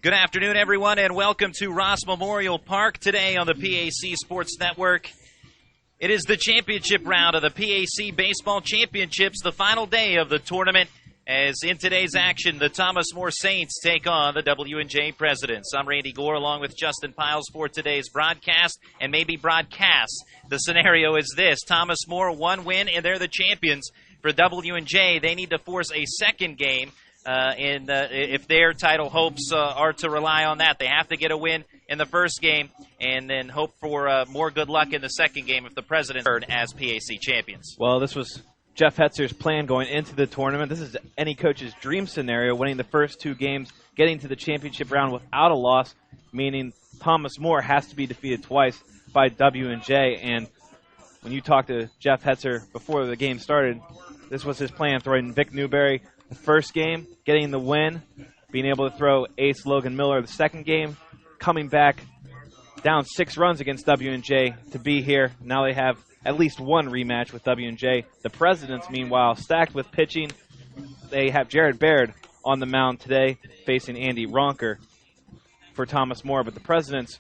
Good afternoon, everyone, and welcome to Ross Memorial Park today on the PAC Sports Network. It is the championship round of the PAC Baseball Championships, the final day of the tournament, as in today's action, the Thomas More Saints take on the W&J Presidents. I'm Randy Gore along with Justin Piles for today's broadcast, and maybe broadcasts. The scenario is this: Thomas More, one win, and they're the champions. For W&J, they need to force a second game. If their title hopes are to rely on that, they have to get a win in the first game and then hope for more good luck in the second game if the Presidents are as PAC champions. Well, this was Jeff Hetzer's plan going into the tournament. This is any coach's dream scenario, winning the first two games, getting to the championship round without a loss, meaning Thomas More has to be defeated twice by W&J. And when you talked to Jeff Hetzer before the game started, this was his plan, throwing Vic Newberry the first game, getting the win, being able to throw ace Logan Miller the second game, coming back down 6 runs against W&J to be here. Now they have at least one rematch with W&J. The Presidents, meanwhile, stacked with pitching. They have Jared Baird on the mound today facing Andy Ronker for Thomas More, but the Presidents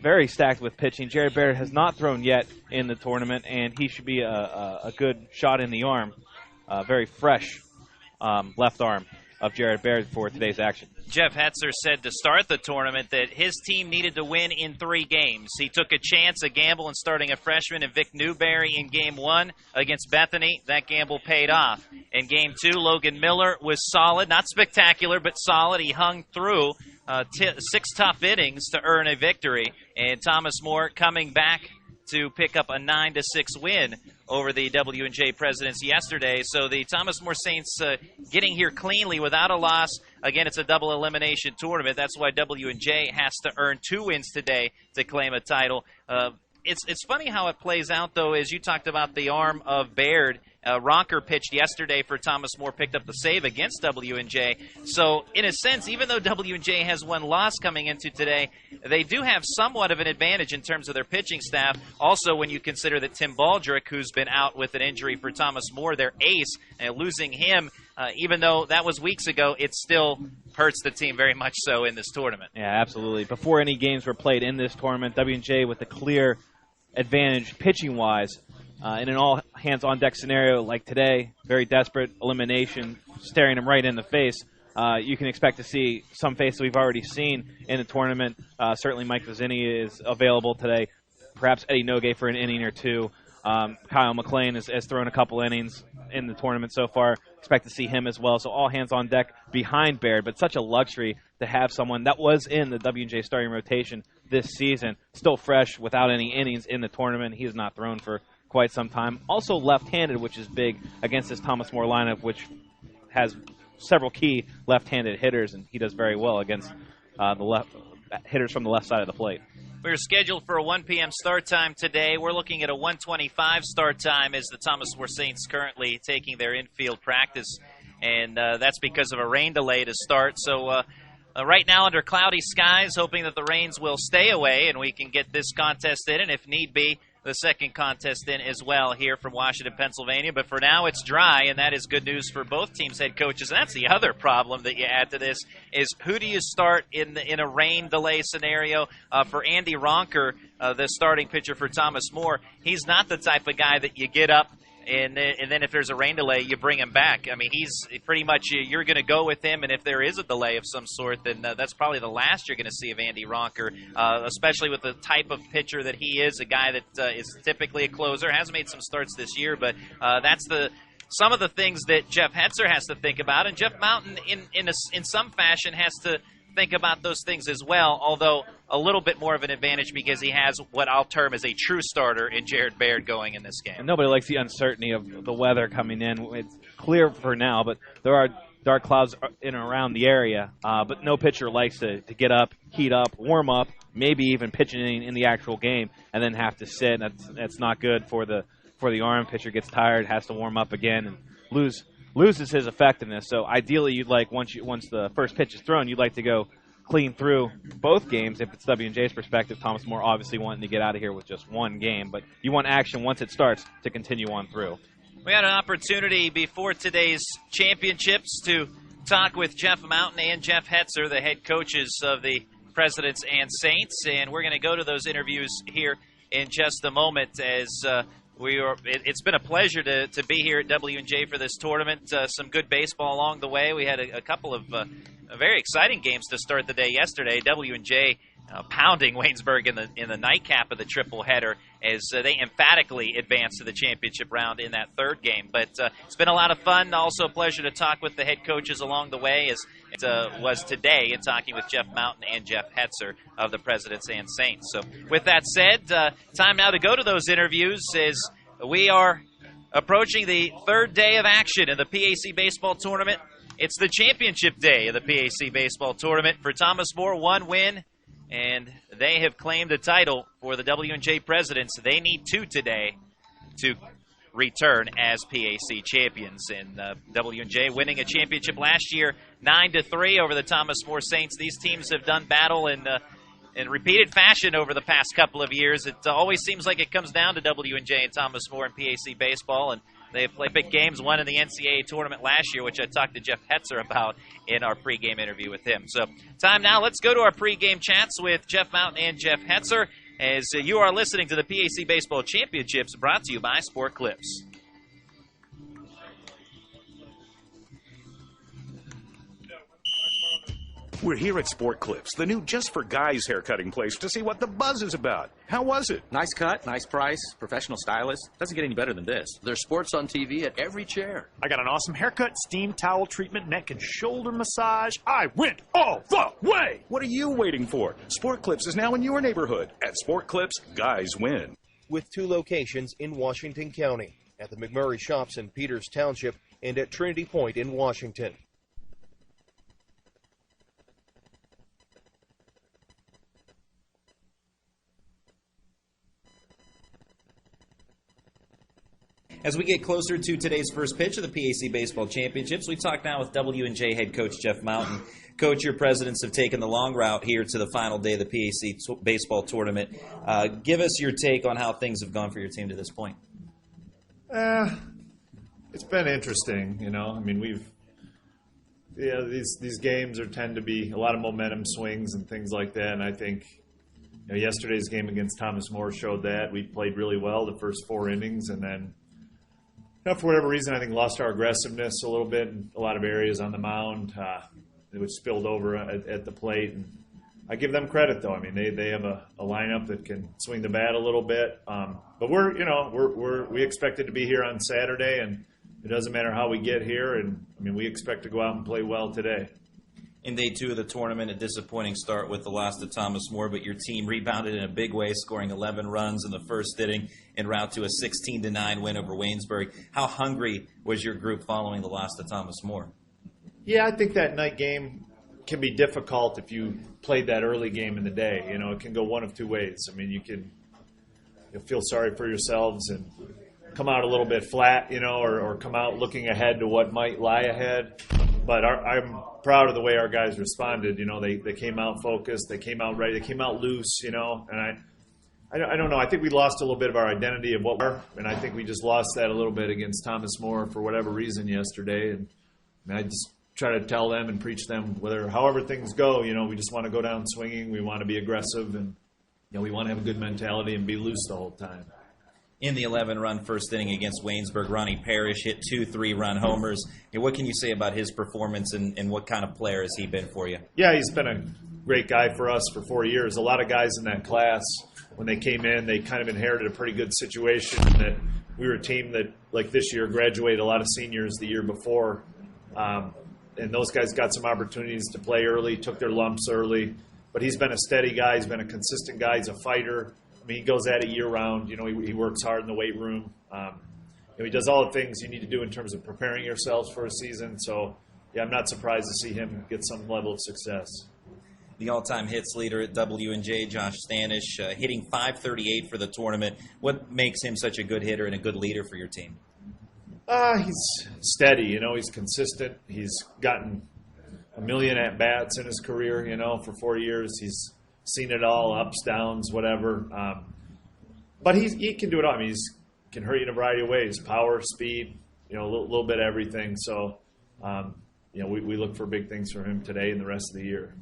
very stacked with pitching. Jared Baird has not thrown yet in the tournament, and he should be a good shot in the arm, very fresh left arm of Jared Baird for today's action. Jeff Hetzer said to start the tournament that his team needed to win in 3 games. He took a chance, a gamble, in starting a freshman in Vic Newberry in Game 1 against Bethany. That gamble paid off. In Game 2, Logan Miller was solid, not spectacular, but solid. He hung through 6 tough innings to earn a victory. And Thomas More coming back to pick up a 9-6 win over the W&J Presidents yesterday. So the Thomas More Saints getting here cleanly without a loss. Again, it's a double elimination tournament. That's why W&J has to earn 2 wins today to claim a title. It's funny how it plays out, though, as you talked about the arm of Baird. Ronker pitched yesterday for Thomas More, picked up the save against W&J. So, in a sense, even though W&J has 1 loss coming into today, they do have somewhat of an advantage in terms of their pitching staff. Also, when you consider that Tim Baldrick, who's been out with an injury for Thomas More, their ace, losing him, even though that was weeks ago, it still hurts the team very much so in this tournament. Yeah, absolutely. Before any games were played in this tournament, W&J with a clear advantage pitching-wise. In an all-hands-on-deck scenario like today, very desperate elimination, staring him right in the face, you can expect to see some faces we've already seen in the tournament. Certainly Mike Vizzini is available today, perhaps Eddie Nogue for an inning or 2. Kyle McLean has thrown a couple innings in the tournament so far. Expect to see him as well. So all hands on deck behind Baird, but such a luxury to have someone that was in the W&J starting rotation this season, still fresh without any innings in the tournament. He has not thrown for quite some time. Also left-handed, which is big against this Thomas More lineup, which has several key left-handed hitters, and he does very well against the left hitters from the left side of the plate. We're scheduled for a 1 p.m. start time today. We're looking at a 1:25 start time as the Thomas More Saints currently taking their infield practice, and that's because of a rain delay to start. So right now under cloudy skies, hoping that the rains will stay away and we can get this contest in, and if need be, the second contest in as well here from Washington, Pennsylvania. But for now, it's dry, and that is good news for both teams' head coaches. And that's the other problem that you add to this is who do you start in a rain delay scenario? For Andy Ronker, the starting pitcher for Thomas More, he's not the type of guy that you get up and then if there's a rain delay, you bring him back. I mean, he's pretty much, you're going to go with him, and if there is a delay of some sort, then that's probably the last you're going to see of Andy Ronker, especially with the type of pitcher that he is, a guy that is typically a closer, has made some starts this year, but that's some of the things that Jeff Hetzer has to think about, and Jeff Mountain, in some fashion, has to think about those things as well, although a little bit more of an advantage because he has what I'll term as a true starter in Jared Baird going in this game. And nobody likes the uncertainty of the weather coming in. It's clear for now, but there are dark clouds in and around the area. But no pitcher likes to get up, heat up, warm up, maybe even pitch in the actual game, and then have to sit. That's not good for the arm. Pitcher gets tired, has to warm up again, and loses his effectiveness. So ideally, you'd like once the first pitch is thrown, you'd like to go clean through both games. If it's W&J's perspective, Thomas More obviously wanting to get out of here with just 1 game, but you want action once it starts to continue on through. We had an opportunity before today's championships to talk with Jeff Mountain and Jeff Hetzer, the head coaches of the Presidents and Saints, and we're going to go to those interviews here in just a moment. As it's been a pleasure to be here at W&J for this tournament. Some good baseball along the way. We had a couple of very exciting games to start the day yesterday. W&J pounding Waynesburg in the nightcap of the triple-header as they emphatically advanced to the championship round in that third game. But it's been a lot of fun. Also a pleasure to talk with the head coaches along the way, as it was today in talking with Jeff Mountain and Jeff Hetzer of the Presidents and Saints. So with that said, time now to go to those interviews as we are approaching the third day of action in the PAC Baseball Tournament. It's the championship day of the PAC Baseball Tournament for Thomas More. One win, and they have claimed a title for the W&J Presidents. They need 2 today to return as PAC champions. And W&J winning a championship last year, 9-3 over the Thomas More Saints. These teams have done battle in repeated fashion over the past couple of years. It always seems like it comes down to W&J and Thomas More in PAC baseball, and they played big games, one in the NCAA tournament last year, which I talked to Jeff Hetzer about in our pregame interview with him. So time now, let's go to our pregame chats with Jeff Mountain and Jeff Hetzer as you are listening to the PAC Baseball Championships brought to you by Sport Clips. We're here at Sport Clips, the new just-for-guys haircutting place, to see what the buzz is about. How was it? Nice cut, nice price, professional stylist. Doesn't get any better than this. There's sports on TV at every chair. I got an awesome haircut, steam towel treatment, neck and shoulder massage. I went all the way! What are you waiting for? Sport Clips is now in your neighborhood. At Sport Clips, guys win. With 2 locations in Washington County, at the McMurray Shops in Peters Township and at Trinity Point in Washington. As we get closer to today's first pitch of the PAC Baseball Championships, we talk now with W&J head coach Jeff Mountain. Coach, your Presidents have taken the long route here to the final day of the PAC Baseball Tournament. Give us your take on how things have gone for your team to this point. It's been interesting, you know. I mean, these games tend to be a lot of momentum swings and things like that, and I think yesterday's game against Thomas More showed that. We played really well the first 4 innings, and then for whatever reason, I think lost our aggressiveness a little bit in a lot of areas on the mound, which spilled over at the plate. And I give them credit, though. I mean, they have a lineup that can swing the bat a little bit. But we expected to be here on Saturday, and it doesn't matter how we get here. And I mean, we expect to go out and play well today. In day 2 of the tournament, a disappointing start with the loss to Thomas More, but your team rebounded in a big way, scoring 11 runs in the first inning en route to a 16-9 win over Waynesburg. How hungry was your group following the loss to Thomas More? Yeah, I think that night game can be difficult if you played that early game in the day. You know, it can go one of 2 ways. I mean, you'll feel sorry for yourselves and come out a little bit flat, or come out looking ahead to what might lie ahead. But I'm proud of the way our guys responded. They came out focused, they came out ready, they came out loose, and I don't know. I think we lost a little bit of our identity of what we are, and I think we just lost that a little bit against Thomas More for whatever reason yesterday. And I just try to tell them and preach them, however things go, we just want to go down swinging, we want to be aggressive, and we want to have a good mentality and be loose the whole time. In the 11-run first inning against Waynesburg, Ronnie Parrish hit 2 3-run homers. What can you say about his performance, and what kind of player has he been for you? Yeah, he's been a great guy for us for 4 years. A lot of guys in that class, when they came in, they kind of inherited a pretty good situation that we were a team that, like this year, graduated a lot of seniors the year before. And those guys got some opportunities to play early, took their lumps early. But he's been a steady guy. He's been a consistent guy. He's a fighter. I mean, he goes at it year-round. He works hard in the weight room. He does all the things you need to do in terms of preparing yourselves for a season. So, yeah, I'm not surprised to see him get some level of success. The all-time hits leader at W&J, Josh Stanish, hitting .538 for the tournament. What makes him such a good hitter and a good leader for your team? He's steady. He's consistent. He's gotten 1 million at-bats in his career, for 4 years. He's seen it all, ups, downs, whatever. But he can do it all. I mean, he can hurt you in a variety of ways: power, speed, a little bit of everything. So we look for big things from him today and the rest of the year.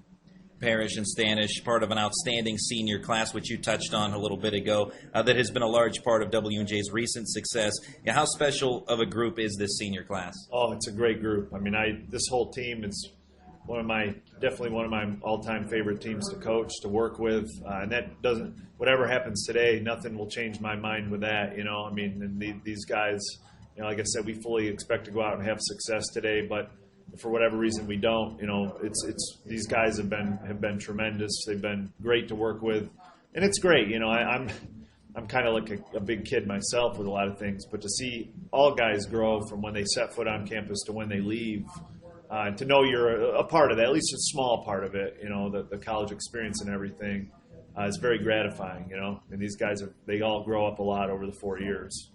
Parrish and Stanish, part of an outstanding senior class, which you touched on a little bit ago, that has been a large part of W&J's recent success. How special of a group is this senior class? Oh, it's a great group. I mean, this whole team is definitely one of my all-time favorite teams to coach, to work with, and that doesn't. Whatever happens today, nothing will change my mind with that. I mean, and these guys, like I said, we fully expect to go out and have success today, but for whatever reason we don't, it's these guys have been tremendous. They've been great to work with, and it's great. I'm kind of like a big kid myself with a lot of things, but to see all guys grow from when they set foot on campus to when they leave, to know you're a part of that, at least a small part of it, the college experience and everything, is very gratifying. And these guys they all grow up a lot over the 4 years.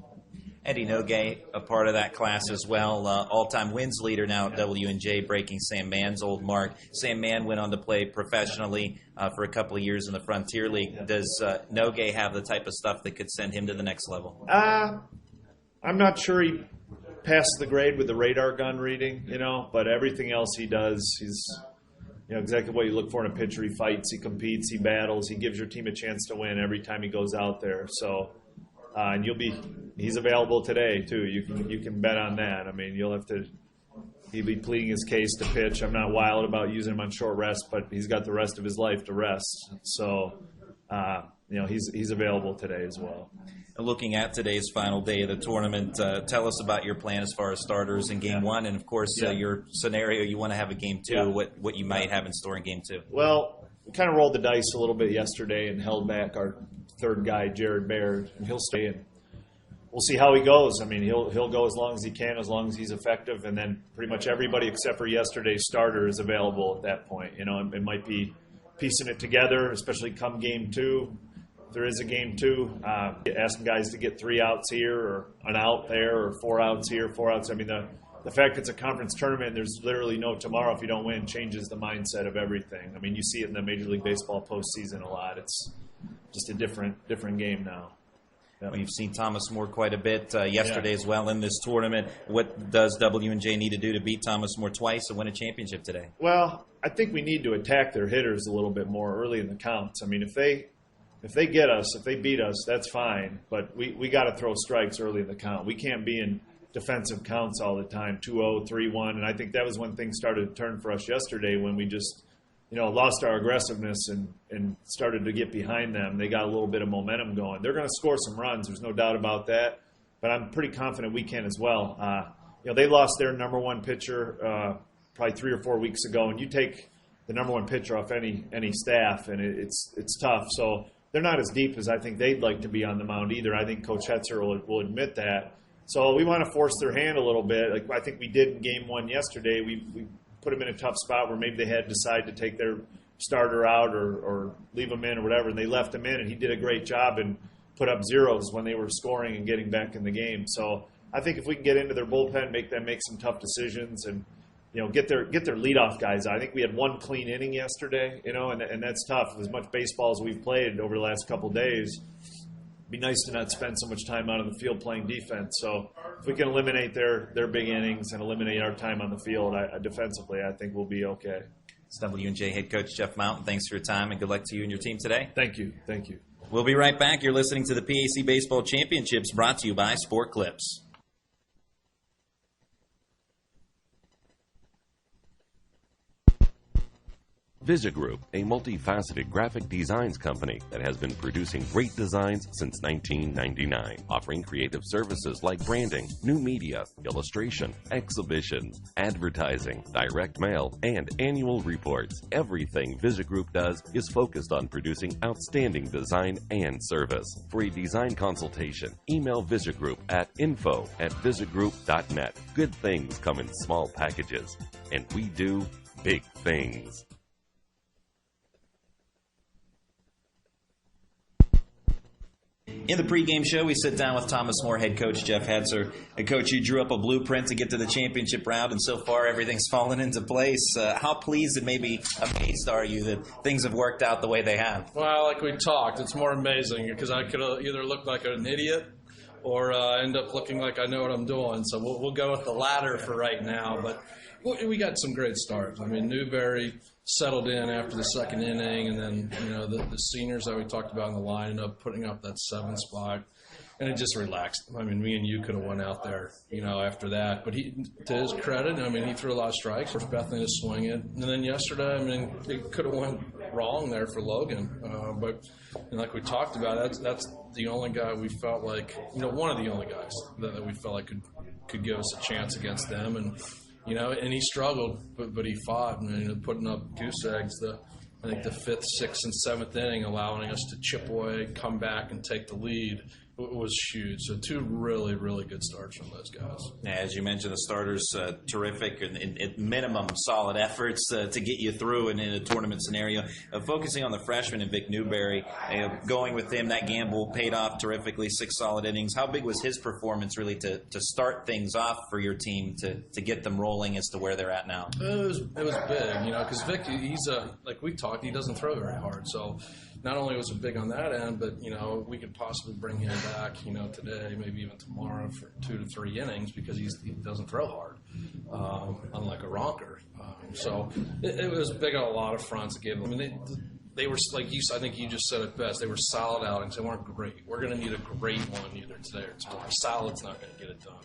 Eddie Nogay, a part of that class as well, all-time wins leader now at W&J, breaking Sam Mann's old mark. Sam Mann went on to play professionally for a couple of years in the Frontier League. Does Nogay have the type of stuff that could send him to the next level? I'm not sure he passed the grade with the radar gun reading, but everything else he does, he's exactly what you look for in a pitcher. He fights, he competes, he battles, he gives your team a chance to win every time he goes out there. So. And he's available today too. You can bet on that. I mean, he'll be pleading his case to pitch. I'm not wild about using him on short rest, but he's got the rest of his life to rest. So, he's available today as well. Looking at today's final day of the tournament, tell us about your plan as far as starters in Game 1, and of course your scenario you want to have a Game 2. What you might have in store in Game 2. Well, we kind of rolled the dice a little bit yesterday and held back our third guy, Jared Baird, and he'll stay in. We'll see how he goes. I mean, he'll go as long as he can, as long as he's effective, and then pretty much everybody except for yesterday's starter is available at that point. It might be piecing it together, especially come Game 2. If there is a Game 2, asking guys to get 3 outs here or an out there or 4 outs here, 4 outs. I mean, the fact it's a conference tournament, there's literally no tomorrow if you don't win, changes the mindset of everything. I mean, you see it in the Major League Baseball postseason a lot. It's just a different game now. Yep. Well, you've seen Thomas More quite a bit yesterday as well in this tournament. What does W&J need to do to beat Thomas More twice and win a championship today? Well, I think we need to attack their hitters a little bit more early in the counts. I mean, if they get us, if they beat us, that's fine. But we got to throw strikes early in the count. We can't be in defensive counts all the time, 2-0, 3-1. And I think that was when things started to turn for us yesterday, when we just lost our aggressiveness and started to get behind them. They got a little bit of momentum going. They're going to score some runs. There's no doubt about that. But I'm pretty confident we can as well. They lost their number one pitcher probably 3 or 4 weeks ago, and you take the number one pitcher off any staff, and it's tough. So they're not as deep as I think they'd like to be on the mound either. I think Coach Hetzer will admit that. So we want to force their hand a little bit. Like I think we did in Game 1 yesterday. We put them in a tough spot where maybe they had to decide to take their starter out or leave him in or whatever, and they left him in, and he did a great job and put up zeros when they were scoring and getting back in the game. So I think if we can get into their bullpen, make them make some tough decisions, and get their leadoff guys out. I think we had 1 clean inning yesterday, and that's tough. As much baseball as we've played over the last couple of days, it'd be nice to not spend so much time out on the field playing defense. So if we can eliminate their big innings and eliminate our time on the field defensively, I think we'll be okay. It's W&J head coach Jeff Mountain. Thanks for your time, and good luck to you and your team today. Thank you. We'll be right back. You're listening to the PAC Baseball Championships, brought to you by Sport Clips. Visagroup, a multifaceted graphic designs company that has been producing great designs since 1999, offering creative services like branding, new media, illustration, exhibitions, advertising, direct mail, and annual reports. Everything Visagroup does is focused on producing outstanding design and service. For a design consultation, email Visagroup at info@visagroup.net. Good things come in small packages, and we do big things. In the pregame show, we sit down with Thomas More head coach Jeff Hetzer. Coach, you drew up a blueprint to get to the championship round, and so far everything's fallen into place. How pleased and maybe amazed are you that things have worked out the way they have? Well, like we talked, it's more amazing because I could either look like an idiot or end up looking like I know what I'm doing. So we'll go with the latter for right now. But We got some great starts. I mean, Newberry settled in after the second inning, and then, the seniors that we talked about in the lineup putting up that 7th spot, and it just relaxed. I mean, me and you could have went out there, after that. But to his credit, he threw a lot of strikes, forced Bethany to swing it. And then yesterday, it could have went wrong there for Logan. But like we talked about, that's the only guy we felt like, one of the only guys that we felt like could give us a chance against them. And and he struggled, but he fought, and putting up goose eggs. I think the 5th, 6th, and 7th inning, allowing us to chip away, come back, and take the lead was huge. So 2 really, really good starts from those guys. As you mentioned, the starters terrific, and at minimum solid efforts to get you through and in a tournament scenario. Focusing on the freshman and Vic Newberry, going with him, that gamble paid off terrifically, 6 solid innings. How big was his performance really to start things off for your team to get them rolling as to where they're at now? It was big, because Vic, he's like we talked, he doesn't throw very hard. So not only was it big on that end, but, we could possibly bring him back, today, maybe even tomorrow for 2 to 3 innings because he doesn't throw hard, unlike a Ronker. So it was big on a lot of fronts. They were, like you said, I think you just said it best, they were solid outings. They weren't great. We're going to need a great one either today or tomorrow. Solid's not going to get it done.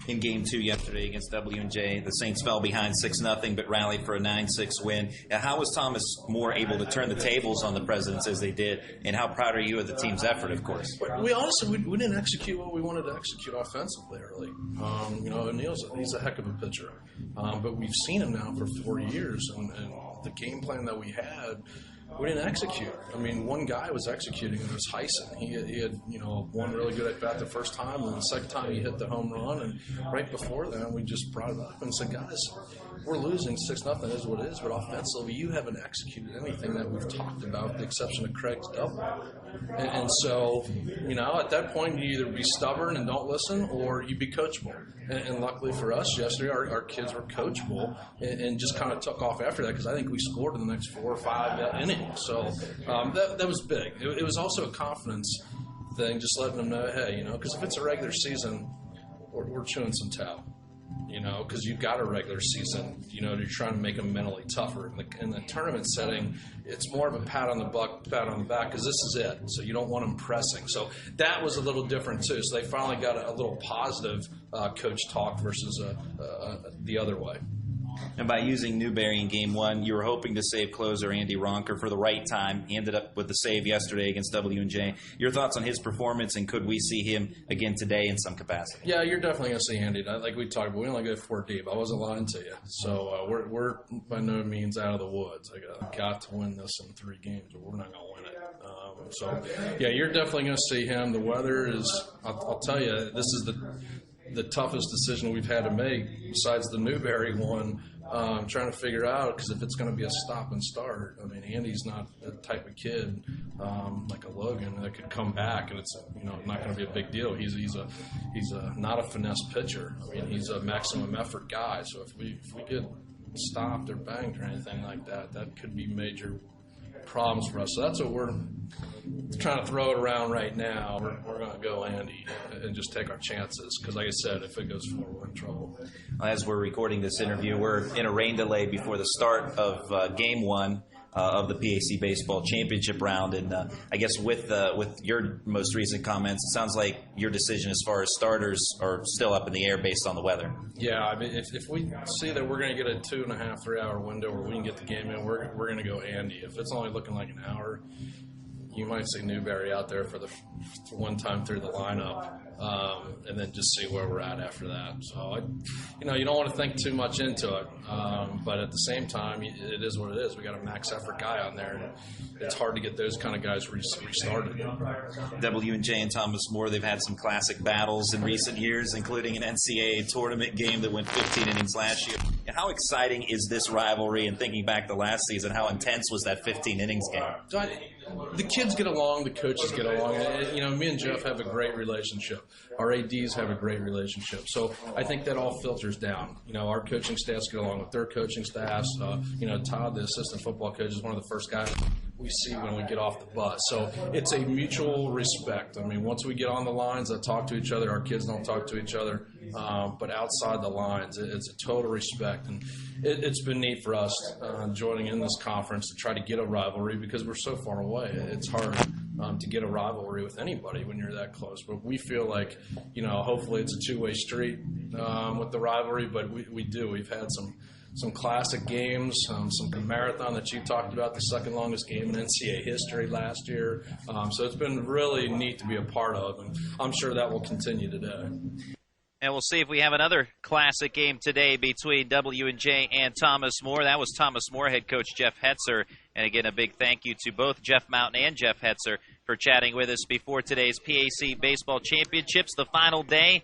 In Game 2 yesterday against W&J, the Saints fell behind 6-0 but rallied for a 9-6 win. How was Thomas More able to turn the tables on the Presidents as they did, and how proud are you of the team's effort, of course? We honestly we didn't execute what we wanted to execute offensively early. He's a heck of a pitcher, but we've seen him now for 4 years, and the game plan that we had, we didn't execute. One guy was executing, and it was Hyson. He had one really good at bat the first time, and the second time he hit the home run. And right before that, we just brought it up and said, guys, we're losing 6-0 is what it is, but offensively, you haven't executed anything that we've talked about, with the exception of Craig's double. And so, at that point, you either be stubborn and don't listen, or you be coachable. And luckily for us, yesterday, our kids were coachable and just kind of took off after that, because I think we scored in the next 4 or 5 innings. So that was big. It was also a confidence thing, just letting them know, hey, because if it's a regular season, we're chewing some towel. Because you've got a regular season, you're trying to make them mentally tougher. In the tournament setting, it's more of a pat on the back, because this is it. So you don't want them pressing. So that was a little different, too. So they finally got a little positive coach talk versus the other way. And by using Newberry in Game 1, you were hoping to save closer Andy Ronker for the right time. He ended up with the save yesterday against W&J. Your thoughts on his performance, and could we see him again today in some capacity? Yeah, you're definitely going to see Andy. Like we talked about, we only go 4 deep. I wasn't lying to you. So we're by no means out of the woods. I got to win this in 3 games, but we're not going to win it. Yeah, you're definitely going to see him. The weather is, I'll tell you, this is the toughest decision we've had to make besides the Newberry one. Trying to figure out, because if it's going to be a stop and start, Andy's not the type of kid like a Logan that could come back and it's not going to be a big deal. He's not a finesse pitcher. He's a maximum effort guy. So if we get stopped or banged or anything like that, that could be major problems for us. So that's what we're trying to throw it around right now. We're going to go Andy and just take our chances, because like I said, if it goes forward, we're in trouble. As we're recording this interview, we're in a rain delay before the start of Game 1 of the PAC Baseball Championship round, and I guess with your most recent comments, it sounds like your decision as far as starters are still up in the air based on the weather. Yeah, if we see that we're going to get a 2.5, 3 hour window where we can get the game in, we're going to go Andy. If it's only looking like an hour, you might see Newberry out there for one time through the lineup, and then just see where we're at after that. So, you don't want to think too much into it, but at the same time, it is what it is. We got a max effort guy on there, and it's hard to get those kind of guys restarted. W&J and Thomas More, they've had some classic battles in recent years, including an NCAA tournament game that went 15 innings last year. And how exciting is this rivalry? And thinking back to last season, how intense was that 15 innings game? The kids get along, the coaches get along. Me and Jeff have a great relationship. Our ADs have a great relationship. So I think that all filters down. Our coaching staffs get along with their coaching staffs. Todd, the assistant football coach, is one of the first guys we see when we get off the bus. So it's a mutual respect. I mean, once we get on the lines, I talk to each other. Our kids don't talk to each other. But outside the lines, it's a total respect. And it's been neat for us joining in this conference to try to get a rivalry because we're so far away. It's hard to get a rivalry with anybody when you're that close. But we feel like, hopefully it's a two-way street with the rivalry, but we do. We've had some classic games, the marathon that you talked about, the second longest game in NCAA history last year. So it's been really neat to be a part of, and I'm sure that will continue today. And we'll see if we have another classic game today between W&J and Thomas More. That was Thomas More head coach Jeff Hetzer. And again, a big thank you to both Jeff Mountain and Jeff Hetzer for chatting with us before today's PAC Baseball Championships, the final day.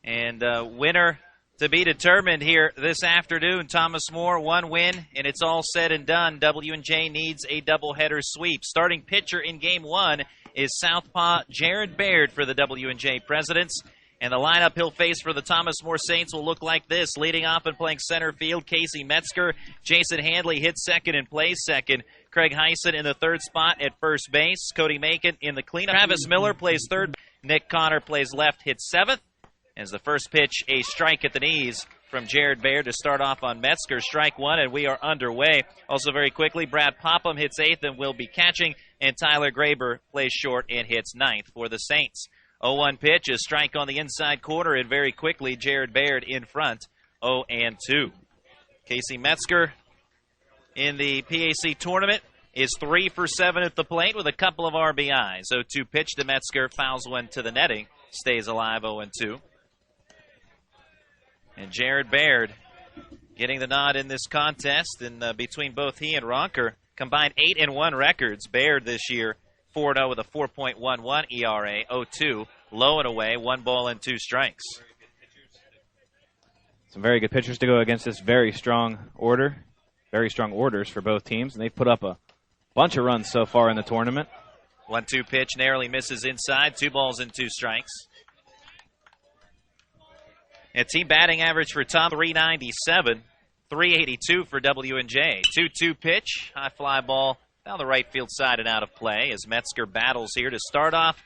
And winner to be determined here this afternoon. Thomas More, one win, and it's all said and done. W&J needs a doubleheader sweep. Starting pitcher in Game 1 is Southpaw Jared Baird for the W&J Presidents. And the lineup he'll face for the Thomas More Saints will look like this. Leading off and playing center field, Casey Metzger. Jason Handley hits second and plays second. Craig Heisen in the third spot at first base. Cody Macon in the cleanup. Travis Miller plays third. Nick Connor plays left, hits seventh. As the first pitch, a strike at the knees from Jared Baird to start off on Metzger. Strike one, and we are underway. Also very quickly, Brad Popham hits eighth and will be catching. And Tyler Graber plays short and hits ninth for the Saints. 0-1 pitch, a strike on the inside corner, and very quickly, Jared Baird in front, 0-2. Casey Metzger in the PAC tournament is 3 for 7 at the plate with a couple of RBIs. 0-2 pitch to Metzger, fouls one to the netting, stays alive, 0-2. And Jared Baird getting the nod in this contest, and between both he and Ronker, combined 8-1 records. Baird this year 4-0 with a 4.11 ERA, 0-2, low and away, 1 ball and 2 strikes. Some very good pitchers to go against this very strong order. Very strong orders for both teams, and they've put up a bunch of runs so far in the tournament. 1-2 pitch narrowly misses inside, 2 balls and 2 strikes. And team batting average for Tom, 397, 382 for W&J. 2-2 pitch, high fly ball down the right field side and out of play as Metzger battles here to start off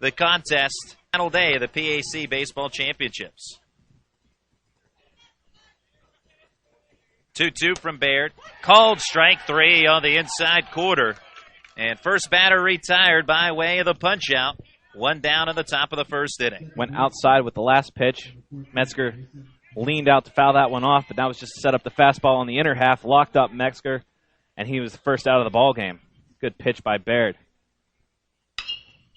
the contest. Final day of the PAC Baseball Championships. 2-2 from Baird. Called strike 3 on the inside quarter. And first batter retired by way of the punch-out. 1 down in the top of the first inning. Went outside with the last pitch. Metzger leaned out to foul that one off, but that was just to set up the fastball on the inner half. Locked up Metzger, and he was the first out of the ball game. Good pitch by Baird.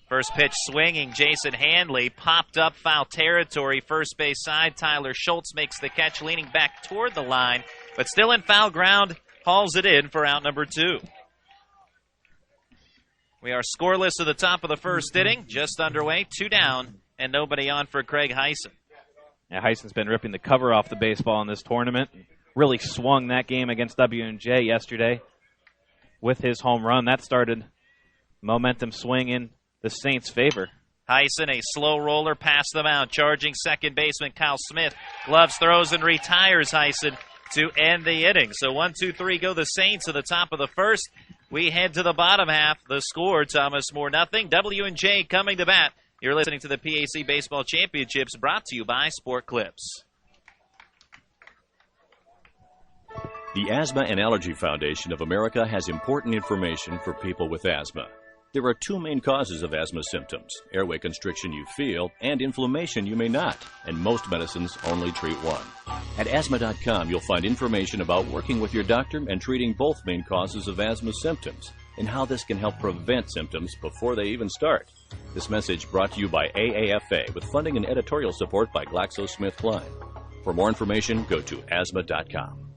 First pitch swinging, Jason Handley popped up foul territory, first base side. Tyler Schultz makes the catch, leaning back toward the line, but still in foul ground, hauls it in for out number 2. We are scoreless at the top of the first inning, just underway, 2 down, and nobody on for Craig Heisen. Yeah, Heisen's been ripping the cover off the baseball in this tournament. Really swung that game against W&J yesterday with his home run. That started momentum swing in the Saints' favor. Heisen, a slow roller past the mound, charging second baseman Kyle Smith. Gloves, throws, and retires Heisen to end the inning. So 1-2-3 go the Saints at the top of the first. We head to the bottom half. The score, Thomas More 0. W&J coming to bat. You're listening to the PAC Baseball Championships, brought to you by Sport Clips. The Asthma and Allergy Foundation of America has important information for people with asthma. There are 2 main causes of asthma symptoms: airway constriction you feel and inflammation you may not, and most medicines only treat one. At asthma.com, you'll find information about working with your doctor and treating both main causes of asthma symptoms, and how this can help prevent symptoms before they even start. This message brought to you by AAFA with funding and editorial support by GlaxoSmithKline. For more information, go to asthma.com.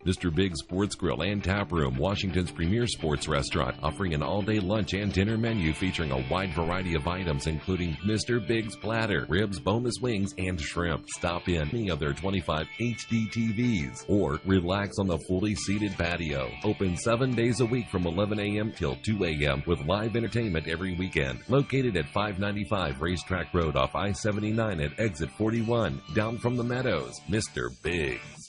Mr. Big's Sports Grill and Tap Room, Washington's premier sports restaurant, offering an all-day lunch and dinner menu featuring a wide variety of items, including Mr. Big's platter, ribs, boneless wings, and shrimp. Stop in any of their 25 HD TVs or relax on the fully seated patio. Open 7 days a week from 11 a.m. till 2 a.m. with live entertainment every weekend. Located at 595 Racetrack Road off I-79 at exit 41, down from the Meadows. Mr. Big's.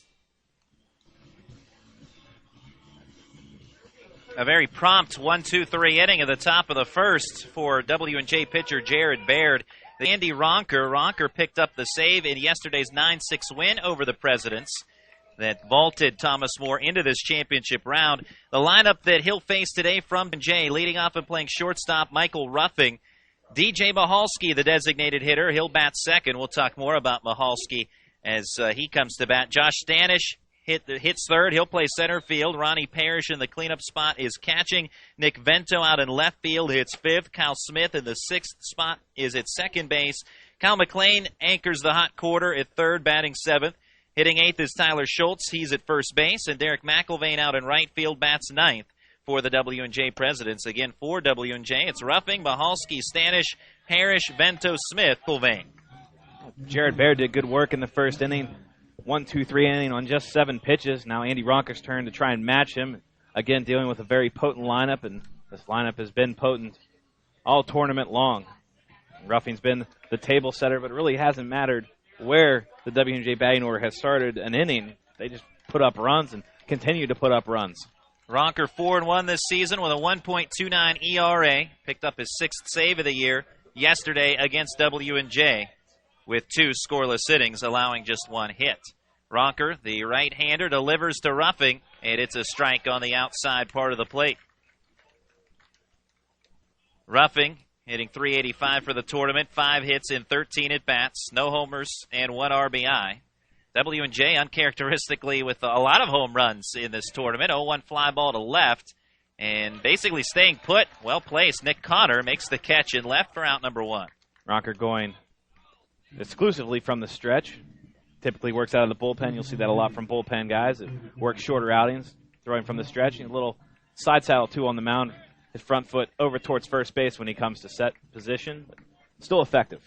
A very prompt 1-2-3 inning at the top of the first for W&J pitcher Jared Baird. Andy Ronker picked up the save in yesterday's 9-6 win over the Presidents that vaulted Thomas More into this championship round. The lineup that he'll face today from J, leading off and playing shortstop, Michael Ruffing. DJ Mahalski, the designated hitter, he'll bat second. We'll talk more about Mahalski as he comes to bat. Josh Stanish hits third. He'll play center field. Ronnie Parrish in the cleanup spot is catching. Nick Vento out in left field hits fifth. Kyle Smith in the sixth spot is at second base. Kyle McLean anchors the hot quarter at third, batting seventh. Hitting eighth is Tyler Schultz. He's at first base. And Derek McIlvain out in right field bats ninth for the W&J Presidents. Again, for W&J, it's Ruffing, Mahalski, Stanish, Parrish, Vento, Smith, Pulvain. Jared Baird did good work in the first inning. 1-2-3 inning on just 7 pitches. Now Andy Ronker's turn to try and match him. Again, dealing with a very potent lineup, and this lineup has been potent all tournament long. Ruffing's been the table setter, but it really hasn't mattered where the W&J batting order has started an inning. They just put up runs and continue to put up runs. Ronker 4-1 this season with a 1.29 ERA. Picked up his 6th save of the year yesterday against W&J with 2 scoreless innings, allowing just 1 hit. Ronker, the right-hander, delivers to Ruffing, and it's a strike on the outside part of the plate. Ruffing hitting .385 for the tournament, 5 hits in 13 at-bats, no homers, and 1 RBI. W&J uncharacteristically with a lot of home runs in this tournament. 0-1 fly ball to left, and basically staying put, well placed. Nick Connor makes the catch in left for out number 1. Ronker going exclusively from the stretch. Typically works out of the bullpen. You'll see that a lot from bullpen guys that work shorter outings, throwing from the stretch. And a little side saddle, too, on the mound. His front foot over towards first base when he comes to set position. But still effective.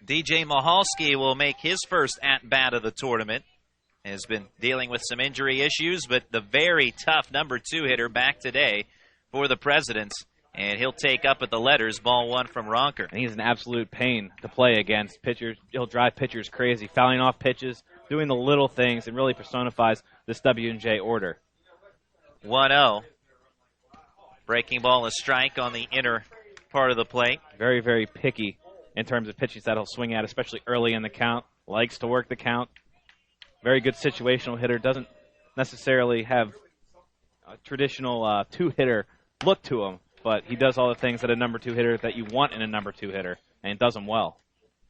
DJ Mahalski will make his first at-bat of the tournament. Has been dealing with some injury issues, but the very tough number 2 hitter back today for the Presidents. And he'll take up at the letters, ball 1 from Ronker. And he's an absolute pain to play against. Pitchers, he'll drive pitchers crazy, fouling off pitches, doing the little things, and really personifies this W&J order. 1-0. Breaking ball, a strike on the inner part of the plate. Very, very picky in terms of pitches that he'll swing at, especially early in the count. Likes to work the count. Very good situational hitter. Doesn't necessarily have a traditional 2-hitter look to him, but he does all the things that a number 2 hitter that you want in a number 2 hitter, and does them well.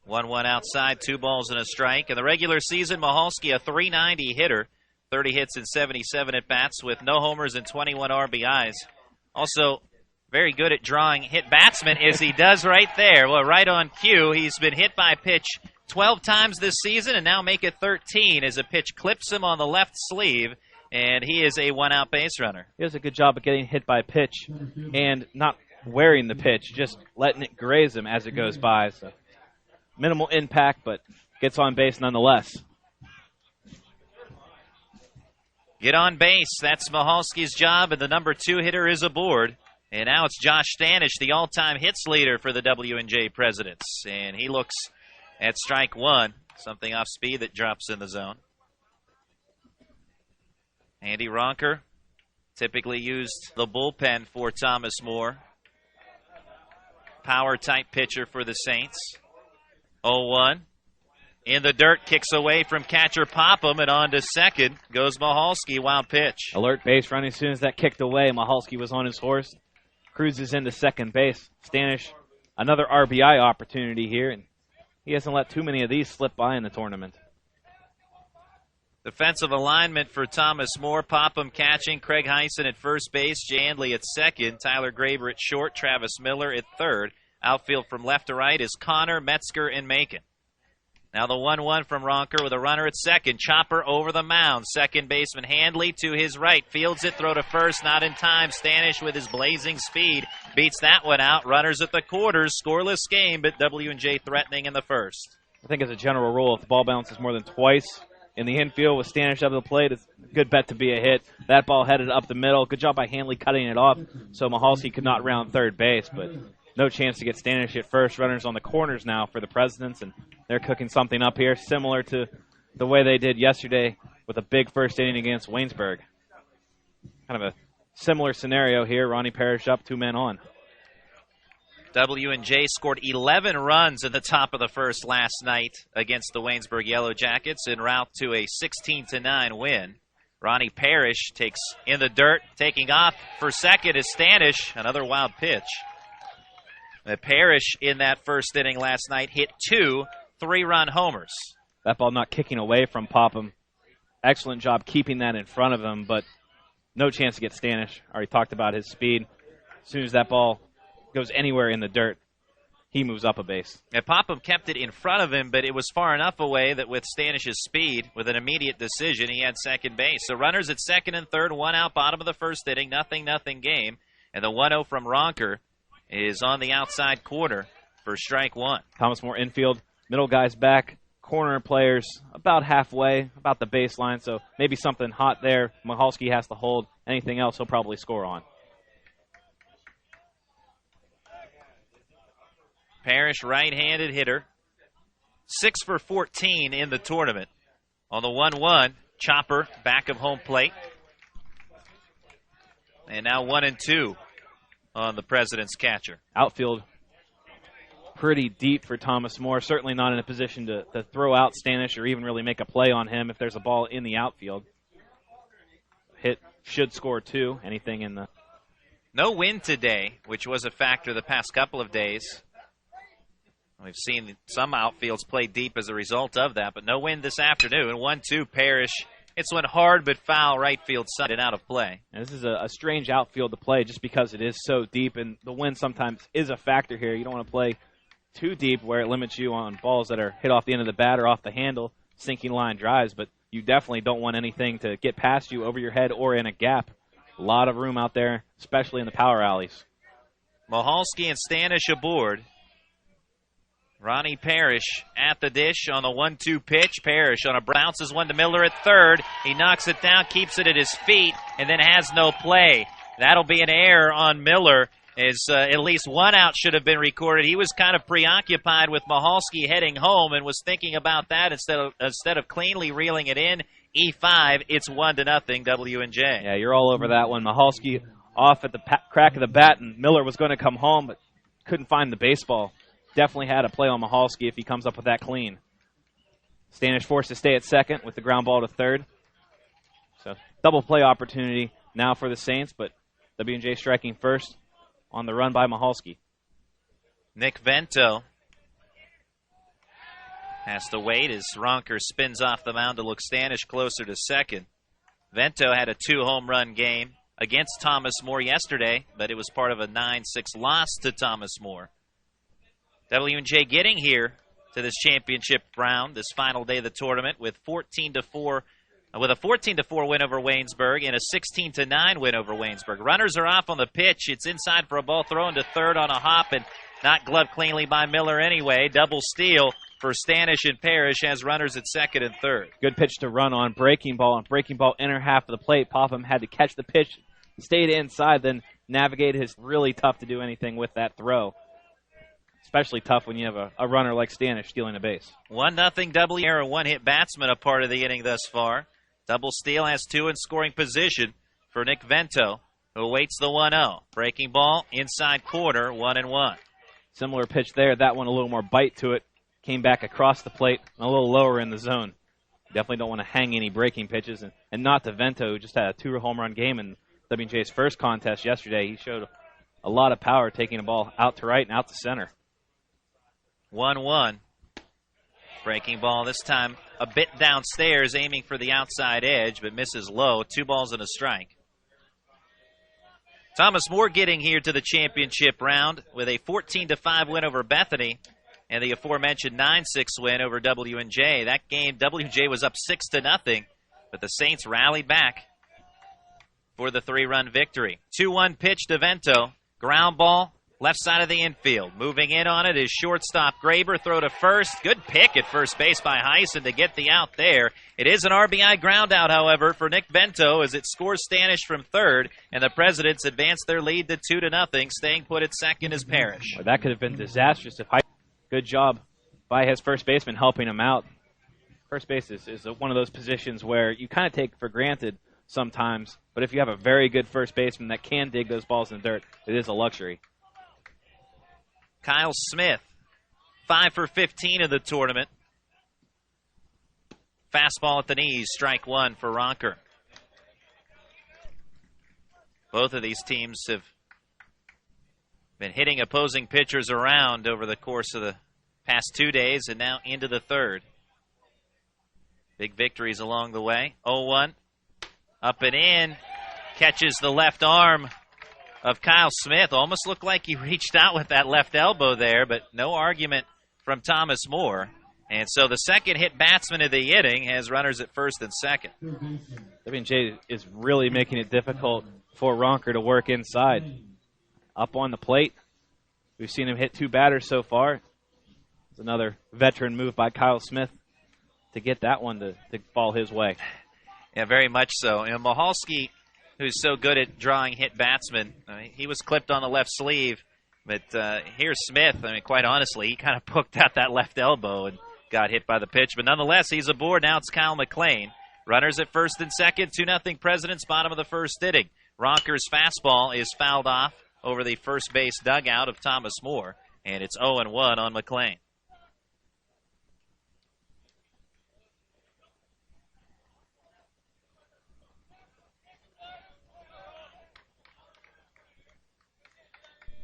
1-1 outside, 2 balls and a strike. In the regular season, Mahalski, a .390 hitter, 30 hits and 77 at-bats with no homers and 21 RBIs. Also, very good at drawing hit batsmen, as he does right there. Well, right on cue. He's been hit by pitch 12 times this season, and now make it 13 as a pitch clips him on the left sleeve, and he is a 1-out base runner. He does a good job of getting hit by pitch and not wearing the pitch, just letting it graze him as it goes by. So minimal impact, but gets on base nonetheless. Get on base. That's Mahalski's job, and the number 2 hitter is aboard. And now it's Josh Stanish, the all-time hits leader for the W&J Presidents. And he looks at strike 1, something off speed that drops in the zone. Andy Ronker typically used the bullpen for Thomas More. Power-type pitcher for the Saints. 0-1. In the dirt, kicks away from catcher Popham, and on to second goes Mahalski, wild pitch. Alert base running as soon as that kicked away. Mahalski was on his horse. Cruises into second base. Stanish, another RBI opportunity here, and he hasn't let too many of these slip by in the tournament. Defensive alignment for Thomas More. Popham catching, Craig Heisen at first base, Jay Andley at second, Tyler Graber at short, Travis Miller at third. Outfield from left to right is Connor, Metzger, and Macon. Now the 1-1 from Ronker with a runner at second. Chopper over the mound. Second baseman Handley to his right. Fields it, throw to first, not in time. Stanish with his blazing speed beats that one out. Runners at the quarters. Scoreless game, but W&J threatening in the first. I think as a general rule, if the ball bounces more than twice in the infield with Stanish up the plate, it's a good bet to be a hit. That ball headed up the middle. Good job by Handley cutting it off so Mahalski could not round third base, but no chance to get Stanish at first. Runners on the corners now for the Presidents, and they're cooking something up here similar to the way they did yesterday with a big first inning against Waynesburg. Kind of a Similar scenario here. Ronnie Parrish up, 2 men on. W&J scored 11 runs in the top of the first last night against the Waynesburg Yellow Jackets en route to a 16-9 win. Ronnie Parrish takes in the dirt. Taking off for second is Stanish. Another wild pitch. Parrish in that first inning last night hit 2 3-run homers. That ball not kicking away from Popham. Excellent job keeping that in front of him, but no chance to get Stanish. Already talked about his speed. As soon as that ball goes anywhere in the dirt, he moves up a base. And Popham kept it in front of him, but it was far enough away that with Stanish's speed, with an immediate decision, he had second base. So runners at second and third, 1 out, bottom of the first inning, 0-0 game. And the 1-0 from Ronker is on the outside corner for strike 1. Thomas More infield, middle guys back, corner players about halfway, about the baseline, so maybe something hot there. Michalski has to hold. Anything else he'll probably score on. Parrish, right-handed hitter. 6 for 14 in the tournament. On the 1-1, chopper back of home plate. And now 1-2 on the President's catcher. Outfield pretty deep for Thomas More. Certainly not in a position to throw out Stanish or even really make a play on him if there's a ball in the outfield. Hit should score 2. Anything in the... No wind today, which was a factor the past couple of days. We've seen some outfields play deep as a result of that, but no wind this afternoon. 1-2, Parrish. It's one hard but foul right field side and out of play. And this is a strange outfield to play just because it is so deep, and the wind sometimes is a factor here. You don't want to play too deep where it limits you on balls that are hit off the end of the bat or off the handle, sinking line drives, but you definitely don't want anything to get past you over your head or in a gap. A lot of room out there, especially in the power alleys. Michalski and Stanish aboard. Ronnie Parrish at the dish on the 1-2 pitch. Parrish on a bounces one to Miller at third. He knocks it down, keeps it at his feet, and then has no play. That'll be an error on Miller, as at least 1 out should have been recorded. He was kind of preoccupied with Michalski heading home and was thinking about that instead of cleanly reeling it in. E5, it's 1-0 W&J. Yeah, you're all over that one. Michalski off at the crack of the bat, and Miller was going to come home, but couldn't find the baseball. Definitely had a play on Michalski if he comes up with that clean. Stanish forced to stay at second with the ground ball to third. So double play opportunity now for the Saints, but W&J striking first on the run by Michalski. Nick Vento has to wait as Ronker spins off the mound to look Stanish closer to second. Vento had a 2-home-run game against Thomas More yesterday, but it was part of a 9-6 loss to Thomas More. W&J getting here to this championship round, this final day of the tournament, with a 14-4 win over Waynesburg and a 16-9 win over Waynesburg. Runners are off on the pitch. It's inside for a ball thrown to third on a hop and not gloved cleanly by Miller anyway. Double steal for Stanish, and Parrish has runners at second and third. Good pitch to run on breaking ball inner half of the plate. Popham had to catch the pitch, stayed inside, then navigated. It's really tough to do anything with that throw. Especially tough when you have a runner like Stanish stealing a base. 1-0 W. A one-hit batsman a part of the inning thus far. Double steal has 2 in scoring position for Nick Vento, who awaits the 1-0. Breaking ball, inside corner, 1-1. Similar pitch there. That one a little more bite to it. Came back across the plate and a little lower in the zone. Definitely don't want to hang any breaking pitches. And not to Vento, who just had a 2-home-run game in W&J's first contest yesterday. He showed a lot of power taking the ball out to right and out to center. 1-1. Breaking ball this time a bit downstairs, aiming for the outside edge, but misses low. 2 balls and a strike. Thomas More getting here to the championship round with a 14-5 win over Bethany and the aforementioned 9-6 win over W&J. That game, W&J was up 6-0, but the Saints rallied back for the 3-run victory. 2-1 pitch to Vento. Ground ball. Left side of the infield. Moving in on it is shortstop Graber. Throw to first. Good pick at first base by Heisen to get the out there. It is an RBI ground out, however, for Nick Vento as it scores Stanish from third, and the Presidents advance their lead to 2-0. Staying put at second is Parrish. Well, that could have been disastrous if Heisen. Good job by his first baseman helping him out. First base is one of those positions where you kind of take for granted sometimes. But if you have a very good first baseman that can dig those balls in the dirt, it is a luxury. Kyle Smith, 5 for 15 of the tournament. Fastball at the knees, strike one for Ronker. Both of these teams have been hitting opposing pitchers around over the course of the past 2 days and now into the third. Big victories along the way. 0-1, up and in, catches the left arm of Kyle Smith. Almost looked like he reached out with that left elbow there, but no argument from Thomas More. And so the second hit batsman of the inning has runners at first and second. W&J is really making it difficult for Ronker to work inside. Up on the plate, we've seen him hit 2 batters so far. It's another veteran move by Kyle Smith to get that one to fall his way. Yeah, very much so. And Mahalski, who's so good at drawing hit batsmen, he was clipped on the left sleeve. But here's Smith. I mean, quite honestly, he kind of poked out that left elbow and got hit by the pitch. But nonetheless, he's aboard. Now it's Kyle McLean. Runners at first and second. 2-0 Presidents, bottom of the first inning. Ronker's fastball is fouled off over the first base dugout of Thomas More. And it's 0-1 on McLean.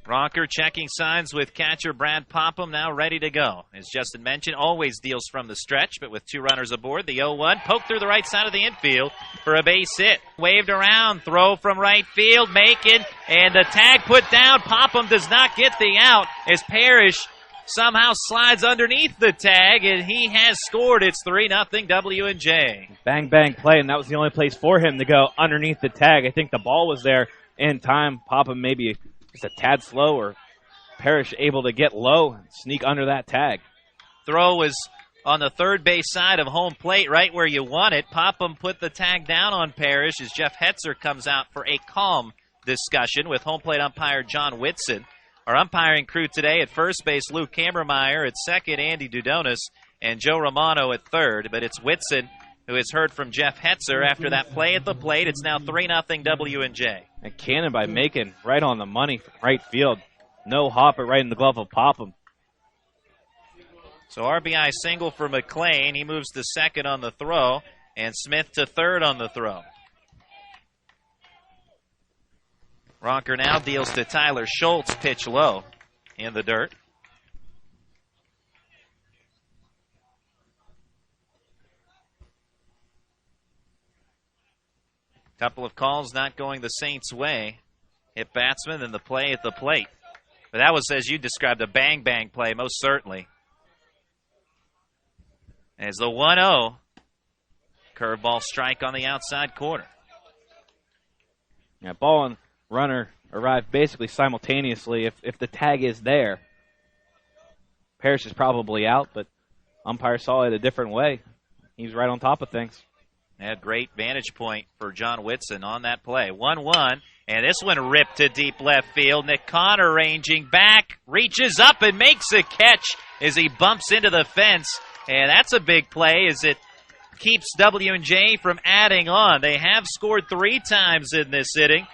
Ronker checking signs with catcher Brad Popham, now ready to go. As Justin mentioned, always deals from the stretch, but with 2 runners aboard, the 0-1 poked through the right side of the infield for a base hit. Waved around, throw from right field, making, and the tag put down. Popham does not get the out as Parrish somehow slides underneath the tag, and he has scored. It's 3-0 W&J. Bang, bang play, and that was the only place for him to go underneath the tag. I think the ball was there in time. Popham maybe just a tad slow, or Parrish able to get low and sneak under that tag. Throw was on the third base side of home plate, right where you want it. Popham put the tag down on Parrish as Jeff Hetzer comes out for a calm discussion with home plate umpire John Whitson. Our umpiring crew today at first base, Lou Kammermeyer, at second, Andy Dudonis, and Joe Romano at third. But it's Whitson who has heard from Jeff Hetzer after that play at the plate. It's now 3-0 W&J. A cannon by Macon, right on the money from right field. No hop, right in the glove of Popham. So RBI single for McLean. He moves to second on the throw, and Smith to third on the throw. Ronker now deals to Tyler Schultz, pitch low in the dirt. Couple of calls not going the Saints' way. Hit batsman and the play at the plate. But that was, as you described, a bang-bang play, most certainly. As the 1-0, curveball strike on the outside corner. Yeah, ball and runner arrived basically simultaneously. If the tag is there, Parrish is probably out, but umpire saw it a different way. He's right on top of things. A great vantage point for John Whitson on that play. 1-1, and this one ripped to deep left field. Nick Connor ranging back, reaches up and makes a catch as he bumps into the fence. And that's a big play as it keeps W&J from adding on. They have scored 3 times in this inning.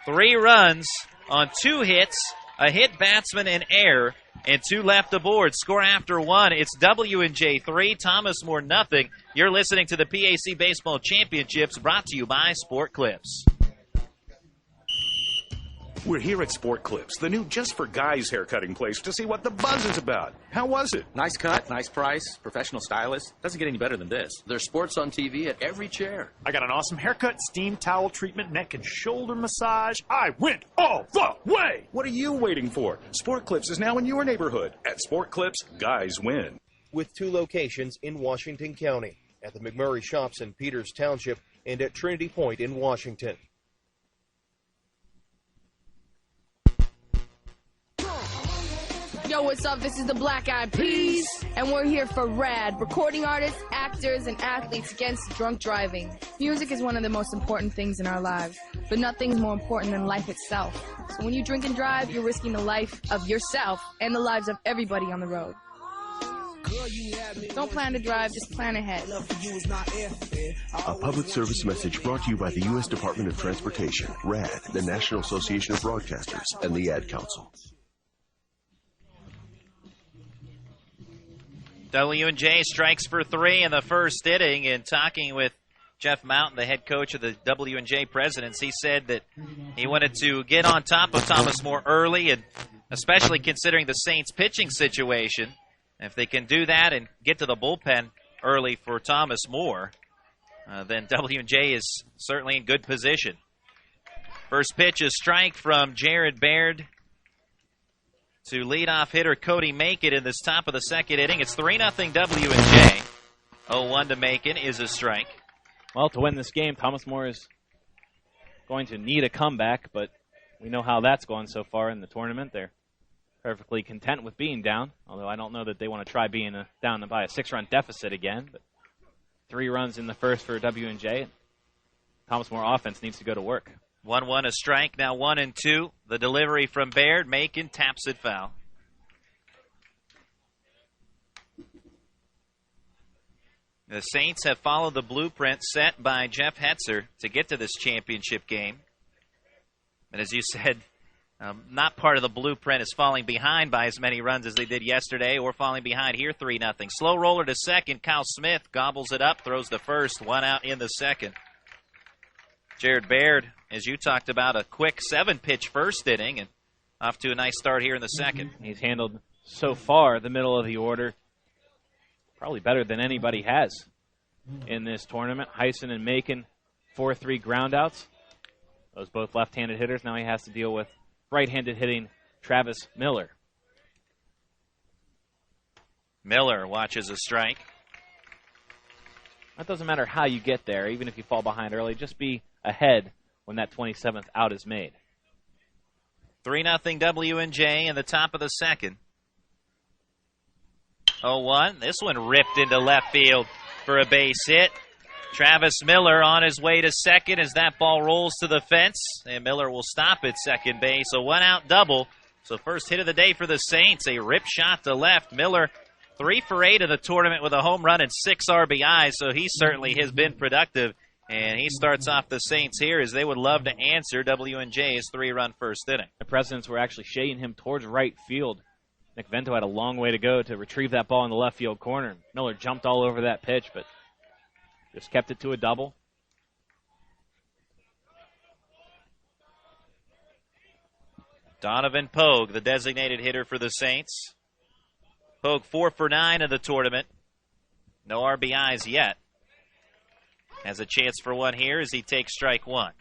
3 runs on 2 hits, a hit batsman and error, and 2 left aboard. Score after 1. It's W&J 3, Thomas More nothing. You're listening to the PAC Baseball Championships, brought to you by Sport Clips. We're here at Sport Clips, the new just for guys haircutting place, to see what the buzz is about. How was it? Nice cut, nice price, professional stylist. Doesn't get any better than this. There's sports on TV at every chair. I got an awesome haircut, steam towel treatment, neck and shoulder massage. I went all the way. What are you waiting for? Sport Clips is now in your neighborhood. At Sport Clips, guys win. With 2 locations in Washington County, at the McMurray Shops in Peters Township and at Trinity Point in Washington. Yo, what's up? This is the Black Eyed Peas, and we're here for RAD, recording artists, actors, and athletes against drunk driving. Music is one of the most important things in our lives, but nothing's more important than life itself. So when you drink and drive, you're risking the life of yourself and the lives of everybody on the road. Don't plan to drive, just plan ahead. A public service message brought to you by the U.S. Department of Transportation, RAD, the National Association of Broadcasters, and the Ad Council. W&J strikes for 3 in the first inning, and talking with Jeff Mountain, the head coach of the W&J Presidents, he said that he wanted to get on top of Thomas More early, and especially considering the Saints' pitching situation. If they can do that and get to the bullpen early for Thomas More, then W&J is certainly in good position. First pitch is strike from Jared Baird to leadoff hitter Cody Macon in this top of the second inning. It's 3-0 W&J. 0-1 to Macon is a strike. Well, to win this game, Thomas More is going to need a comeback, but we know how that's gone so far in the tournament. They're perfectly content with being down, although I don't know that they want to try being down by a 6-run deficit again. But 3 runs in the first for W&J. Thomas More offense needs to go to work. 1-1 a strike, now 1-2. The delivery from Baird. Macon taps it foul. The Saints have followed the blueprint set by Jeff Hetzer to get to this championship game. And as you said, not part of the blueprint is falling behind by as many runs as they did yesterday, or falling behind here 3-0. Slow roller to second. Kyle Smith gobbles it up, throws the first, 1 out in the second. Jared Baird, as you talked about, a quick 7-pitch first inning, and off to a nice start here in the second. He's handled so far the middle of the order probably better than anybody has in this tournament. Heisen and Macon, 4-3 groundouts. Those both left-handed hitters. Now he has to deal with right-handed hitting Travis Miller. Miller watches a strike. It doesn't matter how you get there, even if you fall behind early. Just be ahead when that 27th out is made. 3-0 W&J in the top of the second. 0-1. This one ripped into left field for a base hit. Travis Miller on his way to second as that ball rolls to the fence, and Miller will stop at second base. A 1-out double. So first hit of the day for the Saints, a rip shot to left. Miller 3 for 8 in the tournament with a home run and 6 RBIs, so he certainly has been productive. And he starts off the Saints here as they would love to answer W&J's 3-run first inning. The Presidents were actually shading him towards right field. Nick Vento had a long way to go to retrieve that ball in the left field corner. Miller jumped all over that pitch, but just kept it to a double. Donovan Pogue, the designated hitter for the Saints. Pogue 4 for 9 in the tournament. No RBIs yet. Has a chance for one here as he takes strike 1.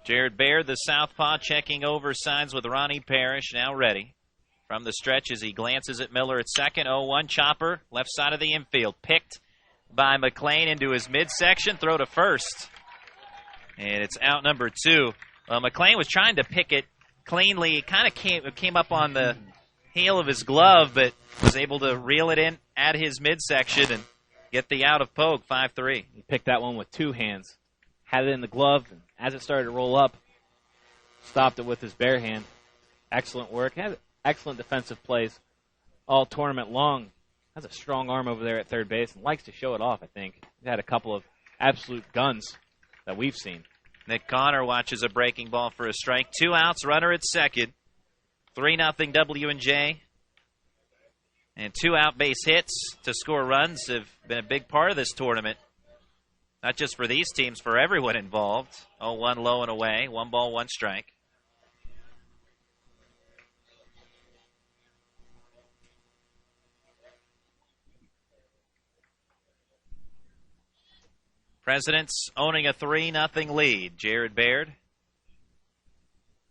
Jared Baird, the southpaw, checking over signs with Ronnie Parrish, now ready. From the stretch as he glances at Miller at second. 0-1 chopper, left side of the infield. Picked by McLean into his midsection. Throw to first. And it's out number 2. McLean was trying to pick it cleanly. It kind of came up on the heel of his glove, but was able to reel it in at his midsection and get the out of Pogue, 5-3. He picked that one with 2 hands. Had it in the glove, and as it started to roll up, stopped it with his bare hand. Excellent work. Had excellent defensive plays all tournament long. Has a strong arm over there at third base and likes to show it off, I think. He's had a couple of absolute guns that we've seen. Nick Connor watches a breaking ball for a strike. 2 outs, runner at second. 3-0 W&J. And 2 out base hits to score runs have been a big part of this tournament. Not just for these teams, for everyone involved. 0-1 low and away. 1 ball, 1 strike. Presidents owning a 3-0 lead. Jared Baird.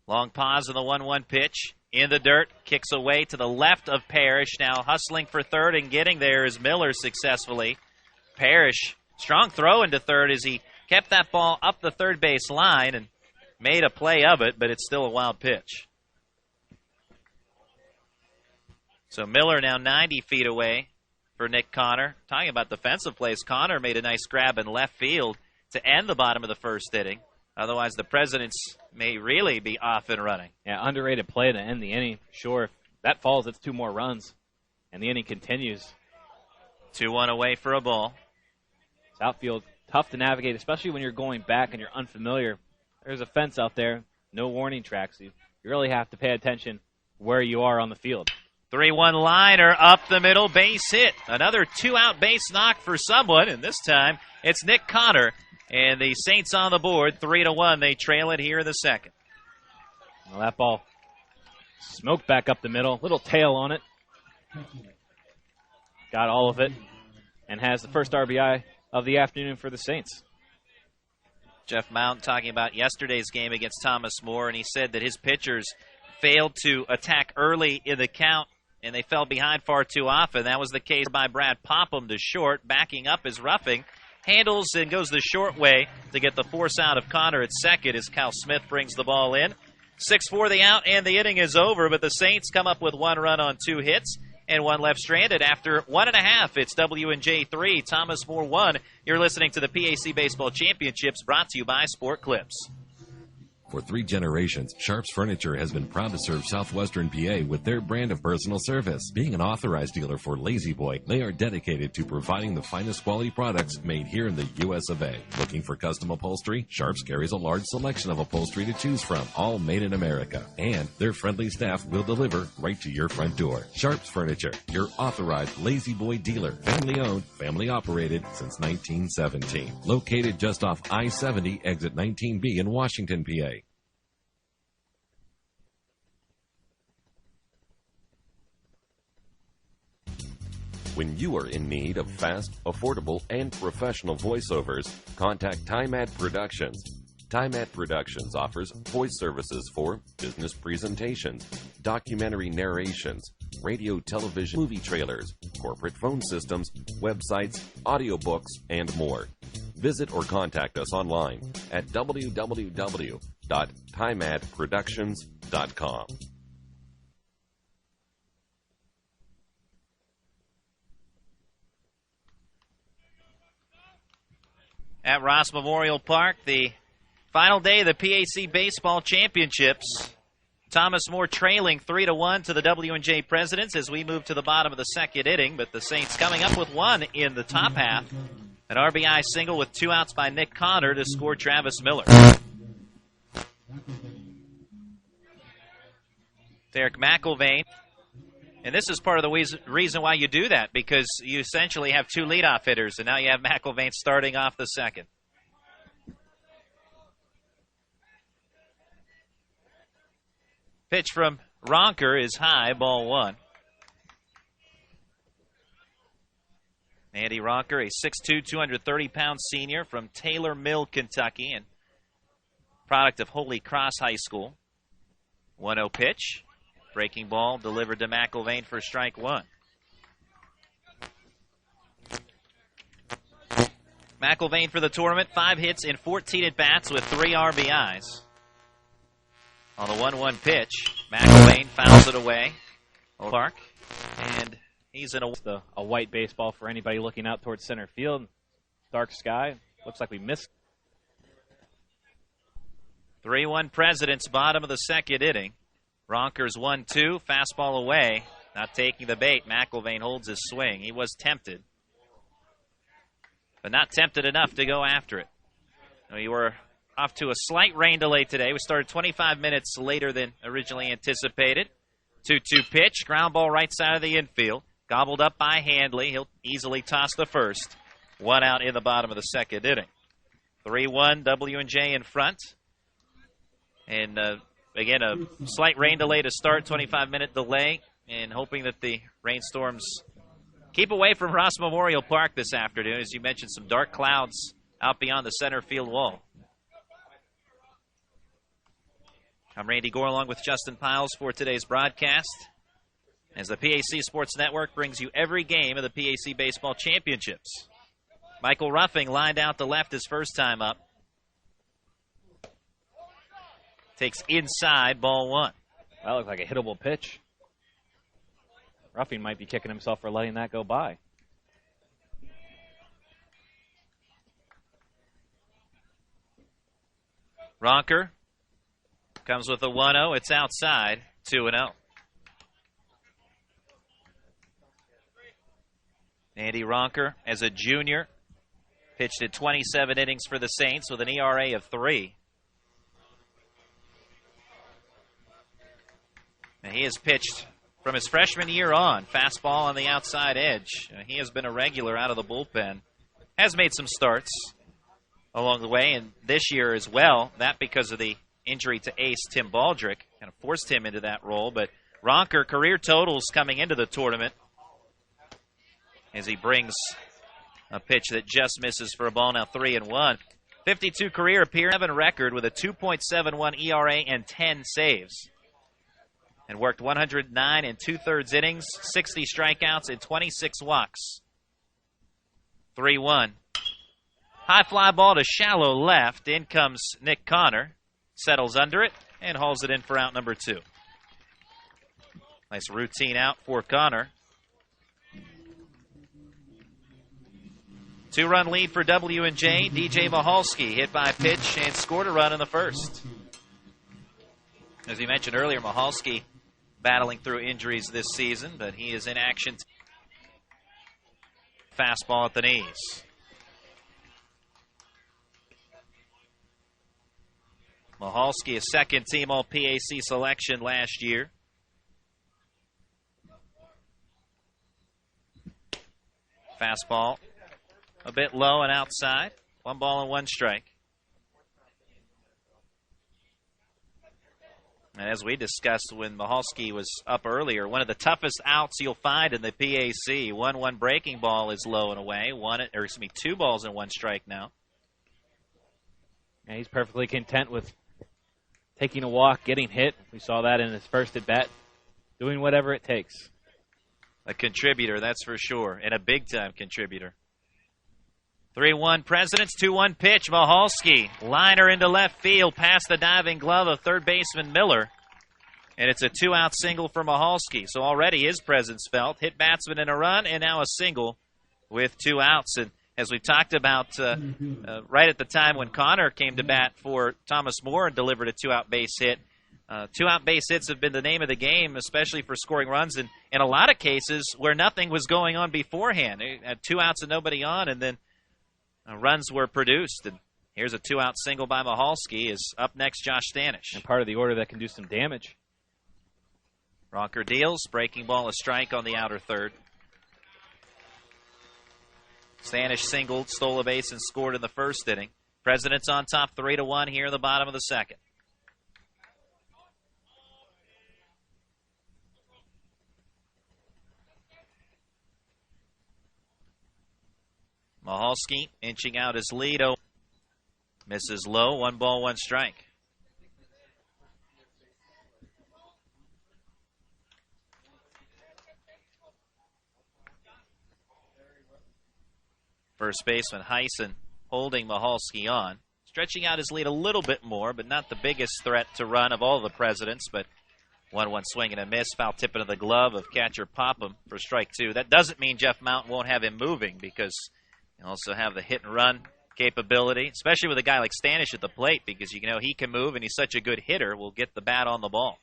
Long pause on the 1-1 pitch. In the dirt. Kicks away to the left of Parrish. Now hustling for third and getting there is Miller successfully. Parrish, strong throw into third as he kept that ball up the third base line and made a play of it, but it's still a wild pitch. So Miller now 90 feet away for Nick Connor. Talking about defensive plays, Connor made a nice grab in left field to end the bottom of the first inning. Otherwise, the Presidents may really be off and running. Yeah, underrated play to end the inning. Sure, if that falls, it's 2 more runs, and the inning continues. 2-1 away for a ball. This outfield, tough to navigate, especially when you're going back and you're unfamiliar. There's a fence out there, no warning tracks. You really have to pay attention where you are on the field. 3-1 liner up the middle, base hit. Another 2-out base knock for someone, and this time it's Nick Connor. And the Saints on the board, 3-1. They trail it here in the second. Well, that ball smoked back up the middle, little tail on it. Got all of it, and has the first RBI of the afternoon for the Saints. Jeff Mount talking about yesterday's game against Thomas More, and he said that his pitchers failed to attack early in the count, and they fell behind far too often. That was the case by Brad Popham to short, backing up his roughing. Handles and goes the short way to get the force out of Connor at second as Cal Smith brings the ball in. 6-4 the out, and the inning is over, but the Saints come up with 1 run on 2 hits and 1 left stranded after 1.5. It's W&J 3, Thomas More 1. You're listening to the PAC Baseball Championships, brought to you by Sport Clips. For 3 generations, Sharps Furniture has been proud to serve southwestern PA with their brand of personal service. Being an authorized dealer for Lazy Boy, they are dedicated to providing the finest quality products made here in the U.S. of A. Looking for custom upholstery? Sharps carries a large selection of upholstery to choose from, all made in America. And their friendly staff will deliver right to your front door. Sharps Furniture, your authorized Lazy Boy dealer. Family owned, family operated since 1917. Located just off I-70, exit 19B in Washington, PA. When you are in need of fast, affordable, and professional voiceovers, contact TimeAd Productions. TimeAd Productions offers voice services for business presentations, documentary narrations, radio, television, movie trailers, corporate phone systems, websites, audiobooks, and more. Visit or contact us online at www.timeadproductions.com. At Ross Memorial Park, the final day of the PAC Baseball Championships. Thomas More trailing 3-1 to the W&J Presidents as we move to the bottom of the second inning, but the Saints coming up with 1 in the top half. An RBI single with 2 outs by Nick Connor to score Travis Miller. Derek McIlvain. And this is part of the reason why you do that, because you essentially have 2 leadoff hitters, and now you have McIlvain starting off the second. Pitch from Ronker is high, ball 1. Andy Ronker, a 6'2", 230-pound senior from Taylor Mill, Kentucky, and product of Holy Cross High School. 1-0 pitch. Breaking ball delivered to McIlvain for strike 1. McIlvain for the tournament, 5 hits in 14 at-bats with 3 RBIs. On the 1-1 pitch, McIlvain fouls it away. Park, and he's in a white baseball for anybody looking out towards center field. Dark sky. Looks like we missed. 3-1 Presidents, bottom of the second inning. Ronker's 1-2, fastball away, not taking the bait. McIlvain holds his swing. He was tempted, but not tempted enough to go after it. We were off to a slight rain delay today. We started 25 minutes later than originally anticipated. 2-2 pitch, ground ball right side of the infield. Gobbled up by Handley. He'll easily toss the first. 1 out in the bottom of the second inning. 3-1, W&J in front. And again, a slight rain delay to start, 25-minute delay, and hoping that the rainstorms keep away from Ross Memorial Park this afternoon. As you mentioned, some dark clouds out beyond the center field wall. I'm Randy Gore along with Justin Piles for today's broadcast, as the PAC Sports Network brings you every game of the PAC Baseball Championships. Michael Ruffing lined out to left his first time up. Takes inside, ball 1. That looked like a hittable pitch. Ruffing might be kicking himself for letting that go by. Ronker comes with a 1-0. It's outside, 2-0. Andy Ronker, as a junior, pitched in 27 innings for the Saints with an ERA of 3. And he has pitched from his freshman year on, fastball on the outside edge. He has been a regular out of the bullpen. Has made some starts along the way, and this year as well. That because of the injury to ace Tim Baldrick. Kind of forced him into that role. But Ronker, career totals coming into the tournament as he brings a pitch that just misses for a ball, now 3-1. 52 career appearance, 7 record with a 2.71 ERA and 10 saves. And worked 109 and 2/3 innings, 60 strikeouts, and 26 walks. 3-1. High fly ball to shallow left. In comes Nick Connor. Settles under it and hauls it in for out number 2. Nice routine out for Connor. 2-run lead for W&J. DJ Mahalski hit by a pitch and scored a run in the first. As we mentioned earlier, Mahalski battling through injuries this season, but he is in action. Fastball at the knees. Mahalski, a second-team All-PAC selection last year. Fastball a bit low and outside. 1 ball and 1 strike. And as we discussed when Mahalski was up earlier, one of the toughest outs you'll find in the PAC. 1-1 breaking ball is low and away. 2 balls and 1 strike now. Yeah, he's perfectly content with taking a walk, getting hit. We saw that in his first at bat. Doing whatever it takes. A contributor, that's for sure, and a big-time contributor. 3-1 Presidents, 2-1 pitch. Mahalski, liner into left field, past the diving glove of third baseman Miller. And it's a 2-out single for Mahalski. So already his presence felt. Hit batsman in a run, and now a single with 2 outs. And as we've talked about right at the time when Connor came to bat for Thomas More and delivered a 2-out base hit, 2-out base hits have been the name of the game, especially for scoring runs. And in a lot of cases where nothing was going on beforehand. They had 2 outs and nobody on, and then runs were produced, and here's a 2-out single by Mahalski. Is up next Josh Stanish. And part of the order that can do some damage. Ronker deals, breaking ball a strike on the outer third. Stanish singled, stole a base, and scored in the first inning. Presidents on top 3-1 here in the bottom of the second. Mahalski inching out his lead. Misses low. 1 ball, 1 strike. First baseman Heisen holding Mahalski on. Stretching out his lead a little bit more, but not the biggest threat to run of all the Presidents. But 1-1 swing and a miss. Foul tip into the glove of catcher Popham for strike 2. That doesn't mean Jeff Mountain won't have him moving, because you also have the hit-and-run capability, especially with a guy like Stanish at the plate, because you know he can move, and he's such a good hitter, will get the bat on the ball.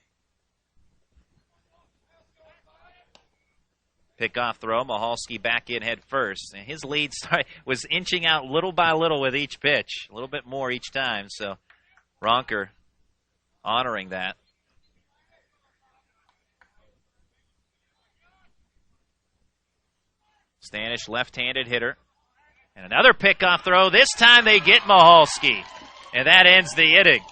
Pick-off throw, Mahalski back in head first. And his lead was inching out little by little with each pitch, a little bit more each time, so Ronker honoring that. Stanish, left-handed hitter. And another pickoff throw. This time they get Mahalski. And that ends the inning.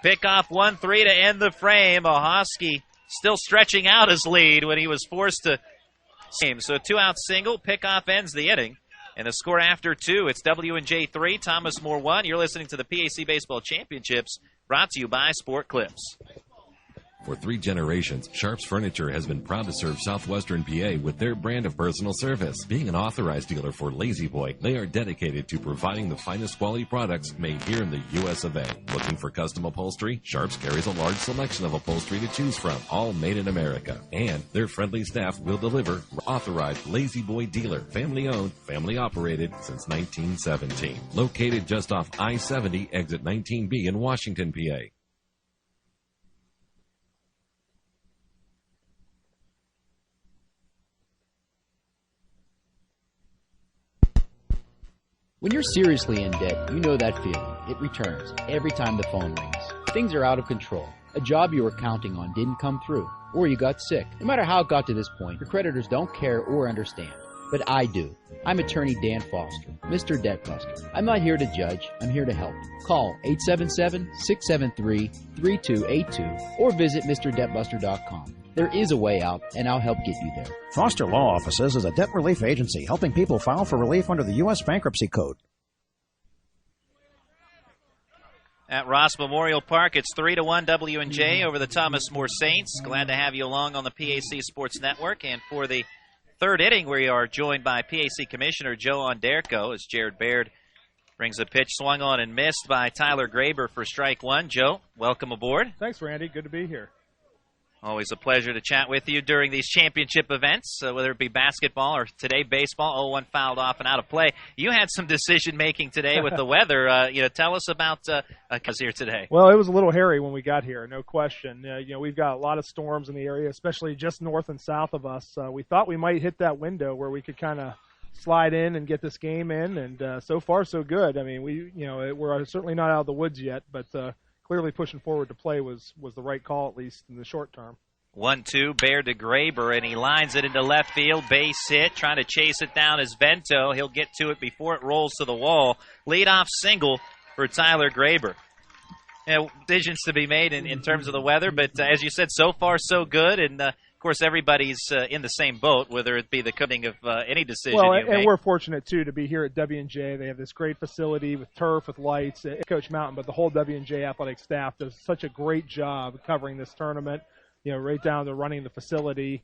Pickoff 1-3 to end the frame. Mahalski still stretching out his lead when he was forced to game. So a 2-out single. Pickoff ends the inning. And the score after 2, it's W&J 3, Thomas More 1. You're listening to the PAC Baseball Championships, brought to you by Sport Clips. For 3 generations, Sharp's Furniture has been proud to serve southwestern PA with their brand of personal service. Being an authorized dealer for Lazy Boy, they are dedicated to providing the finest quality products made here in the U.S. of A. Looking for custom upholstery? Sharp's carries a large selection of upholstery to choose from, all made in America. And their friendly staff will deliver. Authorized Lazy Boy dealer, family-owned, family-operated since 1917. Located just off I-70, exit 19B in Washington, PA. When you're seriously in debt, you know that feeling. It returns every time the phone rings. Things are out of control. A job you were counting on didn't come through, or you got sick. No matter how it got to this point, your creditors don't care or understand. But I do. I'm attorney Dan Foster, Mr. Debt Buster. I'm not here to judge. I'm here to help. Call 877-673-3282 or visit MrDebtBuster.com. There is a way out, and I'll help get you there. Foster Law Offices is a debt relief agency helping people file for relief under the U.S. Bankruptcy Code. At Ross Memorial Park, it's 3-1 W&J over the Thomas More Saints. Glad to have you along on the PAC Sports Network. And for the third inning, we are joined by PAC Commissioner Joe Onderko as Jared Baird brings a pitch swung on and missed by Tyler Graber for strike one. Joe, welcome aboard. Thanks, Randy. Good to be here. Always a pleasure to chat with you during these championship events, whether it be basketball or today baseball. 0-1 fouled off and out of play. You had some decision-making today with the weather. Tell us about us here today. Well, it was a little hairy when we got here, no question. We've got a lot of storms in the area, especially just north and south of us. We thought we might hit that window where we could kind of slide in and get this game in, and so far so good. I mean, we're certainly not out of the woods yet, but clearly pushing forward to play was the right call, at least in the short term. 1-2, Baird to Graber, and he lines it into left field. Base hit, trying to chase it down is Vento. He'll get to it before it rolls to the wall. Leadoff single for Tyler Graber. Decisions to be made in terms of the weather, but as you said, so far so good, and of course everybody's in the same boat, whether it be the cutting of any decision you make. And we're fortunate, too, to be here at W&J. They have this great facility with turf, with lights, Coach Mountain, but the whole W&J athletic staff does such a great job covering this tournament, right down to running the facility.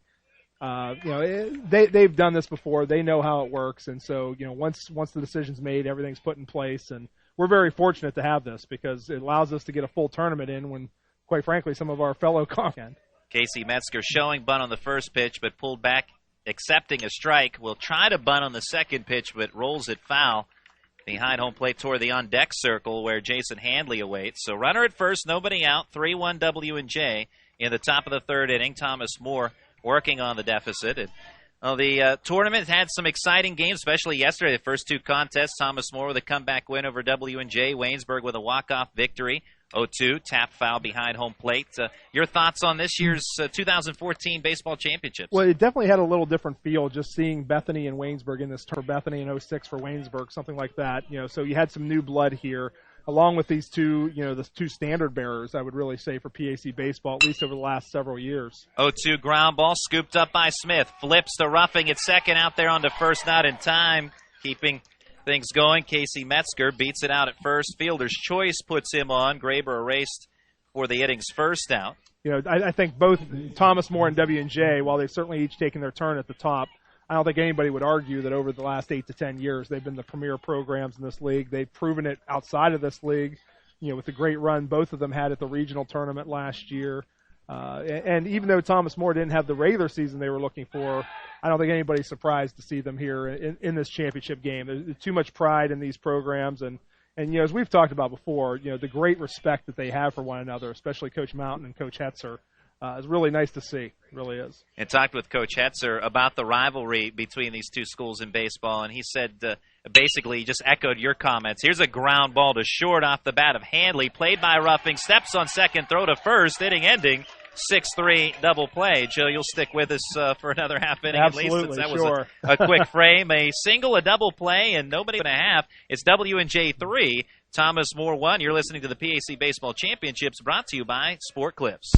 They've done this before. They know how it works, and so, once the decision's made, everything's put in place, and we're very fortunate to have this because it allows us to get a full tournament in when, quite frankly, some of our fellow can. Casey Metzger showing bunt on the first pitch, but pulled back, accepting a strike. Will try to bunt on the second pitch, but rolls it foul behind home plate toward the on-deck circle where Jason Handley awaits. So runner at first, nobody out, 3-1 W&J in the top of the third inning. Thomas More working on the deficit. And, the tournament had some exciting games, especially yesterday. The first two contests, Thomas More with a comeback win over W&J. Waynesburg with a walk-off victory. 0-2, tap foul behind home plate. Your thoughts on this year's 2014 baseball championships? Well, it definitely had a little different feel just seeing Bethany and Waynesburg in this tournament. Bethany in 06 for Waynesburg, something like that. So you had some new blood here, along with these two, the two standard bearers, I would really say, for PAC baseball, at least over the last several years. 0-2 ground ball, scooped up by Smith. Flips to Roughing at second, out there on to first, not in time. Keeping things going, Casey Metzger beats it out at first. Fielder's choice puts him on. Graber erased for the inning's first out. I think both Thomas More and W&J, while they've certainly each taken their turn at the top, I don't think anybody would argue that over the last 8 to 10 years they've been the premier programs in this league. They've proven it outside of this league, with the great run both of them had at the regional tournament last year. And even though Thomas More didn't have the regular season they were looking for, I don't think anybody's surprised to see them here in this championship game. There's too much pride in these programs, and as we've talked about before, the great respect that they have for one another, especially Coach Mountain and Coach Hetzer, is really nice to see. It really is. And talked with Coach Hetzer about the rivalry between these two schools in baseball, and he said basically he just echoed your comments. Here's a ground ball to short off the bat of Handley, played by Roughing, steps on second, throw to first, inning ending. 6-3 double play. Joe, you'll stick with us for another half inning Absolutely, at least, since that sure. was a quick frame. A single, a double play, and nobody and a half. It's W&J 3, Thomas More 1. You're listening to the PAC Baseball Championships, brought to you by Sport Clips.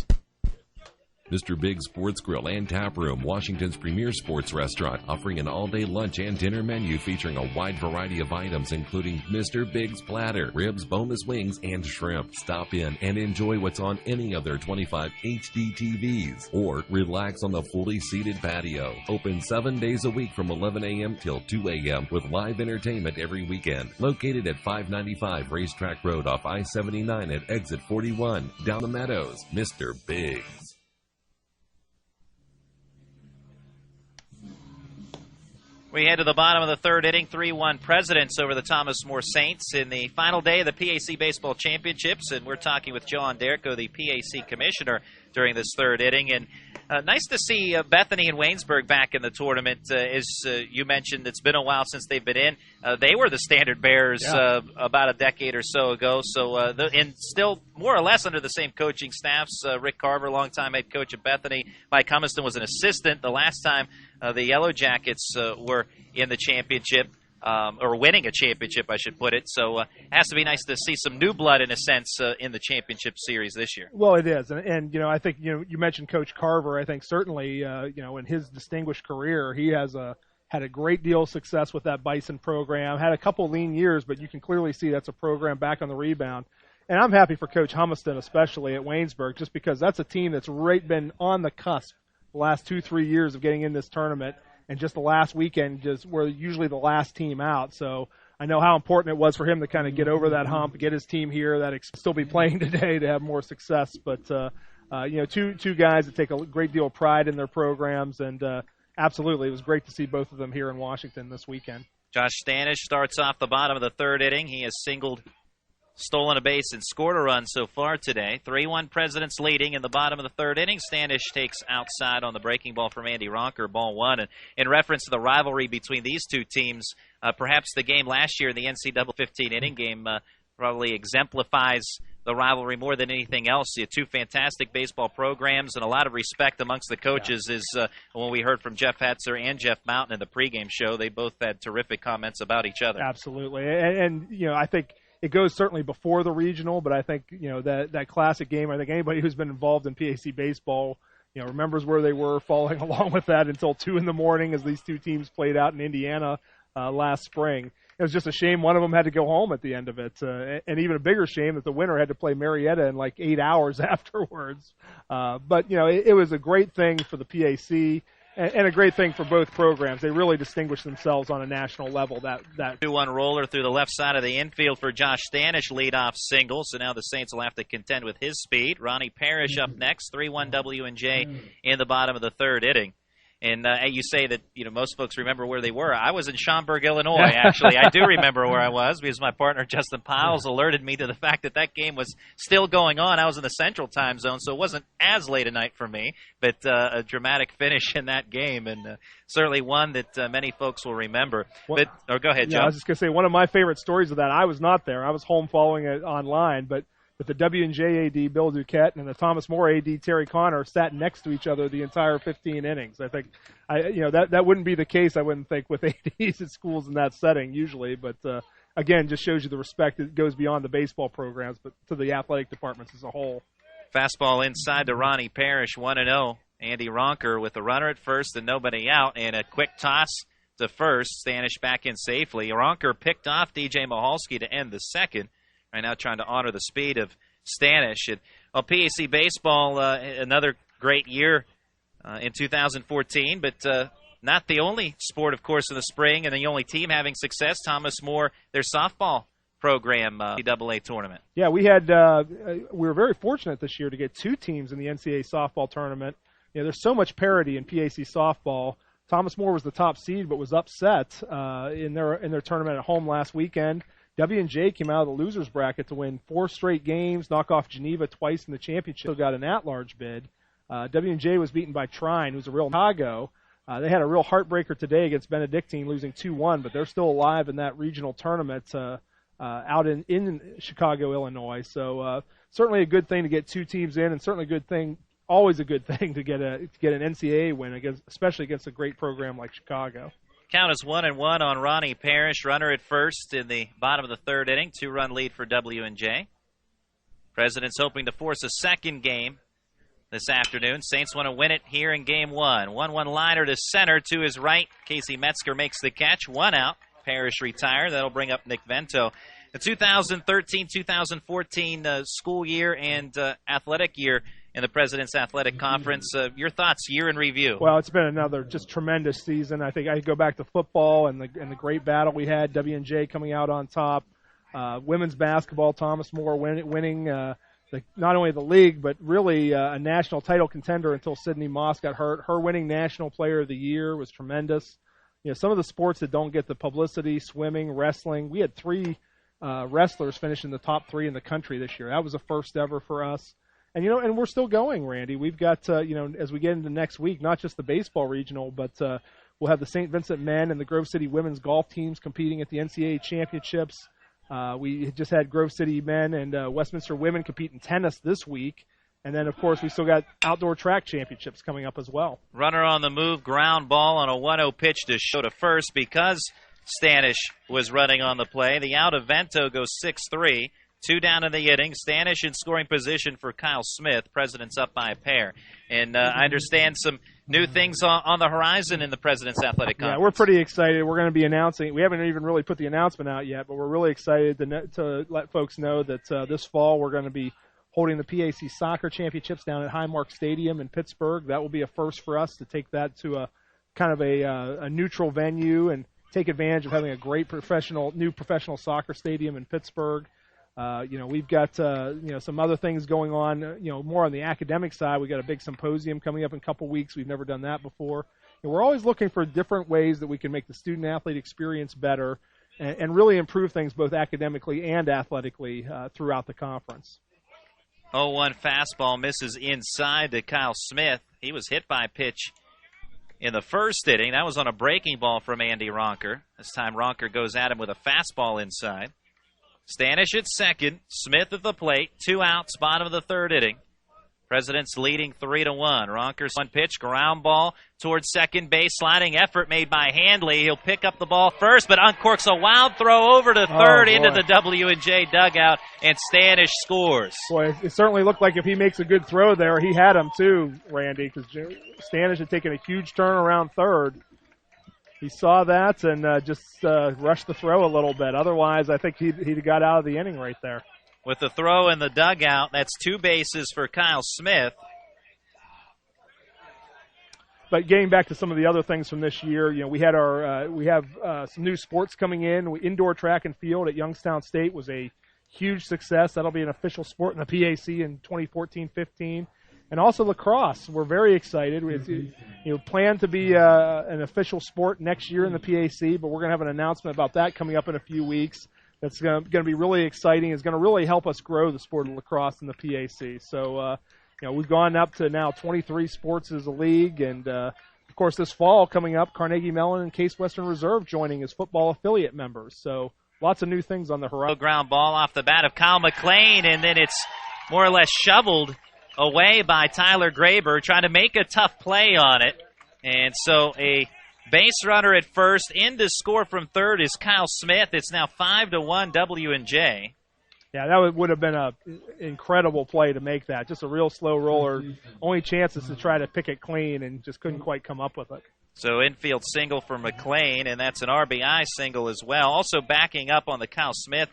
Mr. Big's Sports Grill and Tap Room, Washington's premier sports restaurant, offering an all-day lunch and dinner menu featuring a wide variety of items, including Mr. Big's platter, ribs, boneless wings, and shrimp. Stop in and enjoy what's on any of their 25 HD TVs, or relax on the fully seated patio. Open 7 days a week from 11 a.m. till 2 a.m. with live entertainment every weekend. Located at 595 Racetrack Road off I-79 at exit 41, down the Meadows. Mr. Big's. We head to the bottom of the third inning, 3-1 Presidents over the Thomas More Saints in the final day of the PAC Baseball Championships, and we're talking with John Derko, the PAC Commissioner, during this third inning. And nice to see Bethany and Waynesburg back in the tournament. As you mentioned, it's been a while since they've been in. They were the standard bearers about a decade or so ago, and still more or less under the same coaching staffs. Rick Carver, longtime head coach at Bethany. Mike Humiston was an assistant the last time the Yellow Jackets were in the championship, or winning a championship, I should put it. So it has to be nice to see some new blood, in a sense, in the championship series this year. Well, it is. And I think, you mentioned Coach Carver. I think certainly, in his distinguished career, he has had a great deal of success with that Bison program, had a couple lean years, but you can clearly see that's a program back on the rebound. And I'm happy for Coach Humiston, especially at Waynesburg, just because that's a team that's been on the cusp the last 2-3 years of getting in this tournament, and just the last weekend just were usually the last team out. So I know how important it was for him to kind of get over that hump, get his team here that still be playing today to have more success. But two guys that take a great deal of pride in their programs, and absolutely, it was great to see both of them here in Washington this weekend. Josh Stanish starts off the bottom of the third inning. He has singled, stolen a base, and scored a run so far today. 3-1 Presidents leading in the bottom of the third inning. Stanish takes outside on the breaking ball from Andy Ronker, ball one. And in reference to the rivalry between these two teams, perhaps the game last year, the NCAA 15-inning game, probably exemplifies the rivalry more than anything else. You have two fantastic baseball programs, and a lot of respect amongst the coaches is when we heard from Jeff Hetzer and Jeff Mountain in the pregame show. They both had terrific comments about each other. Absolutely. And I think it goes certainly before the regional, but I think, that classic game, I think anybody who's been involved in PAC baseball, remembers where they were following along with that until 2 a.m. as these two teams played out in Indiana last spring. It was just a shame one of them had to go home at the end of it, and even a bigger shame that the winner had to play Marietta in like 8 hours afterwards. But it was a great thing for the PAC. And a great thing for both programs. They really distinguished themselves on a national level. That 2-1 roller through the left side of the infield for Josh Stanish, leadoff single. So now the Saints will have to contend with his speed. Ronnie Parrish up next, 3-1 W&J in the bottom of the third inning. And you say that most folks remember where they were. I was in Schaumburg, Illinois, actually. I do remember where I was because my partner, Justin Piles, alerted me to the fact that game was still going on. I was in the Central Time Zone, so it wasn't as late a night for me, but a dramatic finish in that game, and certainly one that many folks will remember. Go ahead, Joe. I was just going to say, one of my favorite stories of that, I was not there. I was home following it online, but the W&J AD, Bill Duquette, and the Thomas More AD, Terry Connor, sat next to each other the entire 15 innings. I think, that wouldn't be the case, I wouldn't think, with ADs at schools in that setting usually. But, again, just shows you the respect that goes beyond the baseball programs, but to the athletic departments as a whole. Fastball inside to Ronnie Parrish, 1-0. Andy Ronker with a runner at first and nobody out, and a quick toss to first. Stanish back in safely. Ronker picked off DJ Mahalski to end the second. Right now trying to honor the speed of Stanish. And, PAC baseball, another great year in 2014, but not the only sport, of course, in the spring, and the only team having success. Thomas More, their softball program, NCAA tournament. Yeah, we were very fortunate this year to get 2 teams in the NCAA softball tournament. There's so much parity in PAC softball. Thomas More was the top seed, but was upset in their tournament at home last weekend. W&J came out of the losers bracket to win 4 straight games, knock off Geneva twice in the championship. Still got an at-large bid. W&J was beaten by Trine, who's a real Chicago. They had a real heartbreaker today against Benedictine, losing 2-1, but they're still alive in that regional tournament out in Chicago, Illinois. So certainly a good thing to get 2 teams in, and certainly always a good thing to get an NCAA win, especially against a great program like Chicago. Count is 1-1 on Ronnie Parrish. Runner at first in the bottom of the third inning. 2-run lead for W&J. Presidents hoping to force a second game this afternoon. Saints want to win it here in game one. 1-1 liner to center to his right. Casey Metzger makes the catch. 1 out. Parrish retired. That'll bring up Nick Vento. The 2013-2014 school year and athletic year in the President's Athletic Conference. Your thoughts, year in review? Well, it's been another just tremendous season. I think I go back to football and the great battle we had, W&J coming out on top. Women's basketball, Thomas More winning not only the league, but really a national title contender until Sydney Moss got hurt. Her winning National Player of the Year was tremendous. Some of the sports that don't get the publicity, swimming, wrestling. We had 3 wrestlers finish in the top 3 in the country this year. That was a first ever for us. And, and we're still going, Randy. We've got, as we get into next week, not just the baseball regional, but we'll have the St. Vincent men and the Grove City women's golf teams competing at the NCAA championships. We just had Grove City men and Westminster women compete in tennis this week. And then, of course, we still got outdoor track championships coming up as well. Runner on the move, ground ball on a 1-0 pitch to show to first because Stanish was running on the play. The out of Vento goes 6-3. 2 down in the inning. Stanish in scoring position for Kyle Smith. President's up by a pair. And I understand some new things on the horizon in the President's Athletic Conference. Yeah, we're pretty excited. We're going to be announcing. We haven't even really put the announcement out yet, but we're really excited to let folks know that this fall we're going to be holding the PAC Soccer Championships down at Highmark Stadium in Pittsburgh. That will be a first for us to take that to a kind of a neutral venue and take advantage of having a great new professional soccer stadium in Pittsburgh. We've got, some other things going on, more on the academic side. We've got a big symposium coming up in a couple weeks. We've never done that before. And we're always looking for different ways that we can make the student-athlete experience better and really improve things both academically and athletically throughout the conference. 0-1 fastball misses inside to Kyle Smith. He was hit by a pitch in the first inning. That was on a breaking ball from Andy Ronker. This time Ronker goes at him with a fastball inside. Stanish at second, Smith at the plate, 2 outs, bottom of the third inning. President's leading 3-1. Ronker's one pitch, ground ball towards second base, sliding effort made by Handley. He'll pick up the ball first, but uncorks a wild throw over to third into the W&J dugout, and Stanish scores. Boy, it certainly looked like if he makes a good throw there, he had him too, Randy, because Stanish had taken a huge turn around third. He saw that and just rushed the throw a little bit. Otherwise, I think he'd got out of the inning right there. With the throw in the dugout, that's 2 bases for Kyle Smith. But getting back to some of the other things from this year, we had we have some new sports coming in. Indoor track and field at Youngstown State was a huge success. That'll be an official sport in the PAC in 2014-15. And also lacrosse. We're very excited. We plan to be an official sport next year in the PAC, but we're going to have an announcement about that coming up in a few weeks. That's going to be really exciting. It's going to really help us grow the sport of lacrosse in the PAC. So, we've gone up to now 23 sports as a league. And, of course, this fall coming up, Carnegie Mellon and Case Western Reserve joining as football affiliate members. So lots of new things on the horizon. Ground ball off the bat of Kyle McLean, and then it's more or less shoveled away by Tyler Graber, trying to make a tough play on it. And so a base runner at first. In to score from third is Kyle Smith. It's now 5-1 W&J. Yeah, that would have been an incredible play to make that. Just a real slow roller. Only chance is to try to pick it clean and just couldn't quite come up with it. So infield single for McLean, and that's an RBI single as well. Also backing up on the Kyle Smith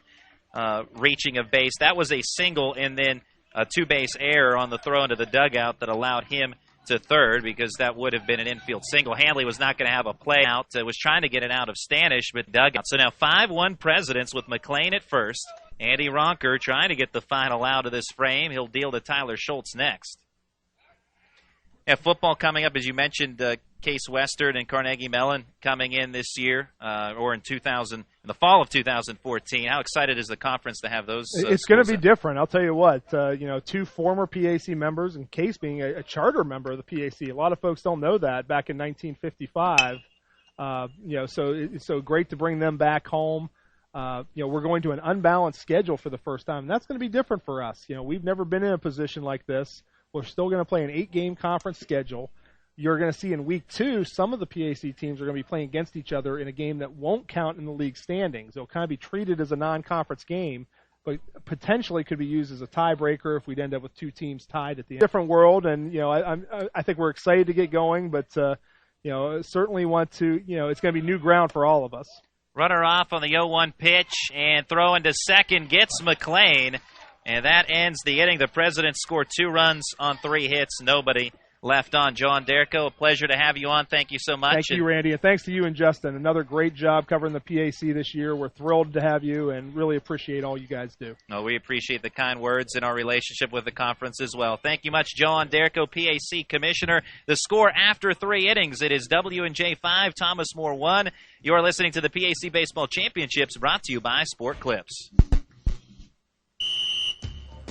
reaching of base. That was a single and then a 2-base error on the throw into the dugout that allowed him to third, because that would have been an infield single. Handley was not going to have a play out. Was trying to get it out of Stanish, but dugout. So now 5-1 Presidents with McLean at first. Andy Ronker trying to get the final out of this frame. He'll deal to Tyler Schultz next. Yeah, football coming up, as you mentioned, Case Western and Carnegie Mellon coming in this year, or in the fall of 2014. How excited is the conference to have those? It's going to be different. I'll tell you what. 2 former PAC members, and Case being a charter member of the PAC. A lot of folks don't know that. Back in 1955, so great to bring them back home. We're going to an unbalanced schedule for the first time, and that's going to be different for us. We've never been in a position like this. We're still going to play an 8-game conference schedule. You're going to see in week 2, some of the PAC teams are going to be playing against each other in a game that won't count in the league standings. It'll kind of be treated as a non-conference game, but potentially could be used as a tiebreaker if we'd end up with two teams tied at the end. Different world, and I think we're excited to get going, but certainly want to. It's going to be new ground for all of us. Runner off on the 0-1 pitch and throwing to second gets McLean, and that ends the inning. The Presidents score 2 runs on 3 hits, nobody left on. John Derrico, a pleasure to have you on. Thank you so much. Thank you, Randy, and thanks to you and Justin. Another great job covering the PAC this year. We're thrilled to have you and really appreciate all you guys do. No, we appreciate the kind words and our relationship with the conference as well. Thank you much, John Derrico, PAC Commissioner. The score after 3 innings, it is W&J 5, Thomas More 1. You are listening to the PAC Baseball Championships, brought to you by Sport Clips.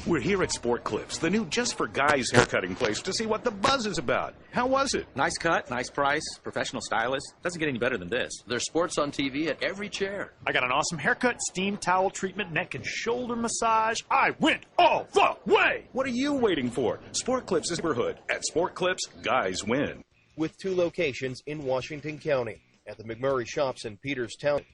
We're here at Sport Clips, the new just-for-guys haircutting place, to see what the buzz is about. How was it? Nice cut, nice price, professional stylist. Doesn't get any better than this. There's sports on TV at every chair. I got an awesome haircut, steam towel treatment, neck and shoulder massage. I went all the way! What are you waiting for? Sport Clips is neighborhood. At Sport Clips, guys win. With 2 locations in Washington County, at the McMurray Shops in Peters Township.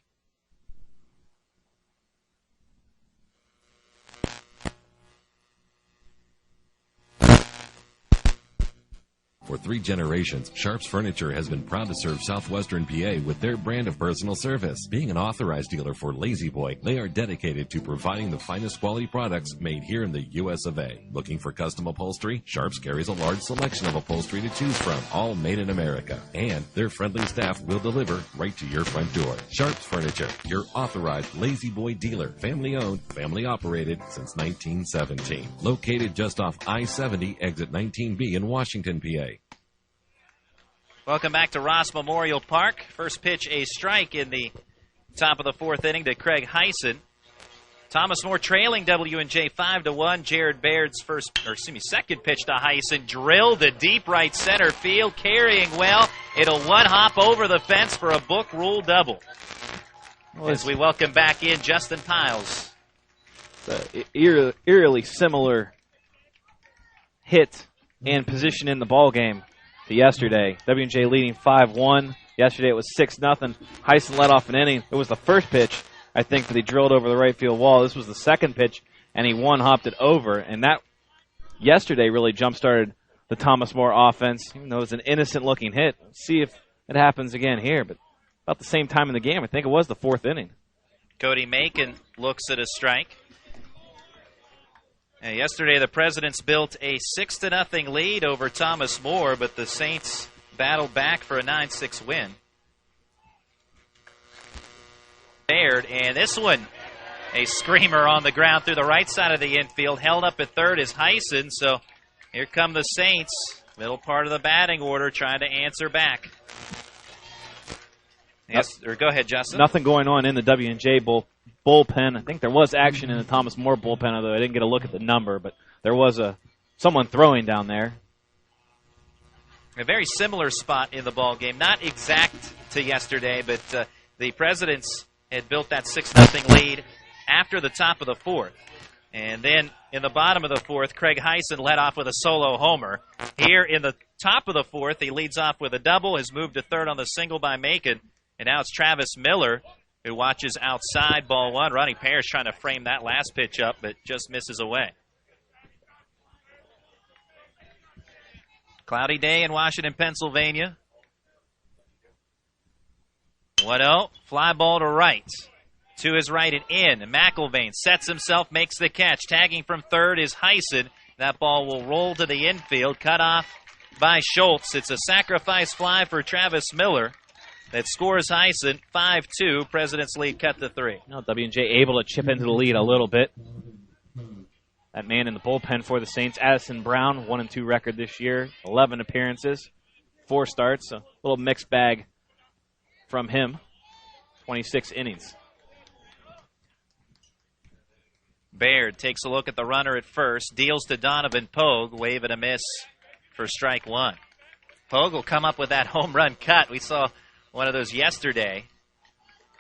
For 3 generations, Sharp's Furniture has been proud to serve southwestern PA with their brand of personal service. Being an authorized dealer for Lazy Boy, they are dedicated to providing the finest quality products made here in the US of A. Looking for custom upholstery? Sharp's carries a large selection of upholstery to choose from, all made in America. And their friendly staff will deliver right to your front door. Sharp's Furniture, your authorized Lazy Boy dealer. Family owned, family operated since 1917. Located just off I-70, exit 19B in Washington, PA. Welcome back to Ross Memorial Park. First pitch, a strike in the top of the 4th inning to Craig Hyson. Thomas More trailing W&J 5-1. Jared Baird's second pitch to Hyson, drilled to deep right center field, carrying well. It'll one hop over the fence for a book rule double. As we welcome back in Justin Piles. Eerily similar hit and position in the ball game to yesterday. W&J leading 5-1. Yesterday it was 6-0. Hyson led off an inning. It was the first pitch, I think, that he drilled over the right field wall. This was the second pitch, and he one-hopped it over. And that yesterday really jump-started the Thomas More offense, even though it was an innocent-looking hit. Let's see if it happens again here. But about the same time in the game, I think it was the 4th inning. Cody Macon looks at a strike. And yesterday, the Presidents built a 6-0 lead over Thomas More, but the Saints battled back for a 9-6 win. Baird, and this one, a screamer on the ground through the right side of the infield, held up at third is Hyson. So here come the Saints, middle part of the batting order, trying to answer back. Yes, or go ahead, Justin. Nothing going on in the W&J bullpen. I think there was action in the Thomas More bullpen, although I didn't get a look at the number, but there was someone throwing down there. A very similar spot in the ball game, not exact to yesterday, but the Presidents had built that 6-0 lead after the top of the 4th. And then in the bottom of the 4th, Craig Hyson led off with a solo homer. Here in the top of the 4th, he leads off with a double, has moved to third on the single by Macon, and now it's Travis Miller who watches outside ball 1. Ronnie Parrish trying to frame that last pitch up, but just misses away. Cloudy day in Washington, Pennsylvania. 1-0, fly ball to right. To his right and in. McIlvain sets himself, makes the catch. Tagging from third is Hyson. That ball will roll to the infield, cut off by Schultz. It's a sacrifice fly for Travis Miller that scores Hyson 5-2. President's lead cut to 3. W&J able to chip into the lead a little bit. That man in the bullpen for the Saints, Addison Brown, 1-2 record this year, 11 appearances, 4 starts, a little mixed bag from him, 26 innings. Baird takes a look at the runner at first, deals to Donovan Pogue, wave and a miss for strike 1. Pogue will come up with that home run cut. We saw one of those yesterday.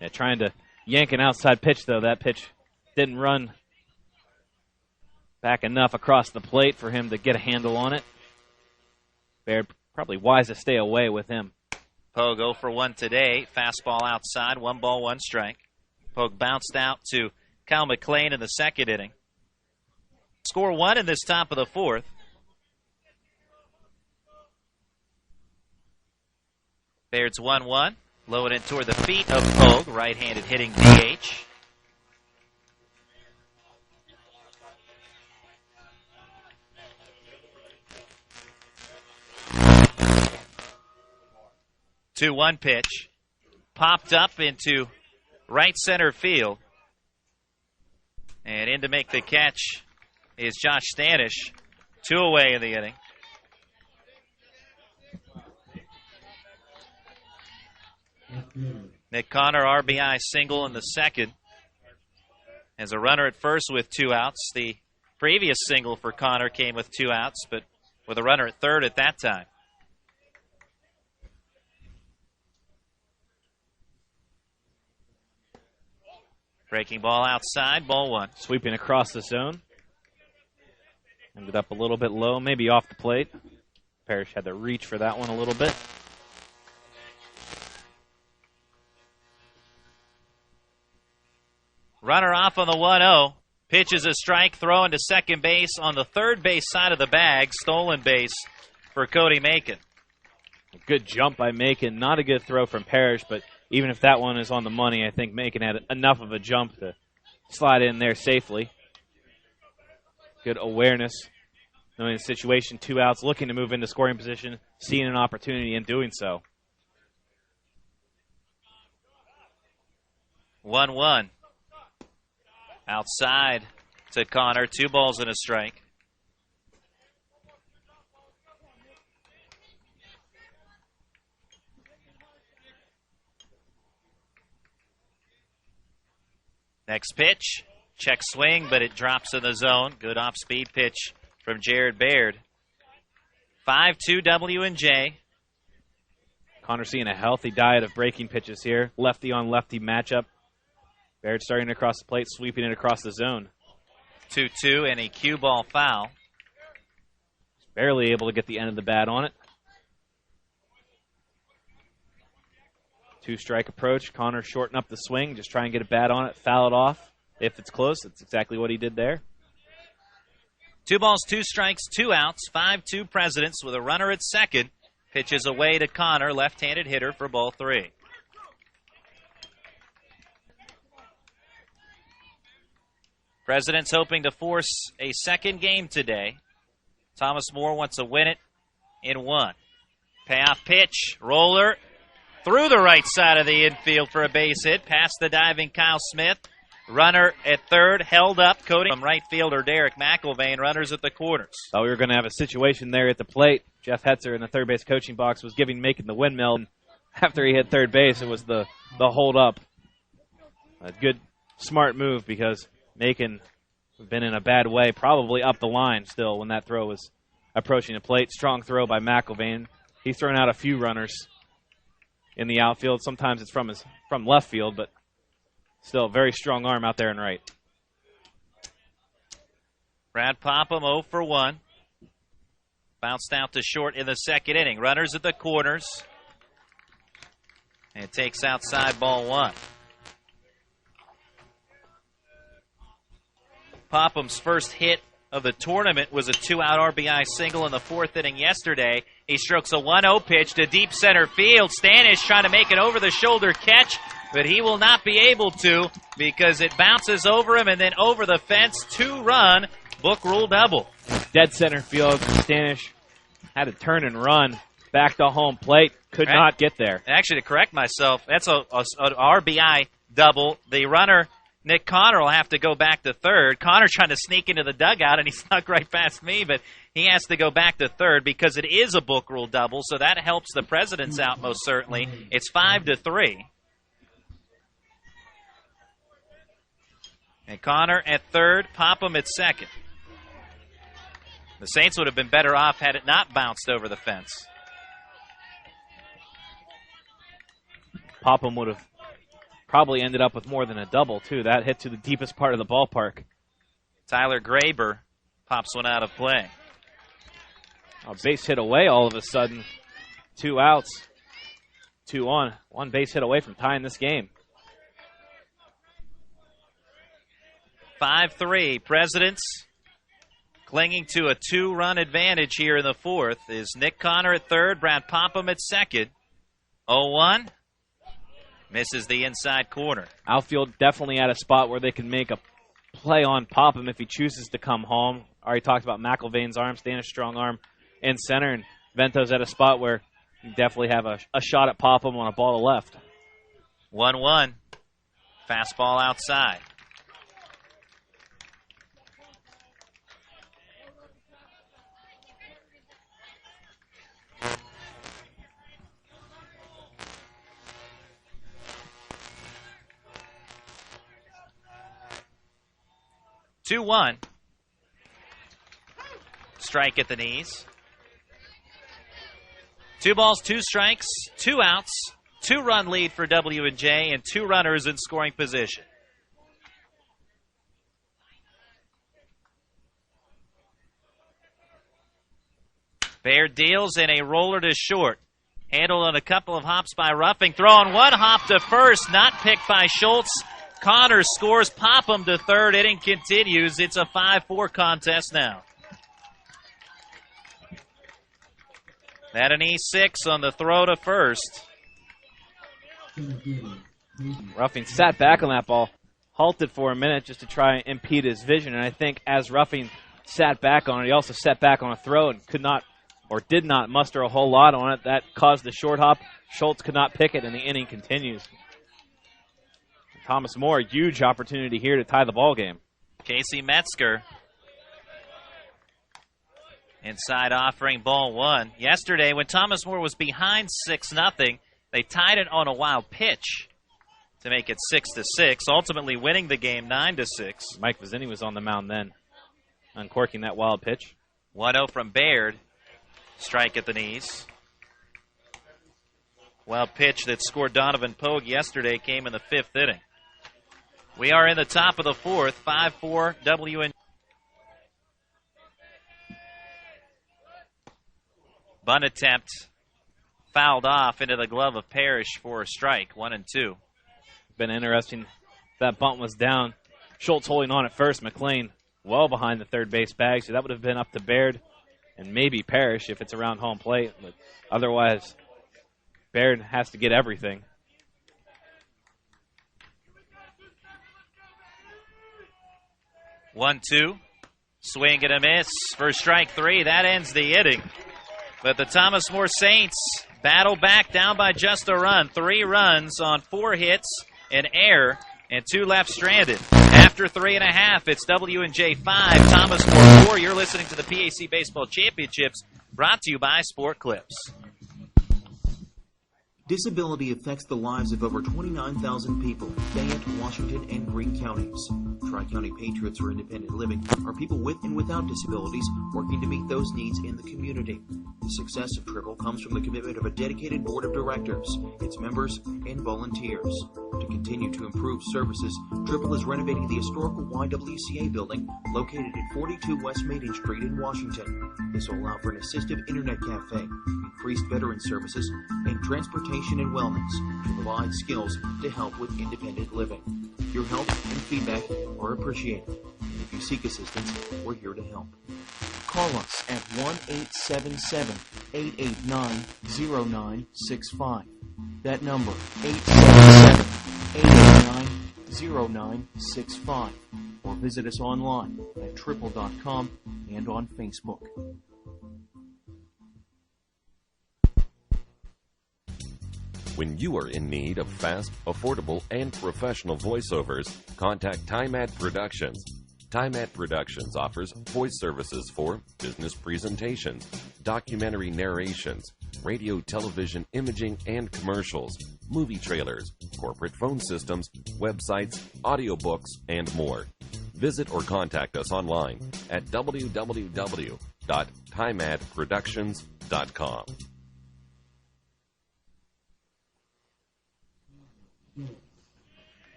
Yeah, trying to yank an outside pitch, though. That pitch didn't run back enough across the plate for him to get a handle on it. Baird probably wise to stay away with him. Pogue 0 for 1 today. Fastball outside, 1 ball, 1 strike. Pogue bounced out to Cal McLean in the second inning. Score 1 in this top of the fourth. Baird's 1-1. Low it in toward the feet of Pogue, right-handed hitting DH. Two-one pitch. Popped up into right center field. And in to make the catch is Josh Stanish. 2 away in the inning. Nick Connor, RBI single in the second. As a runner at first with 2 outs. The previous single for Connor came with 2 outs, but with a runner at third at that time. Breaking ball outside, ball 1. Sweeping across the zone. Ended up a little bit low, maybe off the plate. Parrish had to reach for that one a little bit. Runner off on the 1-0. Pitches a strike, throwing to second base on the third base side of the bag. Stolen base for Cody Macon. A good jump by Macon. Not a good throw from Parrish, but even if that one is on the money, I think Macon had enough of a jump to slide in there safely. Good awareness. Knowing the situation, 2 outs, looking to move into scoring position, seeing an opportunity in doing so. 1-1. Outside to Connor. 2 balls and a strike. Next pitch. Check swing, but it drops in the zone. Good off-speed pitch from Jared Baird. 5-2 W&J. Connor seeing a healthy diet of breaking pitches here. Lefty on lefty matchup. Baird starting across the plate, sweeping it across the zone. 2-2 and a cue ball foul. Barely able to get the end of the bat on it. 2-strike approach. Connor shorten up the swing, just try and get a bat on it, foul it off. If it's close, that's exactly what he did there. 2 balls, 2 strikes, 2 outs. 5-2 Presidents with a runner at second. Pitches away to Connor, left-handed hitter for ball 3. Presidents hoping to force a second game today. Thomas More wants to win it in 1. Payoff pitch, roller, through the right side of the infield for a base hit, past the diving Kyle Smith. Runner at third, held up, Cody from right fielder Derek McIlvain, runners at the corners. Thought we were going to have a situation there at the plate. Jeff Hetzer in the third base coaching box was giving Macon the windmill. And after he hit third base, it was the hold up. A good, smart move because Macon have been in a bad way, probably up the line still when that throw was approaching the plate. Strong throw by McIlvain. He's thrown out a few runners in the outfield. Sometimes it's from left field, but still very strong arm out there in right. Brad Popham 0 for 1. Bounced out to short in the second inning. Runners at the corners. And takes outside ball 1. Popham's first hit of the tournament was a 2-out RBI single in the 4th inning yesterday. He strokes a 1-0 pitch to deep center field. Stanish trying to make an over-the-shoulder catch, but he will not be able to because it bounces over him and then over the fence. 2-run book rule double. Dead center field. Stanish had to turn and run back to home plate. Could not get there. Actually, to correct myself, that's an RBI double. The runner, Nick Connor, will have to go back to third. Connor trying to sneak into the dugout, and he snuck right past me, but he has to go back to third because it is a book rule double, so that helps the Presidents out most certainly. It's 5-3. And Connor at third, Popham at second. The Saints would have been better off had it not bounced over the fence. Popham would have probably ended up with more than a double, too. That hit to the deepest part of the ballpark. Tyler Graber pops one out of play. A base hit away all of a sudden. 2 outs. 2 on. 1 base hit away from tying this game. 5-3. Presidents clinging to a 2-run advantage here in the fourth is Nick Connor at third, Brad Popham at second. 0-1. Misses the inside corner. Outfield definitely at a spot where they can make a play on Popham if he chooses to come home. Already talked about McIlvain's arm, staying a strong arm in center, and Vento's at a spot where you definitely have a shot at Popham on a ball to left. 1-1. Fastball outside. Two one. Strike at the knees. 2 balls, 2 strikes, 2 outs, 2-run lead for W&J, and 2 runners in scoring position. Baird deals in a roller to short. Handled on a couple of hops by Ruffing. Throwing 1 hop to first, not picked by Schultz. Connor scores. Popham to third. Inning continues. It's a 5-4 contest now. That an E6 on the throw to first. Ruffing sat back on that ball, halted for a minute just to try and impede his vision, and I think as Ruffing sat back on it, he also sat back on a throw and could not or did not muster a whole lot on it. That caused the short hop. Schultz could not pick it, and the inning continues. Thomas More, huge opportunity here to tie the ball game. Casey Metzger. Inside offering, ball 1. Yesterday, when Thomas More was behind 6-0, they tied it on a wild pitch to make it 6-6, ultimately winning the game 9-6. Mike Vizzini was on the mound then, uncorking that wild pitch. 1-0 from Baird. Strike at the knees. Wild pitch that scored Donovan Pogue yesterday came in the 5th inning. We are in the top of the 4th, 5-4 W&J. Bunt attempt fouled off into the glove of Parrish for a strike, 1-2. Been interesting. That bunt was down. Schultz holding on at first. McLean well behind the third base bag, so that would have been up to Baird and maybe Parrish if it's around home plate. But otherwise, Baird has to get everything. 1-2. Swing and a miss for strike 3. That ends the inning. But the Thomas More Saints battle back down by just a run. 3 runs on 4 hits, an error, and 2 left stranded. After 3.5, it's W&J 5, Thomas More 4. You're listening to the PAC Baseball Championships, brought to you by Sport Clips. Disability affects the lives of over 29,000 people in Fayette, Washington, and Greene counties. Tri-County Patriots for Independent Living are people with and without disabilities working to meet those needs in the community. The success of Triple comes from the commitment of a dedicated board of directors, its members, and volunteers. To continue to improve services, Triple is renovating the historical YWCA building located at 42 West Maiden Street in Washington. This will allow for an assistive internet cafe, increased veteran services, and transportation and wellness to provide skills to help with independent living. Your help and feedback are appreciated. And if you seek assistance, we're here to help. Call us at 1-877-889-0965. That number, 877-889-0965. Or visit us online at triple.com and on Facebook. When you are in need of fast, affordable, and professional voiceovers, contact TimeAd Productions. TimeAd Productions offers voice services for business presentations, documentary narrations, radio, television, imaging, and commercials, movie trailers, corporate phone systems, websites, audiobooks, and more. Visit or contact us online at www.timeadproductions.com.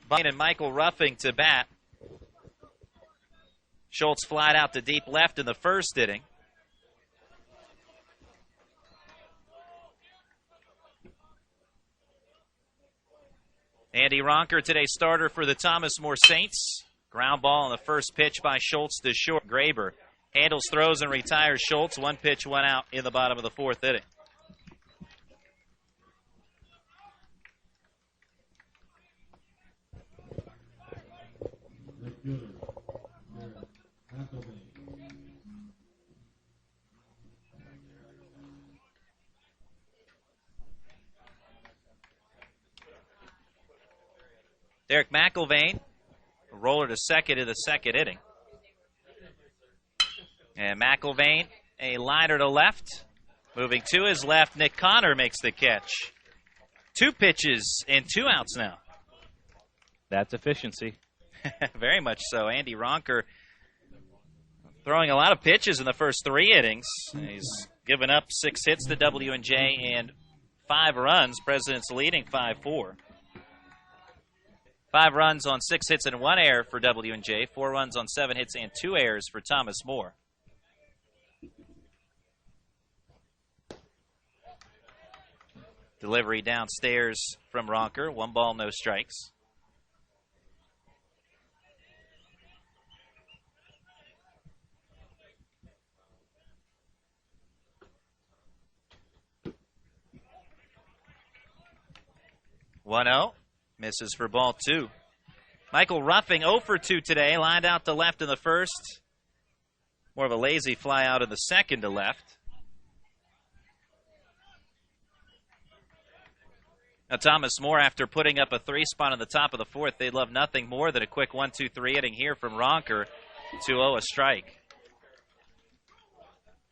And Michael Ruffing to bat. Schultz flied out to deep left in the first inning. Andy Ronker, today's starter for the Thomas More Saints. Ground ball on the first pitch by Schultz to short. Graber handles, throws, and retires Schultz. 1 pitch, 1 out in the bottom of the 4th inning. Derek McIlvain, a roller to second in the 2nd inning. And McIlvain, a liner to left. Moving to his left, Nick Connor makes the catch. 2 pitches and 2 outs now. That's efficiency. Very much so. Andy Ronker throwing a lot of pitches in the first 3 innings. He's given up 6 hits to W&J and 5 runs. President's leading 5-4. 5 runs on 6 hits and 1 error for W&J. 4 runs on 7 hits and 2 errors for Thomas More. Delivery downstairs from Ronker. 1 ball, no strikes. One 0. Misses for ball 2. Michael Ruffing 0 for 2 today. Lined out to left in the first. More of a lazy fly out in the second to left. Now Thomas More, after putting up a 3-spot in the top of the 4th, they'd love nothing more than a quick 1-2-3 inning here from Ronker. 2-0, a strike.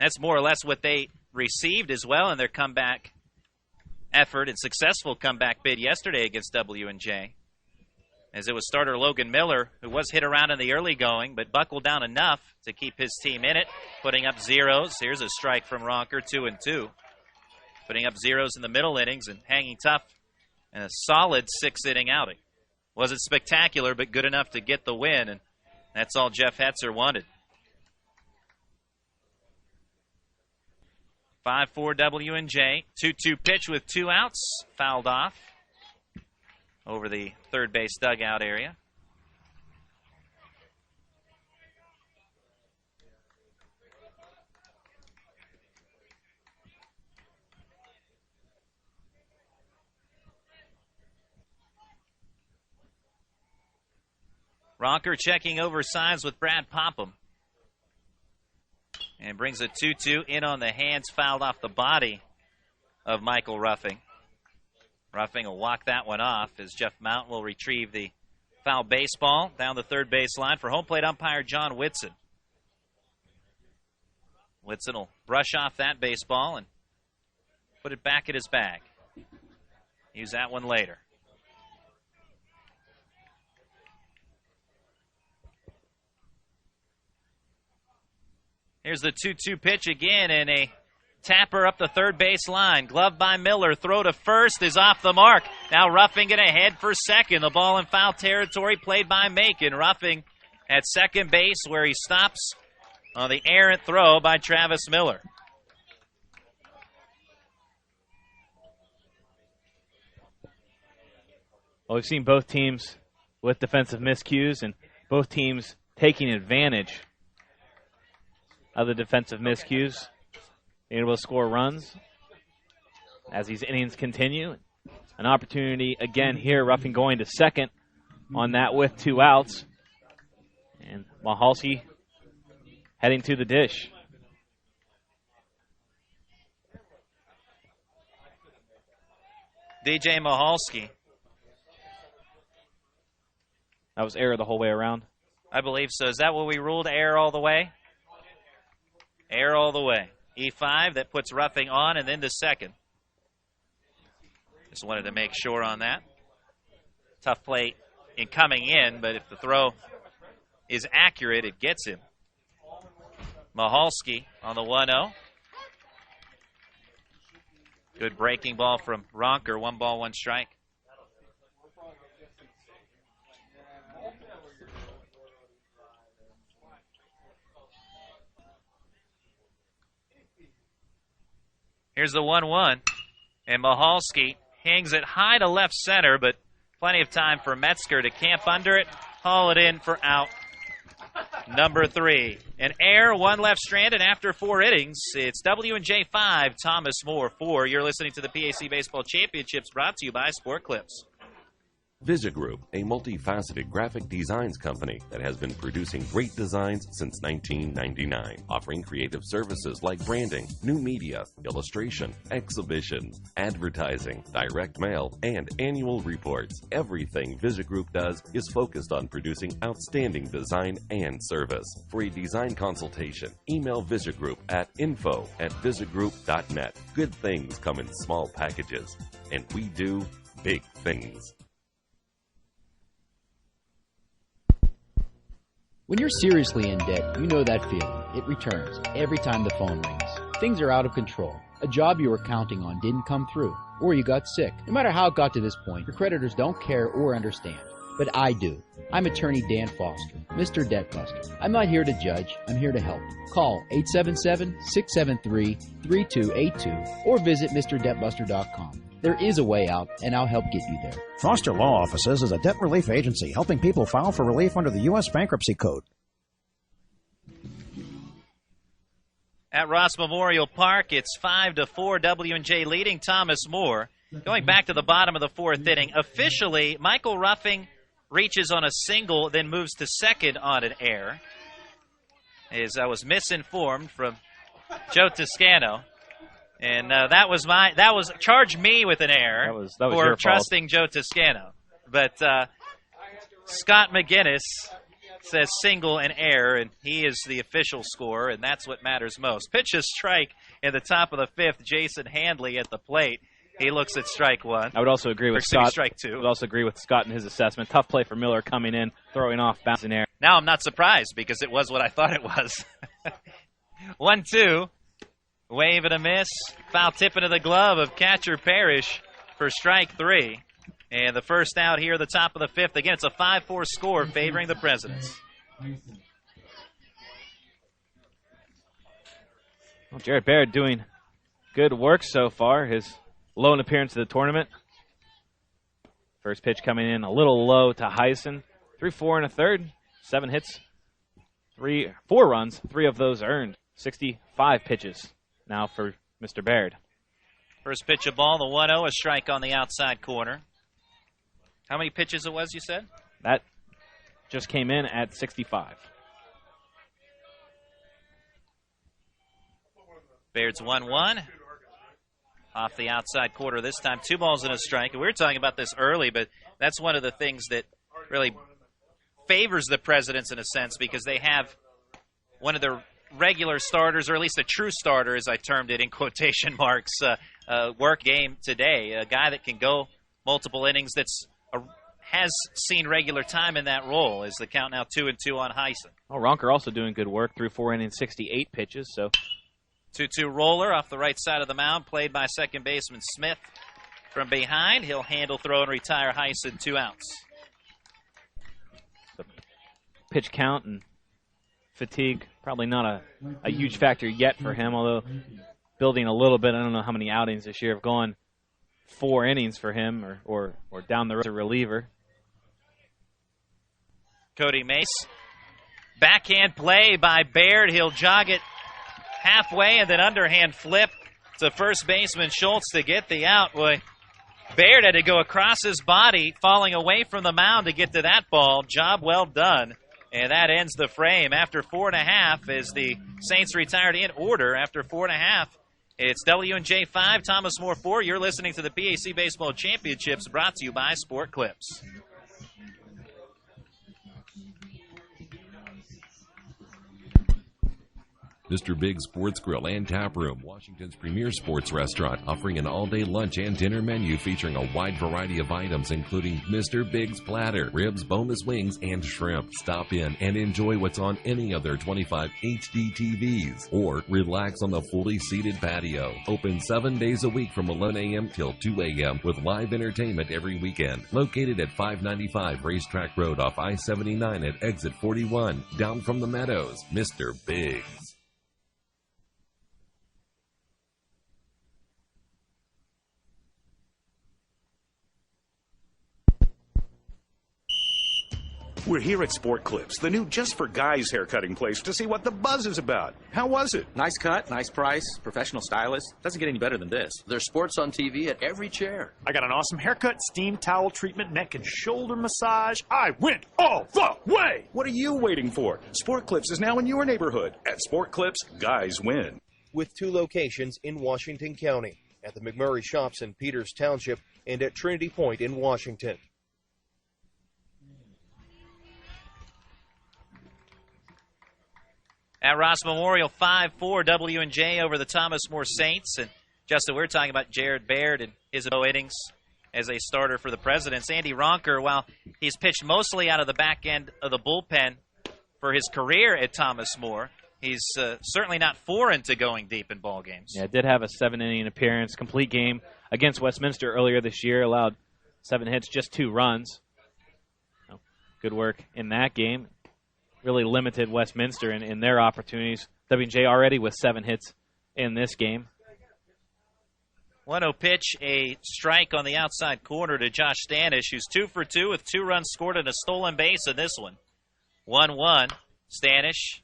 That's more or less what they received as well in their comeback effort and successful comeback bid yesterday against W&J, as it was starter Logan Miller, who was hit around in the early going, but buckled down enough to keep his team in it, putting up zeros. Here's a strike from Ronker, 2-2. Putting up zeros in the middle innings and hanging tough in a solid 6-inning outing. Wasn't spectacular, but good enough to get the win, and that's all Jeff Hetzer wanted. 5-4 W&J. 2-2 pitch with 2 outs. Fouled off over the third base dugout area. Ronker checking over signs with Brad Popham. And brings a 2-2 in on the hands, fouled off the body of Michael Ruffing. Ruffing will walk that one off as Jeff Mountain will retrieve the foul baseball down the third base line for home plate umpire John Whitson. Whitson will brush off that baseball and put it back in his bag. Use that one later. Here's the 2-2 pitch again, and a tapper up the third base line. Glove by Miller. Throw to first is off the mark. Now Ruffing it ahead for second. The ball in foul territory played by Macon. Ruffing at second base where he stops on the errant throw by Travis Miller. Well, we've seen both teams with defensive miscues and both teams taking advantage of the defensive miscues, able to score runs as these innings continue. An opportunity again here, Ruffing going to second on that with 2 outs. And Mahalski heading to the dish. DJ Mahalski. That was error the whole way around. I believe so. Is that what we ruled, error all the way? Error all the way. E5, that puts Ruffing on and then to second. Just wanted to make sure on that. Tough play in coming in, but if the throw is accurate, it gets him. Mahalski on the 1-0. Good breaking ball from Ronker. 1 ball, 1 strike. Here's the 1-1, and Mahalski hangs it high to left center, but Plenty of time for Metzger to camp under it, haul it in for out number 3. An error, one left stranded after 4 innings. It's W&J 5, Thomas More 4. You're listening to the PAC Baseball Championships, brought to you by Sport Clips. Visit Group, a multifaceted graphic designs company that has been producing great designs since 1999, offering creative services like branding, new media, illustration, exhibitions, advertising, direct mail, and annual reports. Everything Visit Group does is focused on producing outstanding design and service. For a design consultation, email Visit Group at info@visitgroup.net. Good things come in small packages, and we do big things. When you're seriously in debt, you know that feeling. It returns every time the phone rings. Things are out of control. A job you were counting on didn't come through, or you got sick. No matter how it got to this point, your creditors don't care or understand. But I do. I'm attorney Dan Foster, Mr. Debt Buster. I'm not here to judge, I'm here to help. Call 877-673-3282 or visit MrDebtBuster.com. There is a way out, and I'll help get you there. Foster Law Offices is a debt relief agency helping people file for relief under the U.S. Bankruptcy Code. At Ross Memorial Park, it's 5-4, W&J leading Thomas More. Going back to the bottom of the 4th inning, officially, Michael Ruffing reaches on a single, then moves to second on an error. As I was misinformed from Joe Toscano. And that was charge me with an error that was for trusting Joe Toscano. But Scott McGinnis says single and error, and he is the official scorer, and that's what matters most. Pitch a strike in the top of the 5th, Jason Handley at the plate. He looks at strike 1. I would also agree with Scott. Strike 2. I would also agree with Scott in his assessment. Tough play for Miller coming in, throwing off, bouncing air. Now I'm not surprised because it was what I thought it was. 1-2. Wave and a miss. Foul tip into the glove of catcher Parrish for strike 3. And the first out here at the top of the 5th. Again, it's a 5-4 score favoring the Presidents. Well, Jared Baird doing good work so far. His lone appearance of the tournament. First pitch coming in a little low to Heisen. 3-4 and a third. 7 hits. 4 runs. 3 of those earned. 65 pitches now for Mr. Baird. First pitch of ball, the 1-0, a strike on the outside corner. How many pitches it was, you said? That just came in at 65. Baird's 1-1. Off the outside quarter this time. 2 balls and a strike. And we were talking about this early, but that's one of the things that really favors the Presidents in a sense because they have one of their regular starters, or at least a true starter, as I termed it in quotation marks, work game today. A guy that can go multiple innings has seen regular time in that role. Is the count now 2-2 on Heisen. Oh, Ronker also doing good work through 4 innings, 68 pitches. So 2-2 roller off the right side of the mound, played by second baseman Smith from behind. He'll handle, throw, and retire Heisen, 2 outs. The pitch count and fatigue, probably not a huge factor yet for him, although building a little bit. I don't know how many outings this year have gone 4 innings for him or down the road as a reliever. Cody Mace. Backhand play by Baird. He'll jog it halfway and then underhand flip to first baseman Schultz to get the out. Boy, Baird had to go across his body, falling away from the mound to get to that ball. Job well done. And that ends the frame. After 4.5, as the Saints retired in order after 4.5. It's W&J 5, Thomas More 4. You're listening to the PAC Baseball Championships, brought to you by Sport Clips. Mr. Big's Sports Grill and Tap Room, Washington's premier sports restaurant, offering an all-day lunch and dinner menu featuring a wide variety of items, including Mr. Big's Platter, ribs, boneless wings, and shrimp. Stop in and enjoy what's on any of their 25 HD TVs, or relax on the fully seated patio. Open 7 days a week from 11 a.m. till 2 a.m. with live entertainment every weekend. Located at 595 Racetrack Road off I-79 at exit 41, down from the Meadows. Mr. Big's. We're here at Sport Clips, the new just for guys haircutting place, to see what the buzz is about. How was it? Nice cut, nice price, professional stylist. Doesn't get any better than this. There's sports on TV at every chair. I got an awesome haircut, steam towel treatment, neck and shoulder massage. I went all the way. What are you waiting for? Sport Clips is now in your neighborhood. At Sport Clips, guys win. With 2 locations in Washington County, at the McMurray Shops in Peters Township and at Trinity Point in Washington. At Ross Memorial, 5-4 W&J over the Thomas More Saints. And Justin, we're talking about Jared Baird and his innings as a starter for the Presidents. Andy Ronker, while he's pitched mostly out of the back end of the bullpen for his career at Thomas More, he's certainly not foreign to going deep in ball games. Yeah, did have a 7-inning appearance, complete game against Westminster earlier this year. Allowed 7 hits, just 2 runs. Good work in that game. Really limited Westminster in their opportunities. W&J already with 7 hits in this game. 1-0 pitch, a strike on the outside corner to Josh Stanish, who's 2 for 2 with 2 runs scored and a stolen base in this one. 1-1. Stanish,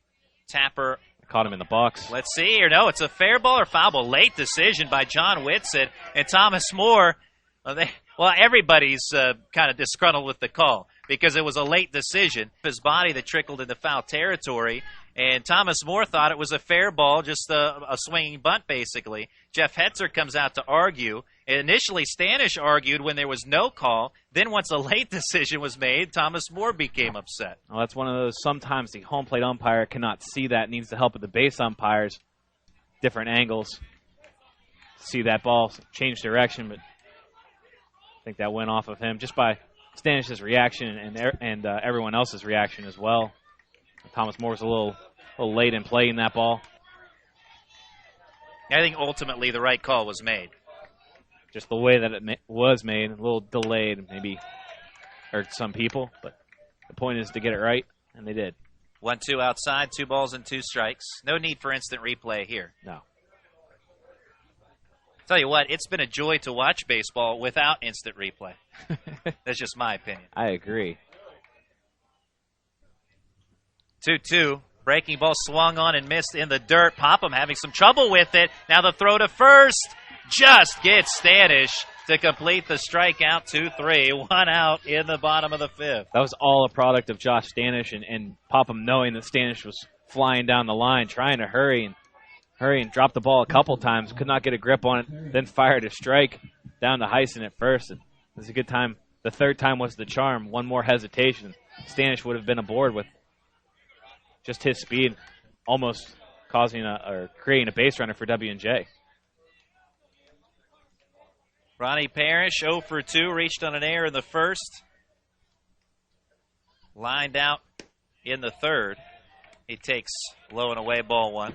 Tapper. Caught him in the box. Let's see here. No, it's a fair ball or foul ball. Late decision by John Whitsitt and Thomas More. Everybody's kind of disgruntled with the call because it was a late decision. His body that trickled into foul territory, and Thomas More thought it was a fair ball, just a swinging bunt, basically. Jeff Hetzer comes out to argue. Initially, Stanish argued when there was no call. Then once a late decision was made, Thomas More became upset. Well, that's one of those, sometimes the home plate umpire cannot see that, needs the help of the base umpires. Different angles. See that ball change direction, but I think that went off of him just by Stanish's reaction and everyone else's reaction as well. Thomas Moore was a little late in playing that ball. I think ultimately the right call was made. Just the way that it was made, a little delayed, maybe hurt some people, but the point is to get it right, and they did. 1-2 outside, 2 balls and 2 strikes. No need for instant replay here. No. Tell you what, it's been a joy to watch baseball without instant replay. That's just my opinion. I agree. 2-2. Breaking ball swung on and missed in the dirt. Popham having some trouble with it. Now the throw to first just gets Stanish to complete the strikeout. 2-3. 1 out in the bottom of the 5th. That was all a product of Josh Stanish and Popham knowing that Stanish was flying down the line, trying to hurry and drop the ball a couple times. Could not get a grip on it, then fired a strike down to Heisen at first. And it was a good time. The third time was the charm. One more hesitation. Stanish would have been aboard with just his speed, almost creating a base runner for W&J. Ronnie Parrish, 0 for 2, reached on an error in the first. Lined out in the third. He takes low and away ball 1.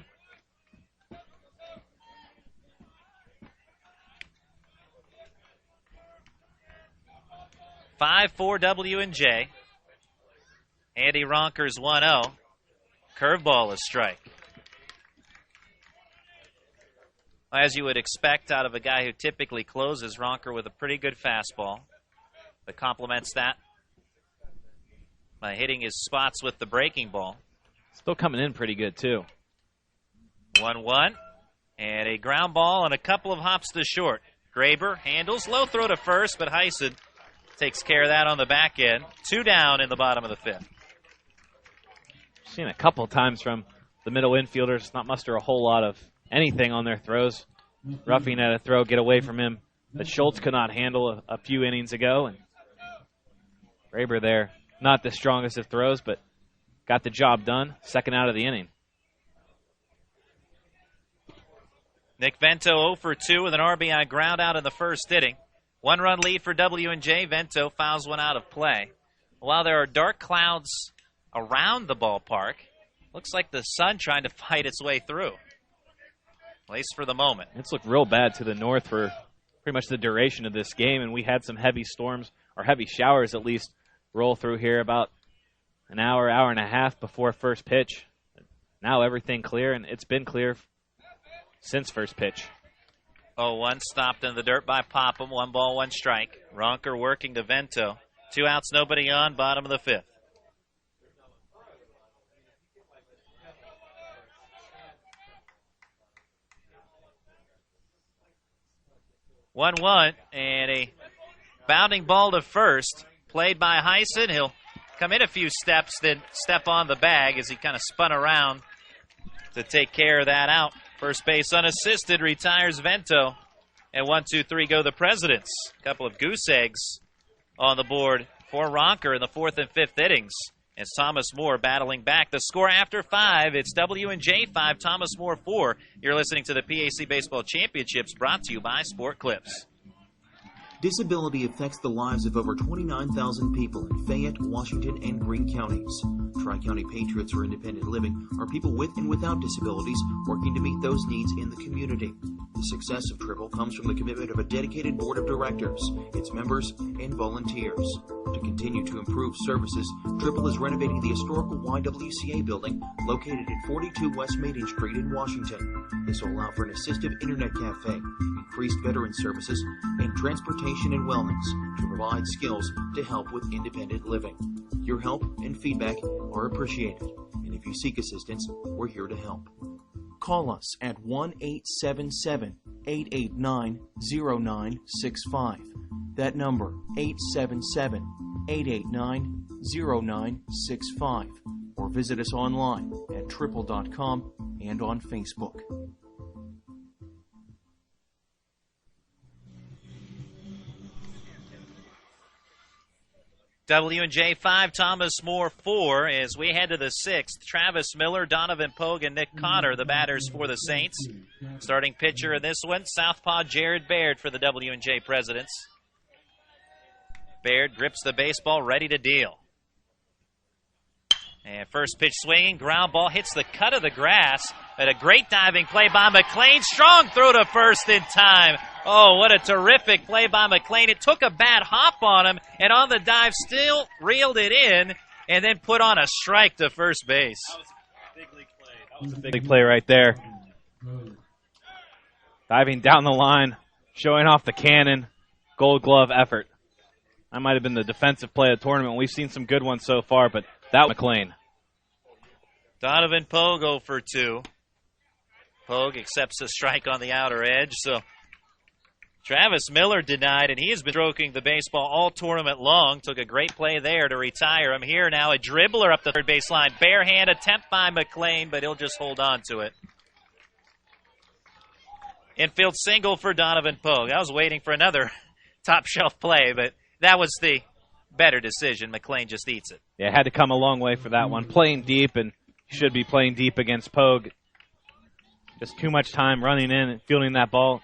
(5-4) W&J. Andy Ronker's 1-0. Curveball is strike. As you would expect out of a guy who typically closes, Ronker with a pretty good fastball that complements that by hitting his spots with the breaking ball. Still coming in pretty good, too. 1-1. And a ground ball and a couple of hops to short. Graber handles, low throw to first, but Heisen takes care of that on the back end. 2 down in the bottom of the 5th. Seen a couple times from the middle infielders not muster a whole lot of anything on their throws. Roughing at a throw, get away from him that Schultz could not handle a few innings ago. And Graber there, not the strongest of throws, but got the job done. Second out of the inning. Nick Vento 0 for 2 with an RBI ground out in the first inning. 1-run lead for W&J. Vento fouls one out of play. While there are dark clouds around the ballpark, looks like the sun trying to fight its way through. At least for the moment. It's looked real bad to the north for pretty much the duration of this game, and we had some heavy storms, or heavy showers at least, roll through here about an hour and a half before first pitch. Now everything clear, and it's been clear since first pitch. 0-1 stopped in the dirt by Popham. 1 ball, 1 strike. Ronker working to Vento. 2 outs, nobody on, bottom of the 5th. 1-1, and a bounding ball to first, played by Heisen. He'll come in a few steps, then step on the bag as he kind of spun around to take care of that out. First base unassisted, retires Vento. And 1-2-3 go the Presidents. A couple of goose eggs on the board for Ronker in the 4th and 5th innings. As Thomas More battling back. The score after 5, it's W&J 5, Thomas More 4. You're listening to the PAC Baseball Championships, brought to you by Sport Clips. Disability affects the lives of over 29,000 people in Fayette, Washington, and Greene counties. Tri-County Patriots for Independent Living are people with and without disabilities working to meet those needs in the community. The success of Triple comes from the commitment of a dedicated board of directors, its members, and volunteers. To continue to improve services, Triple is renovating the historical YWCA building located at 42 West Maiden Street in Washington. This will allow for an assistive internet cafe, increased veteran services, and transportation and wellness to provide skills to help with independent living. Your help and feedback are appreciated, and if you seek assistance, we're here to help. Call us at 1-877-889-0965. That number, 877-889-0965. Or visit us online at triple.com and on Facebook. W&J 5, Thomas More 4, as we head to the 6th. Travis Miller, Donovan Pogue, and Nick Connor, the batters for the Saints. Starting pitcher in this one, Southpaw Jared Baird for the W&J Presidents. Baird grips the baseball, ready to deal. And first pitch swinging, ground ball hits the cut of the grass. And a great diving play by McLean. Strong throw to first in time. Oh, what a terrific play by McLean. It took a bad hop on him, and on the dive still reeled it in, and then put on a strike to first base. That was a big league play. That was a big play right there. Diving down the line, showing off the cannon, Gold Glove effort. That might have been the defensive play of the tournament. We've seen some good ones so far, but that was McLean. Donovan Pogue 0 for 2. Pogue accepts a strike on the outer edge, so Travis Miller denied, and he has been stroking the baseball all tournament long. Took a great play there to retire him. Here now a dribbler up the third base line. Bare hand attempt by McLean, but he'll just hold on to it. Infield single for Donovan Pogue. I was waiting for another top shelf play, but that was the better decision. McLean just eats it. Yeah, had to come a long way for that one. Playing deep, and should be playing deep against Pogue. Just too much time running in and fielding that ball.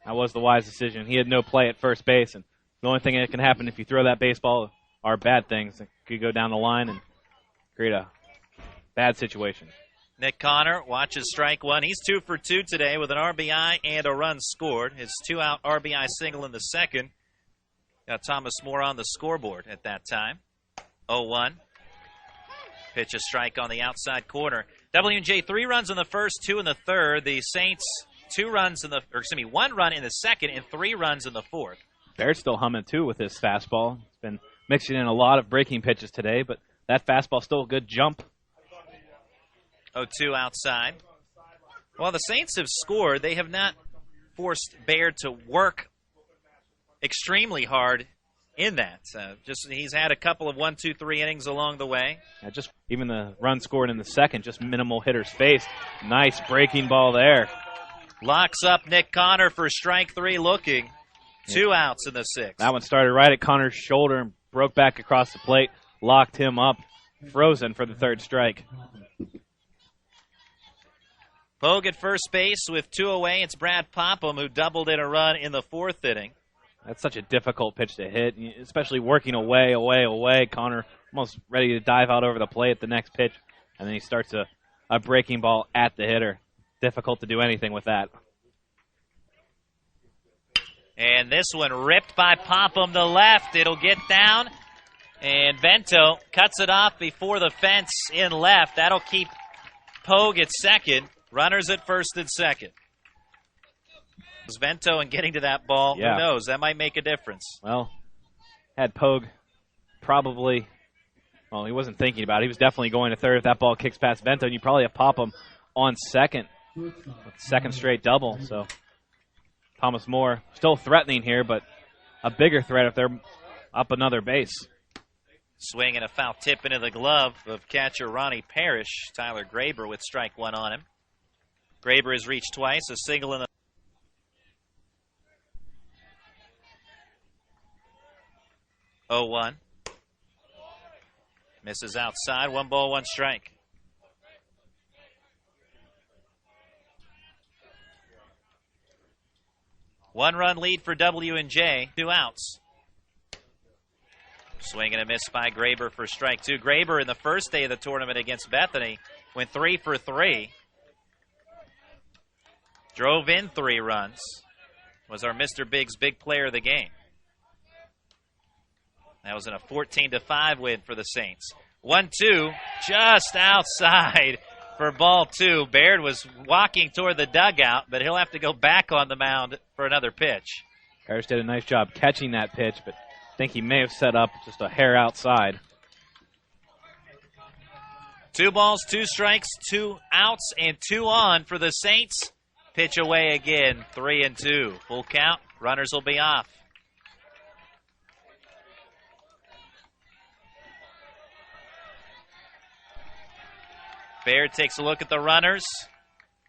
That was the wise decision. He had no play at first base, and the only thing that can happen if you throw that baseball are bad things. It could go down the line and create a bad situation. Nick Connor watches strike one. He's 2 for 2 today with an RBI and a run scored. His 2-out RBI single in the second. Got Thomas More on the scoreboard at that time. 0-1. Pitch a strike on the outside corner. W&J 3 runs in the first, 2 in the third. The Saints 1 run in the second and 3 runs in the fourth. Baird's still humming too with his fastball. He's been mixing in a lot of breaking pitches today, but that fastball's still a good jump. 0-2 outside. While the Saints have scored, they have not forced Baird to work extremely hard in that. He's had a couple of 1-2-3 innings along the way. Yeah, just even the run scored in the second, just minimal hitters faced. Nice breaking ball there. Locks up Nick Connor for strike 3 looking. 2 outs in the 6th. That one started right at Connor's shoulder and broke back across the plate. Locked him up. Frozen for the third strike. Pogue at first base with 2 away. It's Brad Popham who doubled in a run in the 4th inning. That's such a difficult pitch to hit, especially working away. Connor almost ready to dive out over the plate at the next pitch, and then he starts a breaking ball at the hitter. Difficult to do anything with that. And this one ripped by Popham to left. It'll get down, and Vento cuts it off before the fence in left. That'll keep Pogue at second. Runners at first and second. Vento and getting to that ball, yeah. Who knows? That might make a difference. Well, had Pogue probably, he wasn't thinking about it. He was definitely going to third if that ball kicks past Vento, and you probably have Popham on second. Second straight double, so Thomas More still threatening here, but a bigger threat if they're up another base. Swing and a foul tip into the glove of catcher Ronnie Parrish. Tyler Graber with strike one on him. Graber has reached twice, a single in the 0-1. Misses outside, 1 ball, 1 strike. One-run lead for W&J, 2 outs. Swing and a miss by Graber for strike 2. Graber in the first day of the tournament against Bethany went 3 for 3. Drove in 3 runs. Was our Mr. Biggs big player of the game. That was in a 14-5 win for the Saints. 1-2, just outside for ball 2. Baird was walking toward the dugout, but he'll have to go back on the mound for another pitch. Parrish did a nice job catching that pitch, but I think he may have set up just a hair outside. 2 balls, 2 strikes, 2 outs, and 2 on for the Saints. Pitch away again, 3-2. Full count, runners will be off. Baird takes a look at the runners.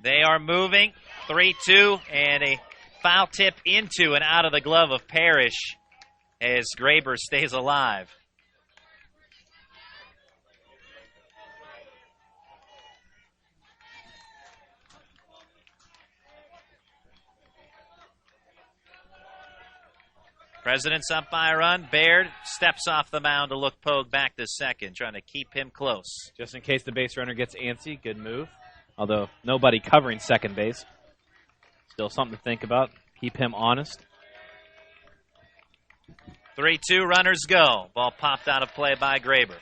They are moving, 3-2, and a foul tip into and out of the glove of Parrish as Graber stays alive. President's up by a run. Baird steps off the mound to look Pogue back to second, trying to keep him close. Just in case the base runner gets antsy, good move. Although nobody covering second base. Still something to think about. Keep him honest. 3-2, runners go. Ball popped out of play by Graber.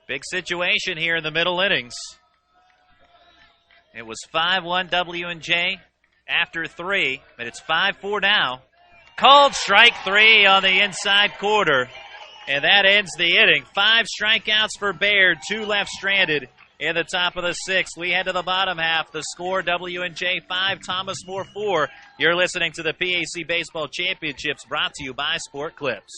Big situation here in the middle innings. It was 5-1 W&J after 3, but it's 5-4 now. Called strike 3 on the inside quarter, and that ends the inning. 5 strikeouts for Baird, 2 left stranded in the top of the 6th. We head to the bottom half. The score, W&J 5, Thomas More 4. You're listening to the PAC Baseball Championships, brought to you by Sport Clips.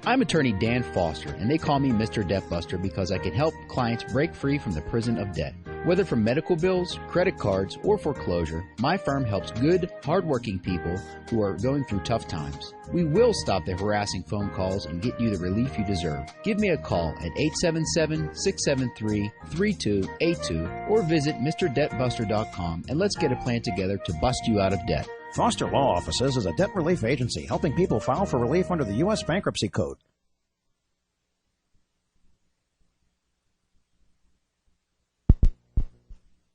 I'm attorney Dan Foster, and they call me Mr. Debt Buster because I can help clients break free from the prison of debt. Whether from medical bills, credit cards, or foreclosure, my firm helps good, hardworking people who are going through tough times. We will stop the harassing phone calls and get you the relief you deserve. Give me a call at 877-673-3282 or visit MrDebtBuster.com and let's get a plan together to bust you out of debt. Foster Law Offices is a debt relief agency helping people file for relief under the U.S. Bankruptcy Code.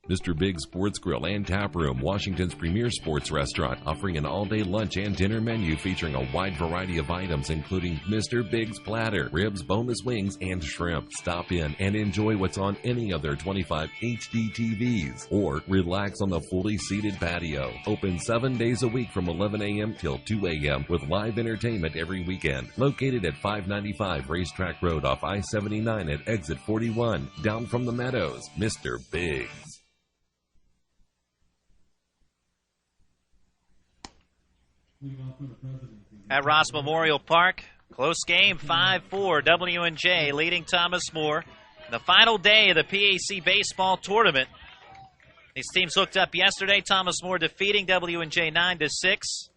Mr. Big's Sports Grill and Tap Room, Washington's premier sports restaurant, offering an all-day lunch and dinner menu featuring a wide variety of items, including Mr. Big's platter, ribs, boneless wings, and shrimp. Stop in and enjoy what's on any of their 25 HD TVs, or relax on the fully seated patio. Open 7 days a week from 11 a.m. till 2 a.m. with live entertainment every weekend. Located at 595 Racetrack Road off I-79 at exit 41, down from the Meadows. Mr. Big's. At Ross Memorial Park, close game, 5-4, W&J leading Thomas More. The final day of the PAC Baseball Tournament. These teams hooked up yesterday. Thomas More defeating W&J 9-6.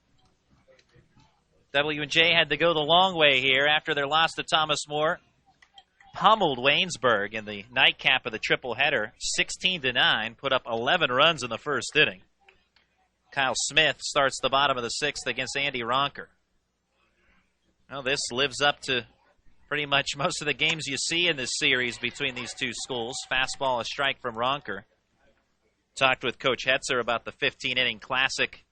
W&J had to go the long way here after their loss to Thomas More. Pummeled Waynesburg in the nightcap of the triple-header, 16-9, put up 11 runs in the first inning. Kyle Smith starts the bottom of the 6th against Andy Ronker. Well, this lives up to pretty much most of the games you see in this series between these two schools. Fastball, a strike from Ronker. Talked with Coach Hetzer about the 15-inning classic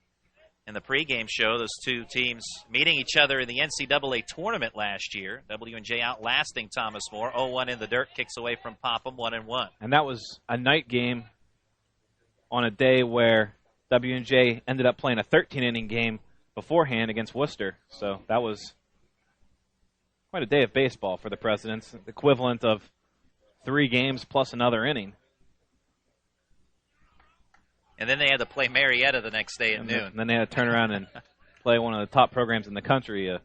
in the pregame show. Those two teams meeting each other in the NCAA tournament last year. W&J outlasting Thomas More. 0-1 in the dirt, kicks away from Popham, 1-1. And that was a night game on a day where W&J ended up playing a 13-inning game beforehand against Worcester. So that was quite a day of baseball for the Presidents, the equivalent of 3 games plus another inning. And then they had to play Marietta the next day at noon. And then they had to turn around and play one of the top programs in the country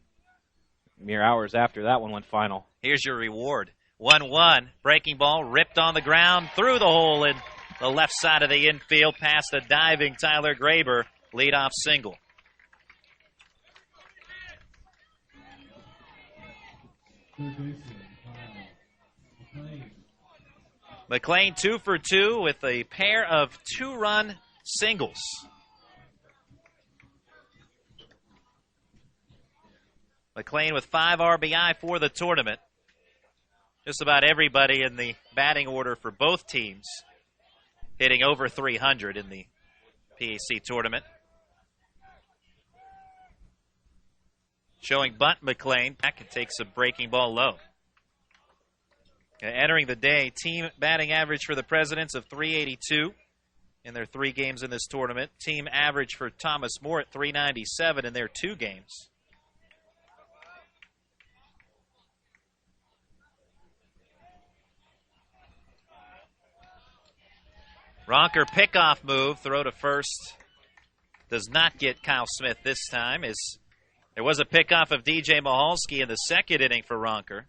mere hours after that one went final. Here's your reward. 1-1. Breaking ball ripped on the ground through the hole in the left side of the infield past a diving Tyler Graber. Leadoff single. McLean 2 for 2 with a pair of 2-run singles. McLean with 5 RBI for the tournament. Just about everybody in the batting order for both teams hitting over 300 in the PAC tournament. Showing bunt McLean. Back and takes a breaking ball low. Entering the day, team batting average for the Presidents of 382 in their 3 games in this tournament. Team average for Thomas More at 397 in their 2 games. Ronker pickoff move, throw to first. Does not get Kyle Smith this time. There was a pickoff of DJ Mahalski in the second inning for Ronker.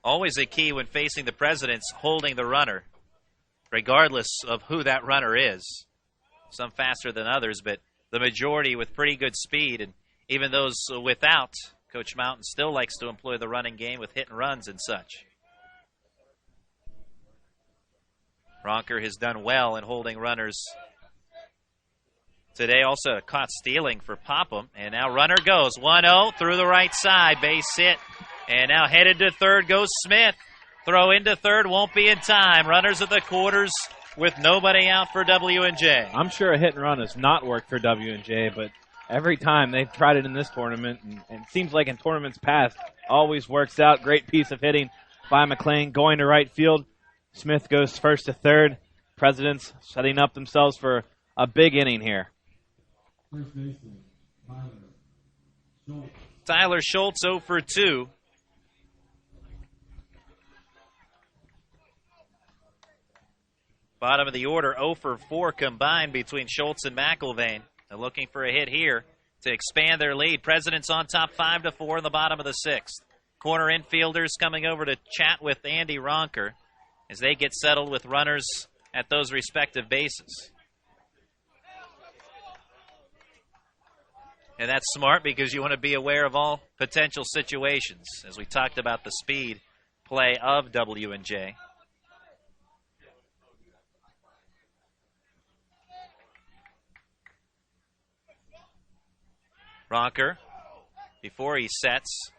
Always a key when facing the Presidents, holding the runner, regardless of who that runner is. Some faster than others, but the majority with pretty good speed. And even those without, Coach Mountain still likes to employ the running game with hit and runs and such. Ronker has done well in holding runners today. Also caught stealing for Popham. And now runner goes 1-0 through the right side. Base hit. And now headed to third goes Smith. Throw into third won't be in time. Runners at the quarters with nobody out for W&J. I'm sure a hit and run has not worked for W&J, but every time they've tried it in this tournament, and it seems like in tournaments past, always works out. Great piece of hitting by McLean going to right field. Smith goes first to third. Presidents setting up themselves for a big inning here. Tyler Schultz 0 for 2. Bottom of the order, 0 for 4 combined between Schultz and McIlvain. They're looking for a hit here to expand their lead. Presidents on top 5-4 in the bottom of the 6th. Corner infielders coming over to chat with Andy Ronker as they get settled with runners at those respective bases. And that's smart because you want to be aware of all potential situations, as we talked about the speed play of W&J. Ronker, before he sets,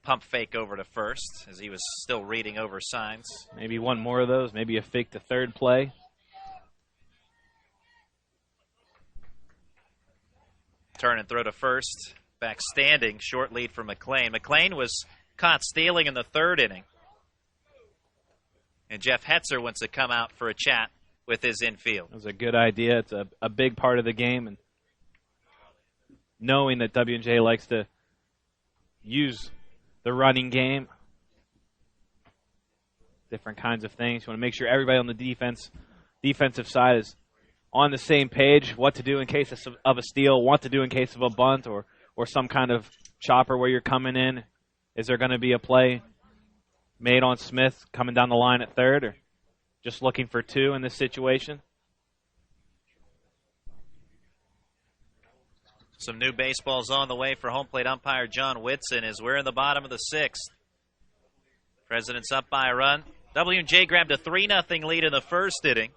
pump fake over to first as he was still reading over signs. Maybe one more of those, maybe a fake to third play. Turn and throw to first. Back standing, short lead for McLean. McLean was caught stealing in the 3rd inning. And Jeff Hetzer wants to come out for a chat with his infield. It was a good idea. It's a big part of the game, and knowing that W&J likes to use the running game, different kinds of things. You want to make sure everybody on the defensive side is on the same page, what to do in case of a steal, what to do in case of a bunt or some kind of chopper where you're coming in. Is there going to be a play made on Smith coming down the line at third, or just looking for 2 in this situation? Some new baseballs on the way for home plate umpire John Whitson as we're in the bottom of the 6th. Presidents up by a run. W&J grabbed a 3-0 lead in the 1st inning.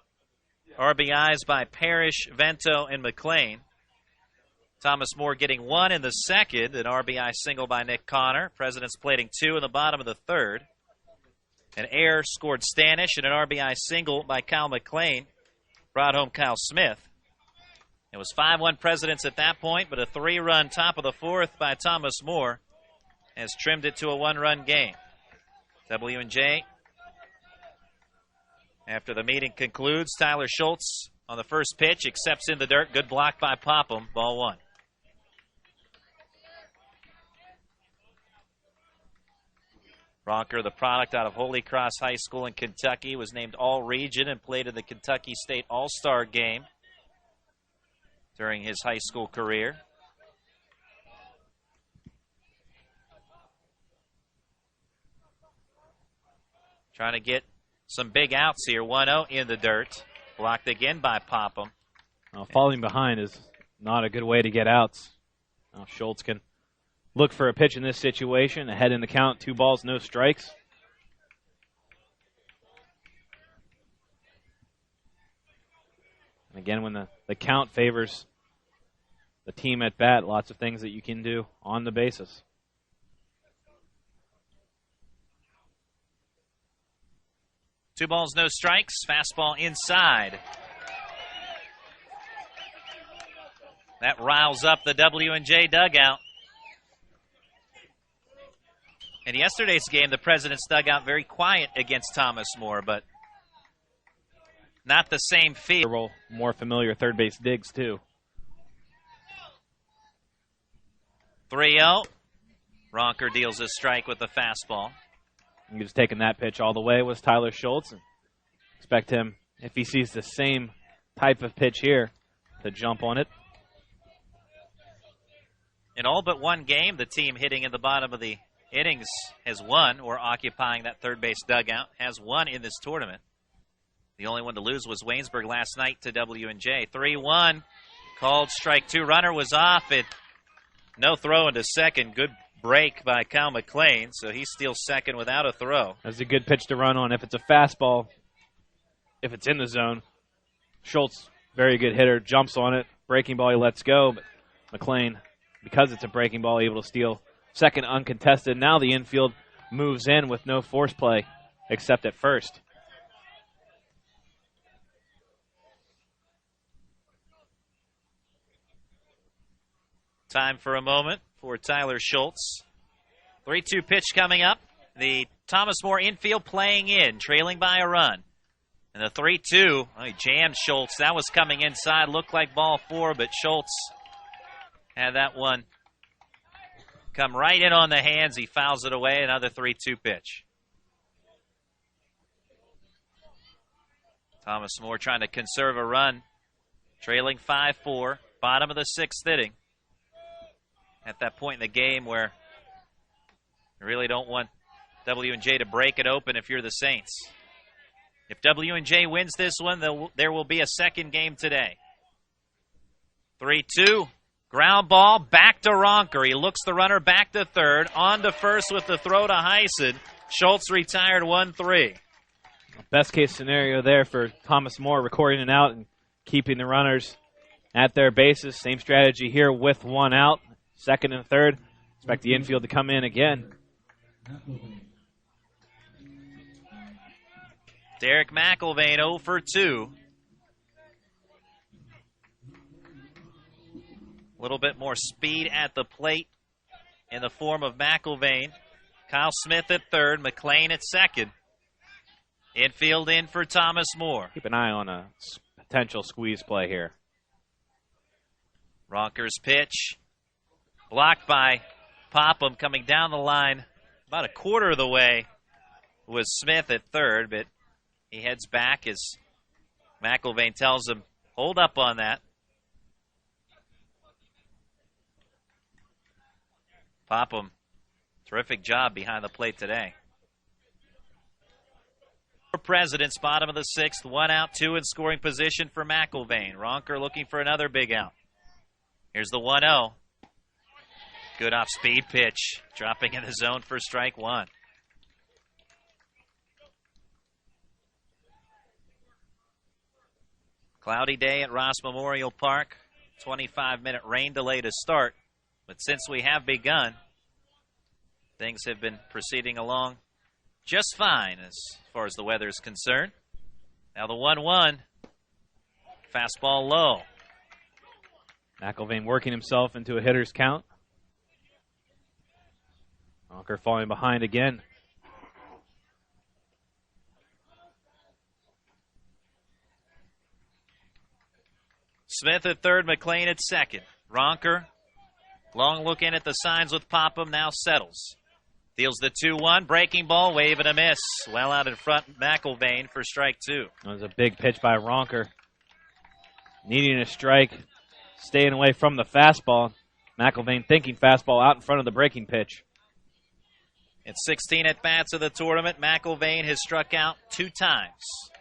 RBIs by Parrish, Vento, and McLean. Thomas More getting 1 in the 2nd, an RBI single by Nick Connor. Presidents plating 2 in the bottom of the 3rd. An error scored Stanish and an RBI single by Kyle McLean. Brought home Kyle Smith. It was 5-1 Presidents at that point, but a 3-run top of the 4th by Thomas More has trimmed it to a 1-run game. W&J After the meeting concludes, Tyler Schultz on the first pitch accepts in the dirt. Good block by Popham. Ball 1. Ronker, the product out of Holy Cross High School in Kentucky, was named All-Region and played in the Kentucky State All-Star Game during his high school career. Trying to get some big outs here. 1-0 in the dirt. Blocked again by Popham. Well, falling behind is not a good way to get outs. Now Schultz can look for a pitch in this situation. Ahead in the count, 2 balls, no strikes. And again, when the count favors the team at bat, lots of things that you can do on the bases. Two balls, no strikes. Fastball inside. That riles up the W&J dugout. In yesterday's game, the President's dugout very quiet against Thomas More, but not the same feel. More familiar third base digs, too. 3-0. Ronker deals a strike with the fastball. He was taking that pitch all the way was Tyler Schultz. And expect him, if he sees the same type of pitch here, to jump on it. In all but one game, the team hitting in the bottom of the innings has won, or occupying that third base dugout, has won in this tournament. The only one to lose was Waynesburg last night to W&J. 3-1. Called strike 2. Runner was off. No throw into second. Good break by Kyle McLean, so he steals second without a throw. That's a good pitch to run on. If it's a fastball, if it's in the zone, Schultz, very good hitter, jumps on it. Breaking ball, he lets go, but McLean, because it's a breaking ball, able to steal second uncontested. Now the infield moves in with no force play except at first. Time for a moment for Tyler Schultz. 3-2 pitch coming up. The Thomas More infield playing in, trailing by a run. And the 3-2, he jammed Schultz. That was coming inside. Looked like ball 4, but Schultz had that one come right in on the hands. He fouls it away. Another 3-2 pitch. Thomas More trying to conserve a run. Trailing 5-4. Bottom of the 6th inning. At that point in the game where you really don't want W&J to break it open if you're the Saints. If W&J wins this one, there will be a second game today. 3-2. Ground ball back to Ronker. He looks the runner back to third. On to first with the throw to Heisen. Schultz retired 1-3. Best case scenario there for Thomas More, recording it out and keeping the runners at their bases. Same strategy here with one out. Second and third. Expect the infield to come in again. Derek McIlvain 0 for 2. A little bit more speed at the plate in the form of McIlvain. Kyle Smith at third, McLean at second. Infield in for Thomas More. Keep an eye on a potential squeeze play here. Ronker's pitch. Blocked by Popham, coming down the line about a quarter of the way was Smith at third, but he heads back as McIlvain tells him, hold up on that. Popham, terrific job behind the plate today. President's bottom of the 6th, 1 out, 2 in scoring position for McIlvain. Ronker looking for another big out. Here's the 1-0. Good off-speed pitch, dropping in the zone for strike 1. Cloudy day at Ross Memorial Park. 25-minute rain delay to start. But since we have begun, things have been proceeding along just fine as far as the weather is concerned. Now the 1-1. Fastball low. McIlvain working himself into a hitter's count. Ronker falling behind again. Smith at third, McLean at second. Ronker, long look in at the signs with Popham, now settles. Deals the 2-1, breaking ball, wave and a miss. Well out in front, McIlvain for strike 2. That was a big pitch by Ronker. Needing a strike, staying away from the fastball. McIlvain thinking fastball out in front of the breaking pitch. It's 16 at-bats of the tournament. McIlvain has struck out 2 times.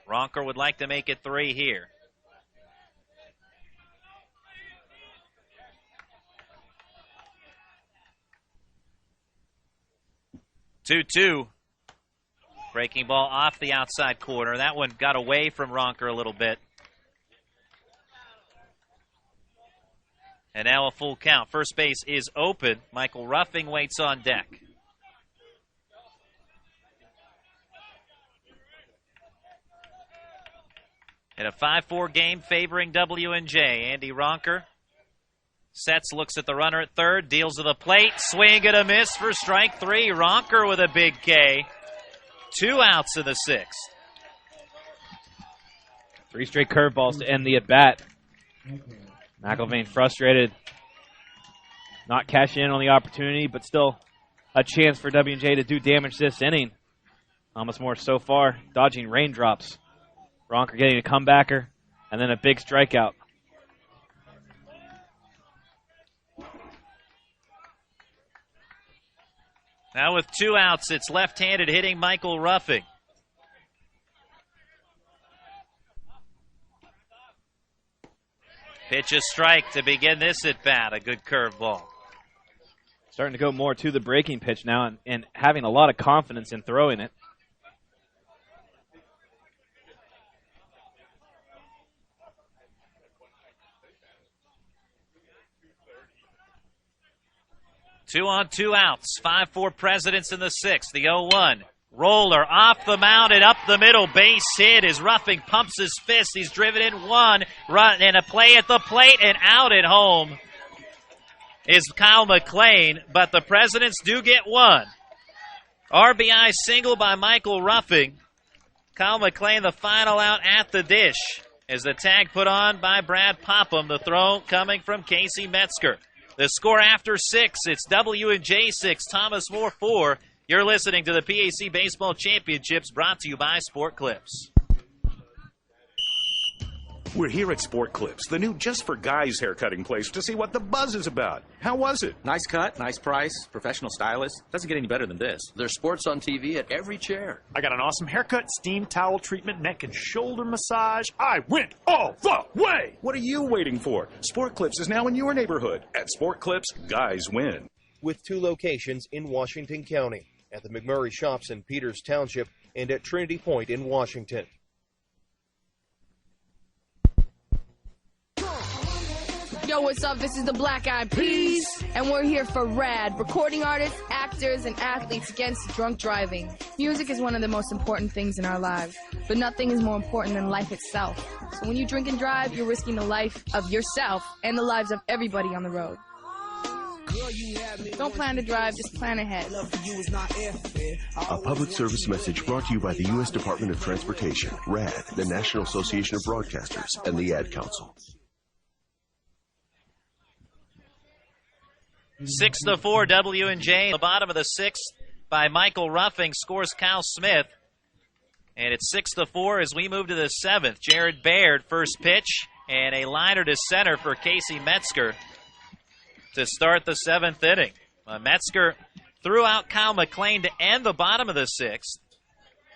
Ronker would like to make it 3 here. Two-two. Breaking ball off the outside corner. That one got away from Ronker a little bit. And now a full count. First base is open. Michael Ruffing waits on deck. In a 5-4 game favoring W&J, Andy Ronker sets, looks at the runner at third, deals to the plate, swing and a miss for strike 3. Ronker with a big K. 2 outs in the 6th. 3 straight curveballs to end the at-bat. McIlvain frustrated, not cashing in on the opportunity, but still a chance for W&J to do damage this inning. Thomas More so far dodging raindrops. Ronker getting a comebacker, and then a big strikeout. Now with 2 outs, it's left-handed hitting Michael Ruffing. Pitch a strike to begin this at-bat, a good curveball. Starting to go more to the breaking pitch now and having a lot of confidence in throwing it. Two on, 2 outs. 5-4 Presidents in the 6th. The 0-1. Roller off the mound and up the middle. Base hit as Ruffing pumps his fist. He's driven in 1 run and a play at the plate and out at home is Kyle McLean, but the Presidents do get 1. RBI single by Michael Ruffing. Kyle McLean the final out at the dish as the tag put on by Brad Popham. The throw coming from Casey Metzger. The score after 6, it's W&J 6, Thomas More 4. You're listening to the PAC Baseball Championships brought to you by Sport Clips. We're here at Sport Clips, the new just for guys haircutting place, to see what the buzz is about. How was it? Nice cut, nice price, professional stylist. Doesn't get any better than this. There's sports on TV at every chair. I got an awesome haircut, steam towel treatment, neck and shoulder massage. I went all the way! What are you waiting for? Sport Clips is now in your neighborhood. At Sport Clips, guys win. With 2 locations in Washington County, at the McMurray Shops in Peters Township and at Trinity Point in Washington. Yo, what's up? This is the Black Eyed Peas, and we're here for RAD, recording artists, actors, and athletes against drunk driving. Music is one of the most important things in our lives, but nothing is more important than life itself. So when you drink and drive, you're risking the life of yourself and the lives of everybody on the road. Don't plan to drive, just plan ahead. A public service message brought to you by the U.S. Department of Transportation, RAD, the National Association of Broadcasters, and the Ad Council. 6-4 W&J. The bottom of the 6th by Michael Ruffing scores Cal Smith. And it's 6-4 as we move to the 7th. Jared Baird, first pitch, and a liner to center for Casey Metzger to start the 7th inning. Metzger threw out Kyle McLean to end the bottom of the 6th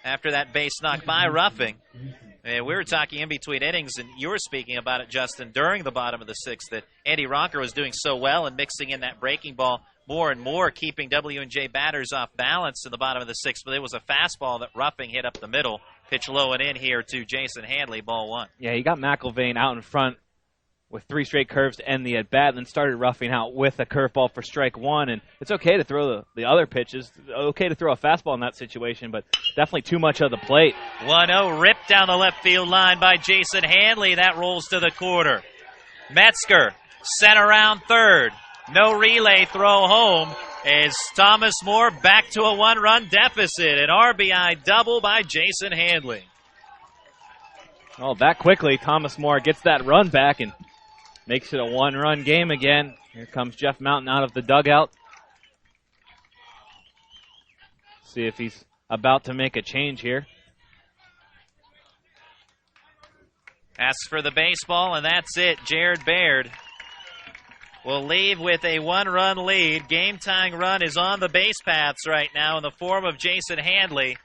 after that base knock by Ruffing. And we were talking in between innings, and you were speaking about it, Justin, during the bottom of the 6th, that Andy Ronker was doing so well and mixing in that breaking ball more and more, keeping W&J batters off balance in the bottom of the 6th. But it was a fastball that Ruffing hit up the middle. Pitch low and in here to Jason Handley, ball 1. Yeah, he got McIlvain out in front with 3 straight curves to end the at-bat, and then started Ruffing out with a curveball for strike 1. And it's okay to throw the other pitches. Okay to throw a fastball in that situation, but definitely too much of the plate. 1-0 ripped down the left field line by Jason Handley. That rolls to the corner. Metzger sent around third. No relay throw home as Thomas More back to a 1-run deficit. An RBI double by Jason Handley. Oh, that quickly, Thomas More gets that run back and Makes it a one-run game again. Here comes Jeff Mountain out of the dugout. See if he's about to make a change here. Asks for the baseball, and that's it. Jared Baird will leave with a one-run lead. Game-tying run is on the base paths right now in the form of Jason Handley,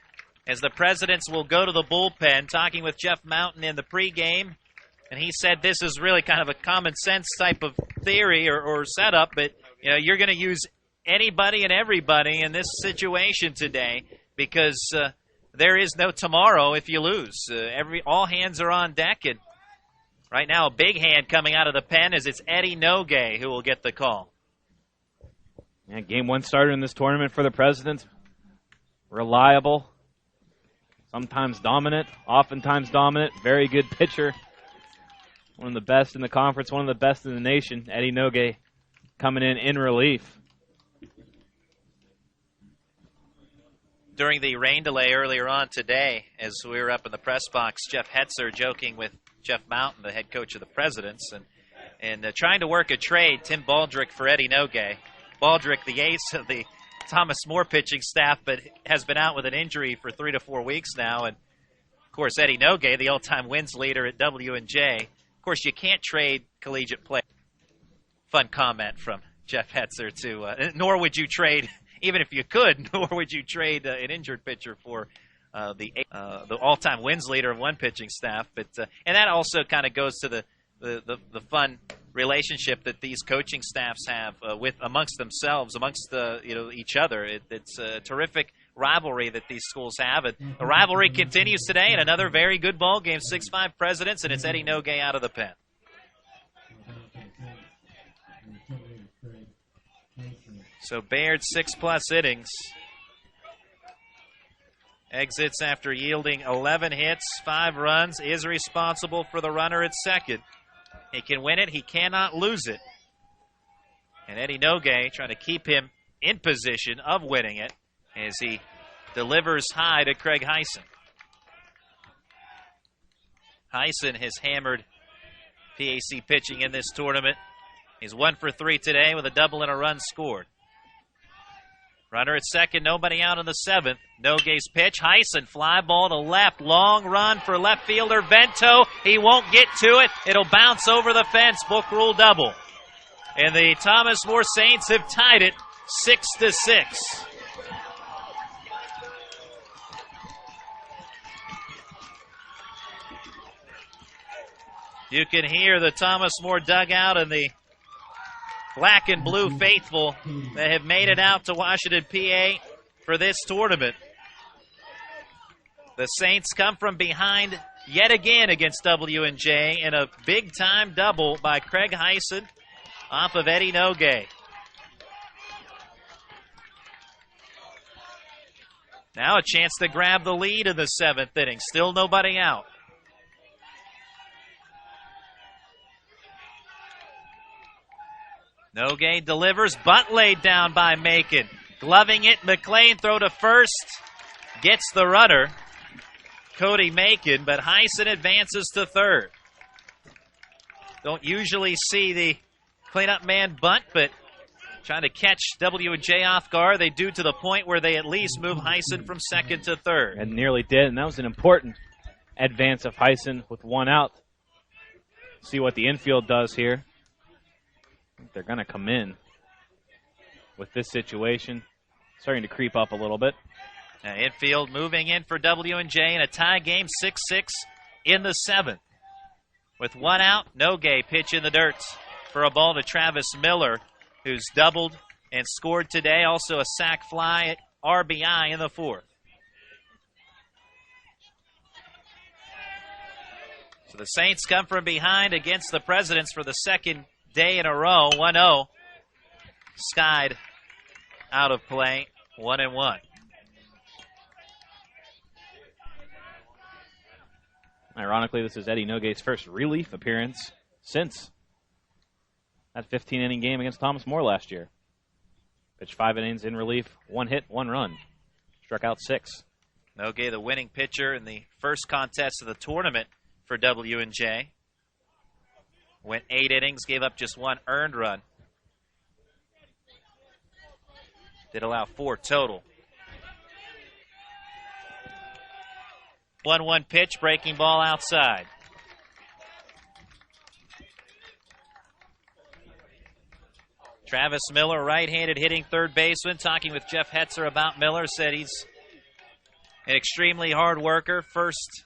as the Presidents will go to the bullpen, talking with Jeff Mountain in the pregame. And he said this is really kind of a common sense type of theory or setup, but you're going to use anybody and everybody in this situation today because there is no tomorrow if you lose. All hands are on deck, and right now a big hand coming out of the pen as it's Eddie Nogue who will get the call. Yeah, game one starter in this tournament for the Presidents. Reliable, sometimes dominant, oftentimes dominant, very good pitcher. One of the best in the conference, one of the best in the nation. Eddie Nogue coming in relief. During the rain delay earlier on today, as we were up in the press box, Jeff Hetzer joking with Jeff Mountain, the head coach of the Presidents, and trying to work a trade, Tim Baldrick for Eddie Nogue. Baldrick, the ace of the Thomas More pitching staff, but has been out with an injury for 3 to 4 weeks now. And, of course, Eddie Nogue, the all-time wins leader at W&J. Of course, you can't trade collegiate play. Fun comment from Jeff Hetzer, nor would you trade, even if you could, nor would you trade an injured pitcher for the all-time wins leader of one pitching staff. But and that also kind of goes to the fun relationship that these coaching staffs have with amongst themselves, amongst each other. It's a terrific rivalry that these schools have. And the rivalry continues today in another very good ball game, 6-5 Presidents, and it's Eddie Nogue out of the pen. So Baird, 6+ innings. Exits after yielding 11 hits, 5 runs, is responsible for the runner at second. He can win it, he cannot lose it. And Eddie Nogue trying to keep him in position of winning it as he delivers high to Craig Heisen. Heisen has hammered PAC pitching in this tournament. He's 1 for 3 today with a double and a run scored. Runner at second, nobody out in the 7th. Nogue's pitch, Heisen, fly ball to left, long run for left fielder Vento. He won't get to it. It'll bounce over the fence, book rule double. And the Thomas More Saints have tied it 6-6. You can hear the Thomas More dugout and the black and blue faithful that have made it out to Washington, PA for this tournament. The Saints come from behind yet again against W&J in a big-time double by Craig Heisen off of Eddie Nogue. Now a chance to grab the lead in the 7th inning. Still nobody out. Nogue delivers, bunt laid down by Macon. Gloving it, McLean throw to first. Gets the runner, Cody Macon, but Heisen advances to third. Don't usually see the cleanup man bunt, but trying to catch W&J off guard. They do to the point where they at least move Heisen from second to third. And nearly did, and that was an important advance of Heisen with one out. See what the infield does here. They're going to come in with this situation. Starting to creep up a little bit. Infield moving in for W&J in a tie game, 6-6 in the 7th. With one out, Nogue pitch in the dirt for a ball to Travis Miller, who's doubled and scored today. Also a sac fly at RBI in the 4th. So the Saints come from behind against the Presidents for the second day in a row, 1-0. Skied out of play, 1-1. Ironically, this is Eddie Nogue's first relief appearance since that 15-inning game against Thomas More last year. Pitched 5 innings in relief, 1 hit, 1 run. Struck out 6. Nogue, the winning pitcher in the first contest of the tournament for W&J. Went 8 innings, gave up just 1 earned run. Did allow 4 total. 1-1 pitch, breaking ball outside. Travis Miller, right-handed hitting third baseman, talking with Jeff Hetzer about Miller, said he's an extremely hard worker, first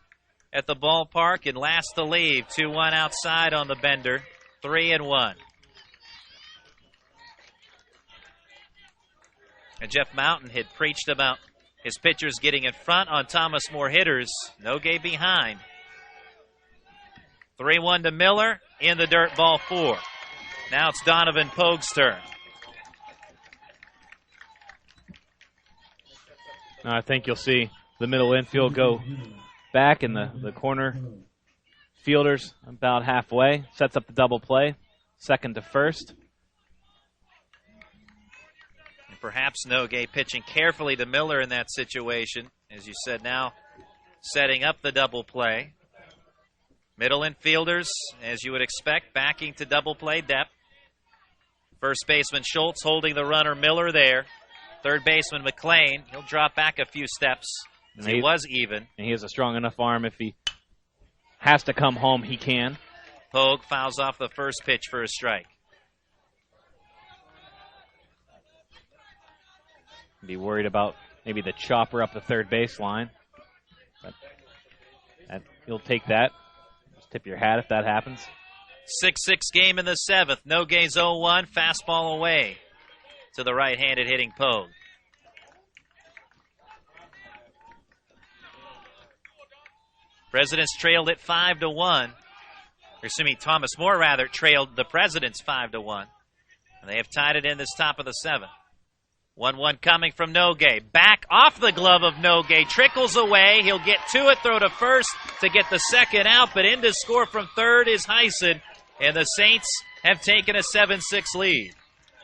at the ballpark and last to leave. 2-1 outside on the bender, 3-1. And Jeff Mountain had preached about his pitchers getting in front on Thomas More hitters. Nogue behind. 3-1 to Miller, in the dirt, ball 4. Now it's Donovan Pogue's turn. Now I think you'll see the middle infield go back, and the corner fielders about halfway. Sets up the double play, second to first. And perhaps Nogue pitching carefully to Miller in that situation. As you said, now setting up the double play. Middle infielders, as you would expect, backing to double play depth. First baseman Schultz holding the runner Miller there. Third baseman McLean, he'll drop back a few steps. He was even. And he has a strong enough arm. If he has to come home, he can. Pogue fouls off the first pitch for a strike. Be worried about maybe the chopper up the third baseline. But you'll take that. Just tip your hat if that happens. 6-6 game in the 7th. Nogue's 0-1. Fastball away to the right-handed hitting Pogue. Presidents trailed it 5-1. Thomas More rather trailed the Presidents 5-1. And they have tied it in this top of the 7th. 1-1 coming from Nogue. Back off the glove of Nogue. Trickles away. He'll get to it, throw to first to get the second out, but in to score from third is Heisen. And the Saints have taken a 7-6 lead.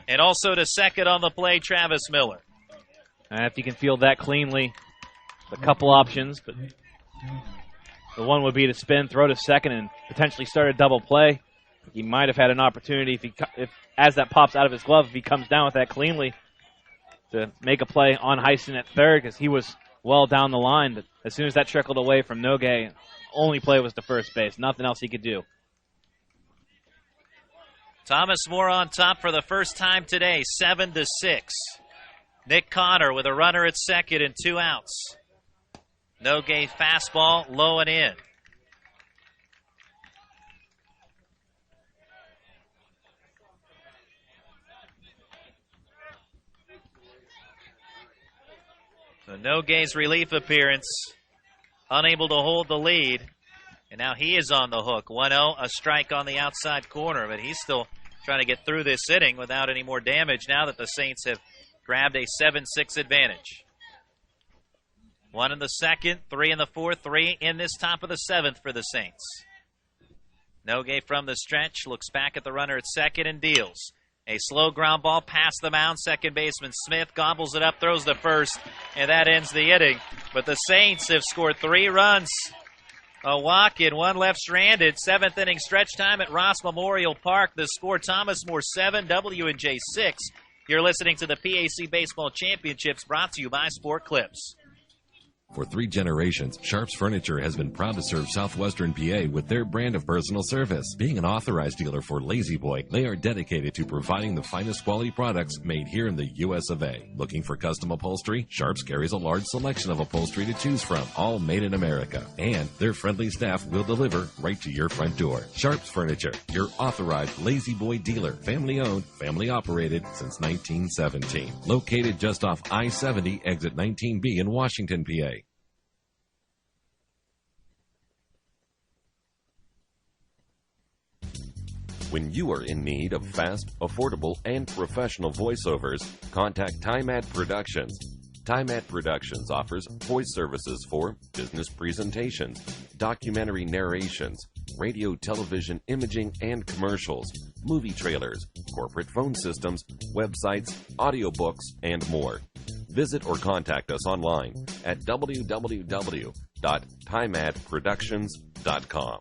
And also to second on the play, Travis Miller. If you can field that cleanly, a couple options, but the one would be to spin, throw to second, and potentially start a double play. He might have had an opportunity if as that pops out of his glove, if he comes down with that cleanly, to make a play on Heisen at third, because he was well down the line. But as soon as that trickled away from Nogue, only play was to first base. Nothing else he could do. Thomas More on top for the first time today, 7-6. Nick Connor with a runner at second and 2 outs. Nogue fastball low and in. So Nogue's relief appearance, unable to hold the lead. And now he is on the hook. 1-0, a strike on the outside corner, but he's still trying to get through this inning without any more damage now that the Saints have grabbed a 7-6 advantage. 1 in the second, 3 in the fourth, 3 in this top of the 7th for the Saints. Nogue from the stretch looks back at the runner at second and deals. A slow ground ball past the mound. Second baseman Smith gobbles it up, throws to first, and that ends the inning. But the Saints have scored 3 runs. A walk in, 1 left stranded. 7th inning stretch time at Ross Memorial Park. The score, Thomas More 7, W&J 6. You're listening to the PAC Baseball Championships, brought to you by Sport Clips. For 3 generations, Sharps Furniture has been proud to serve southwestern PA with their brand of personal service. Being an authorized dealer for Lazy Boy, they are dedicated to providing the finest quality products made here in the US of A. Looking for custom upholstery? Sharps carries a large selection of upholstery to choose from, all made in America. And their friendly staff will deliver right to your front door. Sharps Furniture, your authorized Lazy Boy dealer. Family owned, family operated since 1917. Located just off I-70, exit 19B in Washington, PA. When you are in need of fast, affordable, and professional voiceovers, contact TimeAt Productions. TimeAt Productions offers voice services for business presentations, documentary narrations, radio, television, imaging, and commercials, movie trailers, corporate phone systems, websites, audiobooks, and more. Visit or contact us online at www.timeatproductions.com.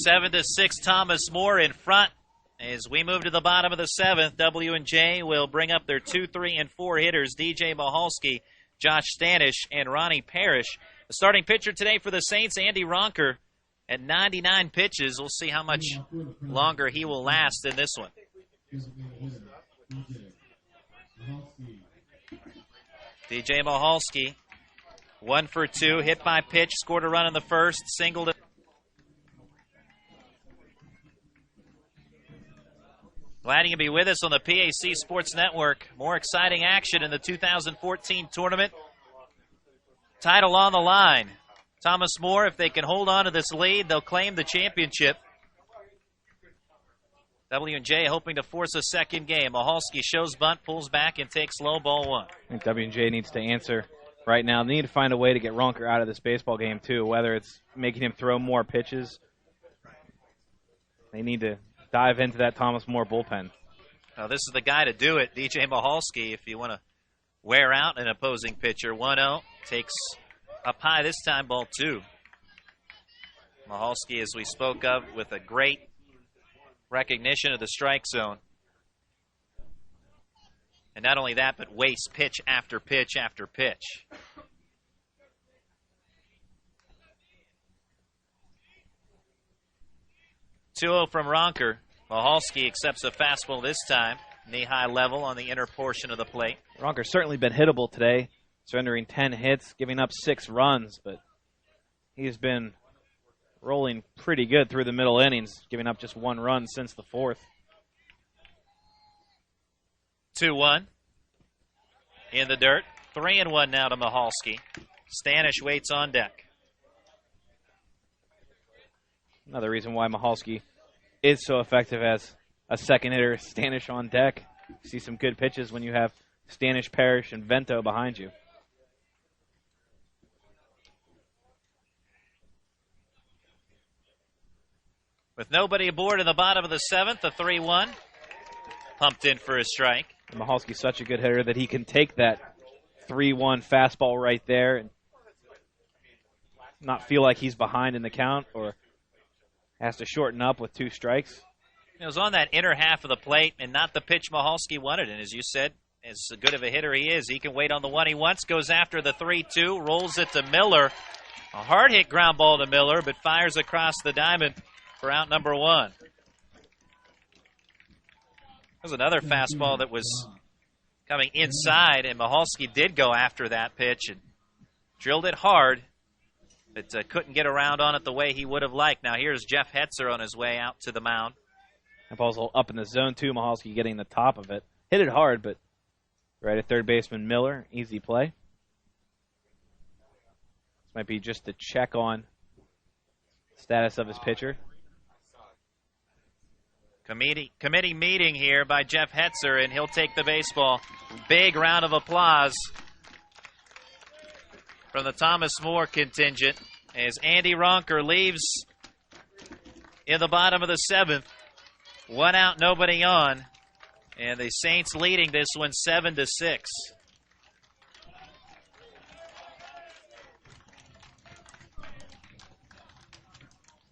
7-6, Thomas More in front. As we move to the bottom of the 7th, W&J will bring up their 2, 3, and 4 hitters, DJ Mahalski, Josh Stanish, and Ronnie Parrish. The starting pitcher today for the Saints, Andy Ronker, at 99 pitches. We'll see how much longer he will last in this one. DJ Mahalski, 1 for 2, hit by pitch, scored a run in the first, singled. Glad you can be with us on the PAC Sports Network. More exciting action in the 2014 tournament. Title on the line. Thomas More, if they can hold on to this lead, they'll claim the championship. W&J hoping to force a second game. Mahalski shows bunt, pulls back, and takes low, ball 1. I think W&J needs to answer right now. They need to find a way to get Ronker out of this baseball game, too, whether it's making him throw more pitches. They need to dive into that Thomas More bullpen. Now, this is the guy to do it, DJ Mahalski, if you want to wear out an opposing pitcher. 1-0, takes up high this time, ball 2. Mahalski, as we spoke of, with a great recognition of the strike zone. And not only that, but wastes pitch after pitch after pitch. .2-0 from Ronker. Mahalski accepts a fastball this time. Knee-high level on the inner portion of the plate. Ronker's certainly been hittable today, surrendering 10 hits, giving up 6 runs, but he's been rolling pretty good through the middle innings, giving up just 1 run since the 4th. 2-1 in the dirt. 3-1 now to Mahalski. Stanish waits on deck. Another reason why Mahalski is so effective as a second hitter. Stanish on deck. See some good pitches when you have Stanish, Parrish, and Vento behind you. With nobody aboard in the bottom of the 7th, a 3-1. Pumped in for a strike. And Mahalski's such a good hitter that he can take that 3-1 fastball right there and not feel like he's behind in the count or has to shorten up with 2 strikes. It was on that inner half of the plate and not the pitch Mahalski wanted. And as you said, as good of a hitter he is, he can wait on the one he wants, goes after the 3-2, rolls it to Miller. A hard hit ground ball to Miller, but fires across the diamond for out number 1. There's another fastball that was coming inside, and Mahalski did go after that pitch and drilled it hard, but couldn't get around on it the way he would have liked. Now here's Jeff Hetzer on his way out to the mound. That ball's up in the zone, too. Mahalski getting the top of it. Hit it hard, but right at third baseman Miller. Easy play. This might be just to check on status of his pitcher. Committee meeting here by Jeff Hetzer, and he'll take the baseball. Big round of applause from the Thomas More contingent as Andy Ronker leaves in the bottom of the 7th. 1 out, nobody on, and the Saints leading this one 7-6.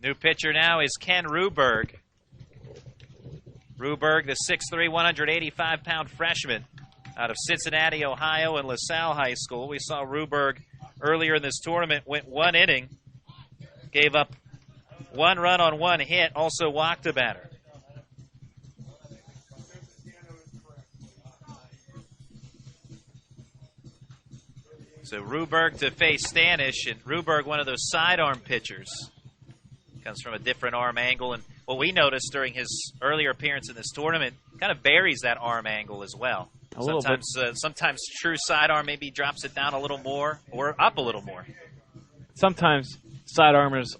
New pitcher now is Ken Ruberg. Ruberg, the 6'3", 185-pound freshman out of Cincinnati, Ohio, and LaSalle High School. We saw Ruberg earlier in this tournament, went 1 inning, gave up 1 run on 1 hit, also walked a batter. So Ruberg to face Stanish, and Ruberg, one of those sidearm pitchers. Comes from a different arm angle, and what we noticed during his earlier appearance in this tournament, kind of buries that arm angle as well. Sometimes true sidearm maybe drops it down a little more or up a little more. Sometimes sidearmers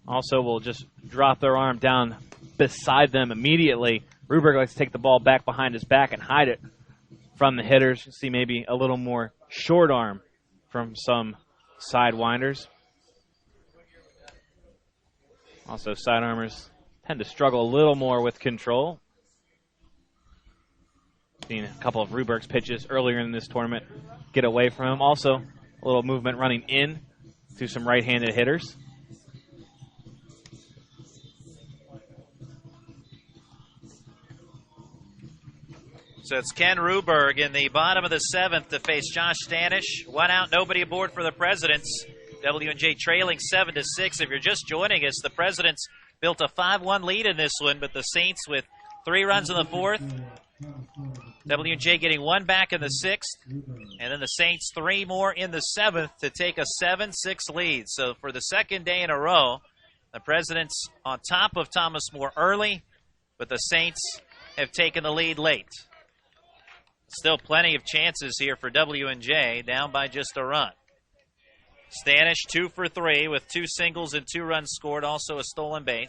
also will just drop their arm down beside them immediately. Ruberg likes to take the ball back behind his back and hide it from the hitters. You see maybe a little more short arm from some sidewinders. Also, sidearmers tend to struggle a little more with control. Seen a couple of Ruberg's pitches earlier in this tournament get away from him. Also, a little movement running in to some right-handed hitters. So it's Ken Ruberg in the bottom of the 7th to face Josh Stanish. 1 out, nobody aboard for the Presidents. W&J trailing 7-6. If you're just joining us, the Presidents built a 5-1 lead in this one, but the Saints with 3 runs in the 4th. W&J getting 1 back in the 6th, and then the Saints 3 more in the 7th to take a 7-6 lead. So for the second day in a row, the Presidents on top of Thomas More early, but the Saints have taken the lead late. Still plenty of chances here for W&J, down by just a run. Stanish 2 for 3 with 2 singles and 2 runs scored, also a stolen base.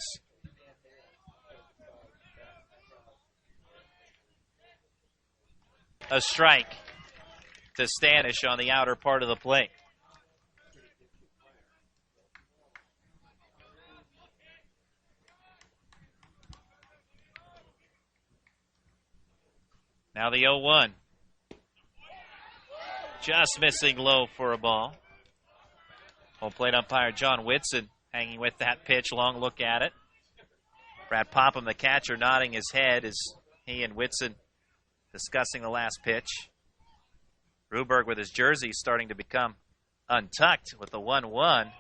A strike to Stanish on the outer part of the plate. Now the 0-1. Just missing low for a ball. Home plate umpire John Whitson hanging with that pitch. Long look at it. Brad Popham, the catcher, nodding his head as he and Whitson discussing the last pitch. Ruberg with his jersey starting to become untucked with the 1-1.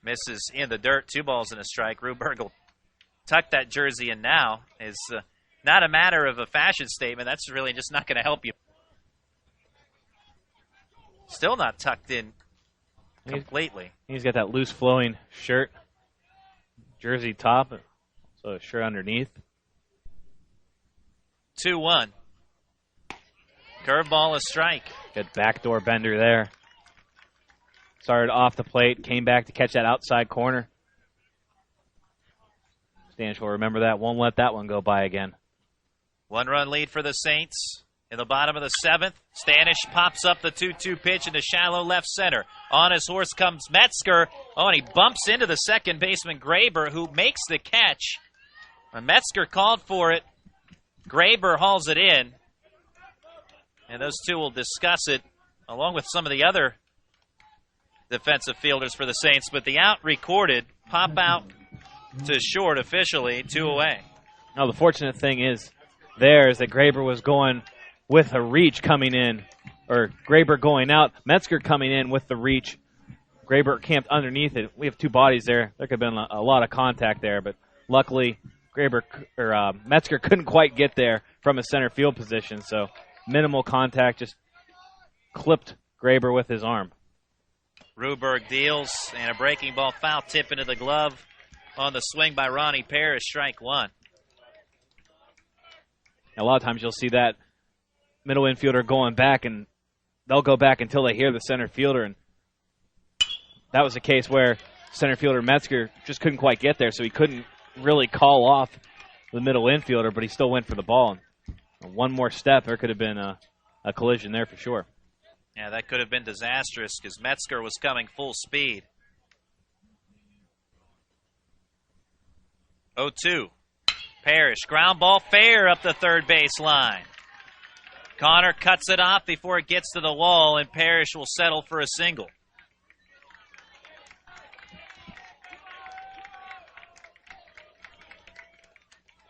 Misses in the dirt. 2 balls and a strike. Ruberg will tuck that jersey in now. Is not a matter of a fashion statement. That's really just not going to help you. Still not tucked in completely. He's got that loose flowing shirt, jersey top, so a shirt underneath. 2-1. Curveball, a strike. Good backdoor bender there. Started off the plate, came back to catch that outside corner. Stanish will remember that. Won't let that one go by again. 1-run lead for the Saints. In the bottom of the 7th, Stanish pops up the 2-2 pitch into shallow left center. On his horse comes Metzger. Oh, and he bumps into the second baseman, Graber, who makes the catch. When Metzger called for it, Graber hauls it in. And those two will discuss it, along with some of the other defensive fielders for the Saints. But the out recorded, pop out to short officially, 2 away. Now, the fortunate thing is that Graber was going with a reach coming in, or Graber going out, Metzger coming in with the reach. Graber camped underneath it. We have 2 bodies there. There could have been a lot of contact there, but luckily Metzger couldn't quite get there from his center field position, so minimal contact, just clipped Graber with his arm. Ruberg deals, and a breaking ball foul tip into the glove on the swing by Ronnie Parrish, strike 1. A lot of times you'll see that middle infielder going back, and they'll go back until they hear the center fielder, and that was a case where center fielder Metzger just couldn't quite get there, so he couldn't really call off the middle infielder, but he still went for the ball. And one more step, there could have been a collision there for sure. Yeah, that could have been disastrous because Metzger was coming full speed. 0-2. Parrish, ground ball fair up the third base line. Connor cuts it off before it gets to the wall, and Parrish will settle for a single.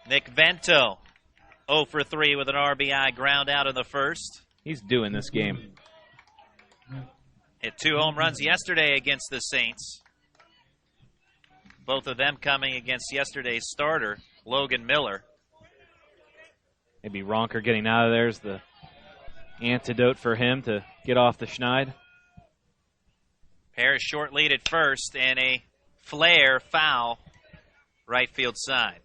Nick Vento, 0 for 3 with an RBI ground out in the first. He's doing this game. Hit 2 home runs yesterday against the Saints. Both of them coming against yesterday's starter, Logan Miller. Maybe Ronker getting out of there is the antidote for him to get off the schneid. Parrish short lead at first, and a flare foul right field side.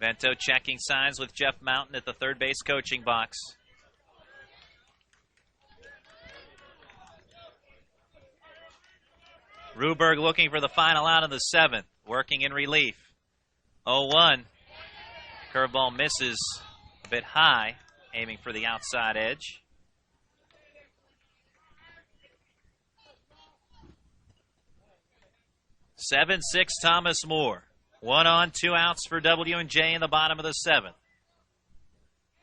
Vento checking signs with Jeff Mountain at the third base coaching box. Ruberg looking for the final out of the 7th, working in relief. 0-1. Curveball misses a bit high, aiming for the outside edge. (7-6) Thomas More. 1 on, 2 outs for W&J in the bottom of the 7th.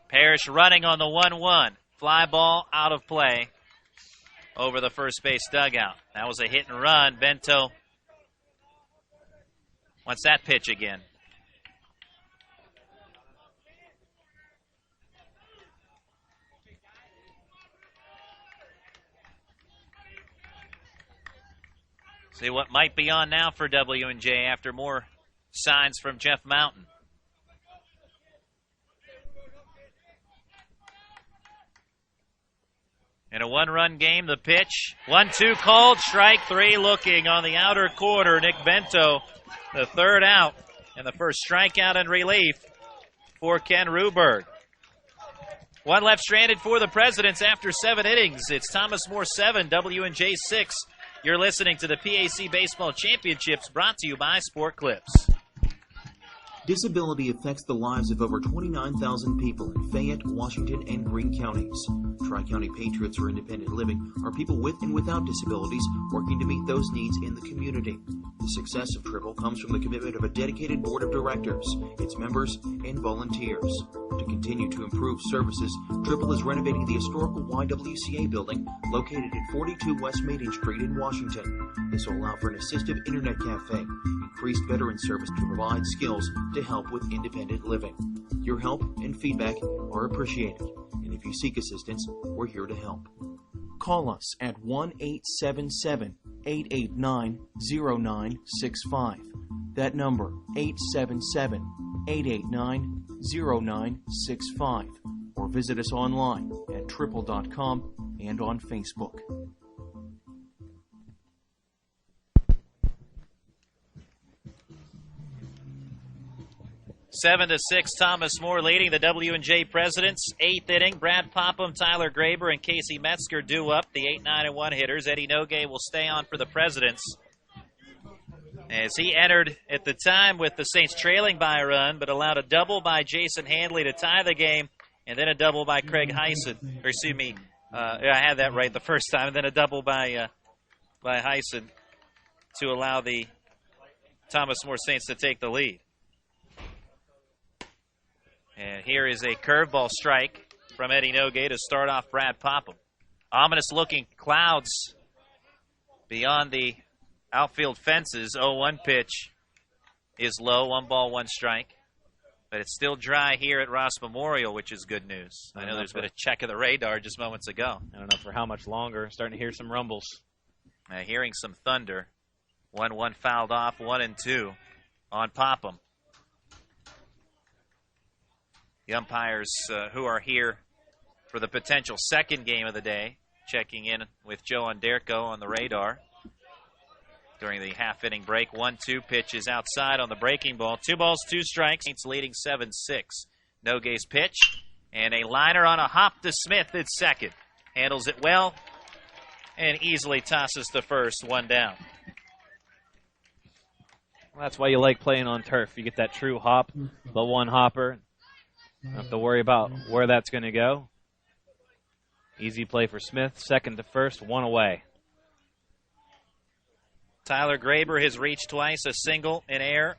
Parrish running on the 1-1. Fly ball out of play over the first base dugout. That was a hit and run. Vento Wants that pitch again. See what might be on now for W&J after more signs from Jeff Mountain. In a one-run game, the pitch. 1-2 called, strike three looking on the outer corner. Nick Bento, the third out, and the first strikeout in relief for Ken Ruberg. One left stranded for the Presidents after 7 innings. It's Thomas More 7, W&J 6. You're listening to the PAC Baseball Championships, brought to you by Sport Clips. Disability affects the lives of over 29,000 people in Fayette, Washington, and Greene counties. Tri-County Patriots for Independent Living are people with and without disabilities working to meet those needs in the community. The success of Triple comes from the commitment of a dedicated board of directors, its members, and volunteers. To continue to improve services, Triple is renovating the historical YWCA building located at 42 West Maiden Street in Washington. This will allow for an assistive internet cafe, increased veteran service to provide skills to help with independent living. Your help and feedback are appreciated, and if you seek assistance, we're here to help. Call us at 1-877-889-0965. That number, 877-889-0965. Or visit us online at triple.com and on Facebook. 7-6, Thomas More leading the W&J Presidents. 8th inning, Brad Popham, Tyler Graber, and Casey Metzger due up, the 8-9-1 hitters. Eddie Nogue will stay on for the Presidents, as he entered at the time with the Saints trailing by a run, but allowed a double by Jason Handley to tie the game, and then a double by Craig Heisen. Or excuse me, I had that right the first time, and then a double by Heisen to allow the Thomas More Saints to take the lead. And here is a curveball strike from Eddie Nogue to start off Brad Popham. Ominous-looking clouds beyond the outfield fences. 0-1 pitch is low, 1 ball, 1 strike. But it's still dry here at Ross Memorial, which is good news. I know there's been a check of the radar just moments ago. I don't know for how much longer. Starting to hear some rumbles. Hearing some thunder. 1-1 fouled off, 1-2 on Popham. The umpires who are here for the potential second game of the day, checking in with Joe Onderco on the radar during the half-inning break. 1-2 pitch is outside on the breaking ball. 2 balls, 2 strikes. Saints leading 7-6. Nogue's pitch, and a liner on a hop to Smith at second. Handles it well and easily tosses to first, 1 down. Well, that's why you like playing on turf. You get that true hop, the one hopper. Don't have to worry about where that's going to go. Easy play for Smith. Second to first, 1 away. Tyler Graber has reached twice, a single in air.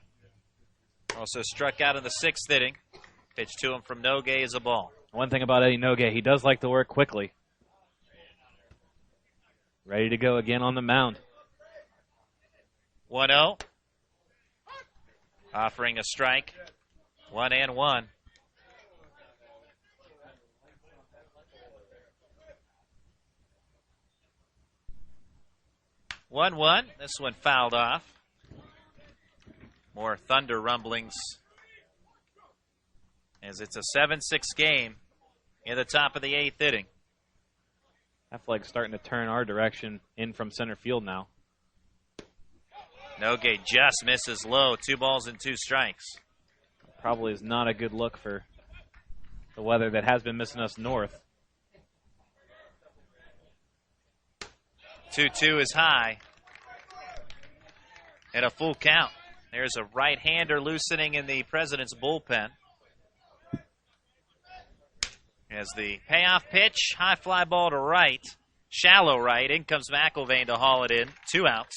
Also struck out in the 6th inning. Pitch to him from Nogue is a ball. One thing about Eddie Nogue, he does like to work quickly. Ready to go again on the mound. 1-0. Offering a strike. 1-1. 1-1. This one fouled off. More thunder rumblings as it's a 7-6 game in the top of the 8th inning. That flag's starting to turn our direction in from center field now. Nogue just misses low. 2 balls and 2 strikes. Probably is not a good look for the weather that has been missing us north. 2-2 is high. And a full count. There's a right-hander loosening in the President's bullpen. As the payoff pitch, high fly ball to right, shallow right. In comes McIlvain to haul it in. 2 outs.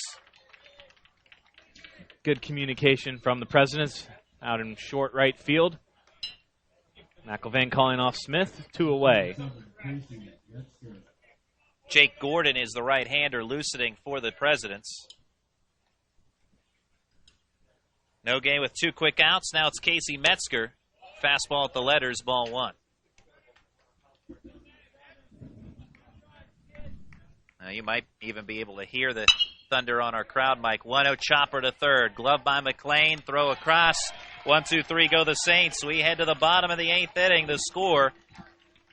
Good communication from the Presidents out in short right field. McIlvain calling off Smith. 2 away. Jake Gordon is the right-hander loosening for the Presidents. No gain with 2 quick outs. Now it's Casey Metzger. Fastball at the letters, ball 1. Now you might even be able to hear the thunder on our crowd mic. 1-0 chopper to third. Glove by McLean. Throw across. 1-2-3 go the Saints. We head to the bottom of the 8th inning. The score,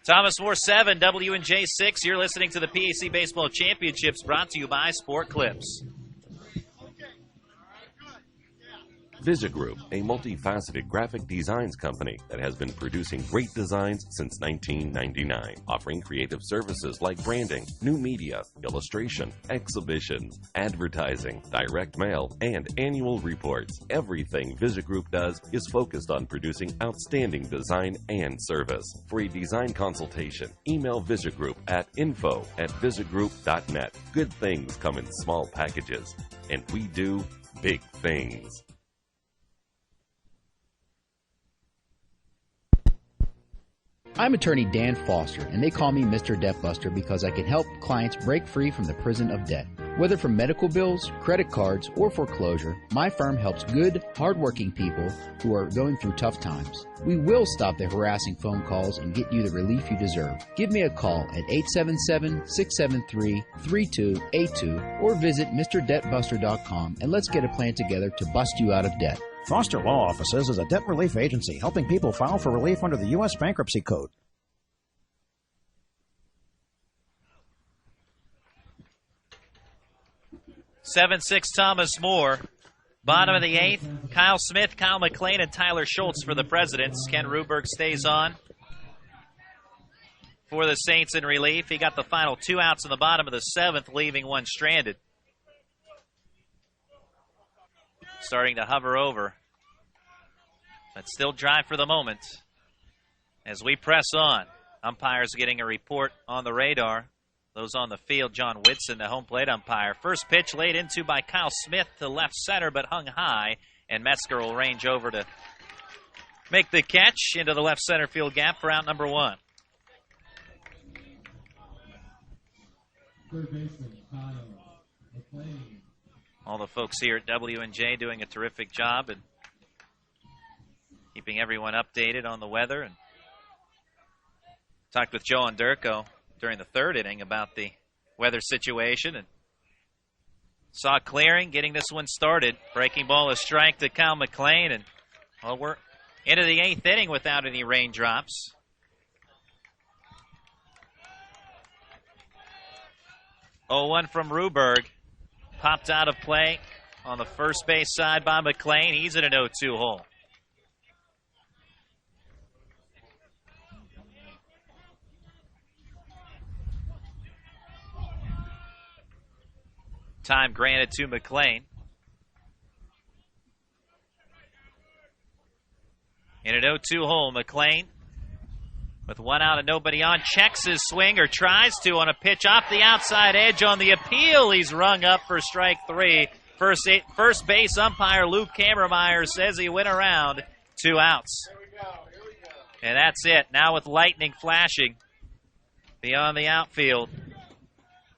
Thomas More 7, W&J 6. You're listening to the PAC Baseball Championships, brought to you by Sport Clips. Visagroup, a multifaceted graphic designs company that has been producing great designs since 1999, offering creative services like branding, new media, illustration, exhibitions, advertising, direct mail, and annual reports. Everything Visagroup does is focused on producing outstanding design and service. For a design consultation, email Visagroup at info@visagroup.net. Good things come in small packages, and we do big things. I'm attorney Dan Foster, and they call me Mr. Debt Buster because I can help clients break free from the prison of debt. Whether from medical bills, credit cards, or foreclosure, my firm helps good, hardworking people who are going through tough times. We will stop the harassing phone calls and get you the relief you deserve. Give me a call at 877-673-3282 or visit MrDebtBuster.com and let's get a plan together to bust you out of debt. Foster Law Offices is a debt relief agency helping people file for relief under the U.S. Bankruptcy Code. Seven six Thomas More. Bottom of the 8th, Kyle Smith, Kyle McLean, and Tyler Schultz for the Presidents. Ken Ruberg stays on for the Saints in relief. He got the final 2 outs in the bottom of the 7th, leaving 1 stranded. Starting to hover over, but still dry for the moment. As we press on, umpires getting a report on the radar. Those on the field, John Whitson, the home plate umpire. First pitch laid into by Kyle Smith to left center, but hung high, and Metzger will range over to make the catch into the left center field gap for out number 1. Third baseman, Kyle McLean. All the folks here at W&J doing a terrific job and keeping everyone updated on the weather. And talked with Joe Onderko during the 3rd inning about the weather situation and saw clearing, getting this one started. Breaking ball, a strike to Kyle McLean, and well, we're into the 8th inning without any raindrops. Oh, 1 from Ruberg. Popped out of play on the first base side by McLean. He's in an 0-2 hole. Time granted to McLean. In an 0-2 hole, McLean, with 1 out and nobody on, checks his swing or tries to on a pitch off the outside edge. On the appeal, he's rung up for strike 3. First base umpire Luke Kammermeyer says he went around. 2 outs. And that's it. Now with lightning flashing beyond the outfield,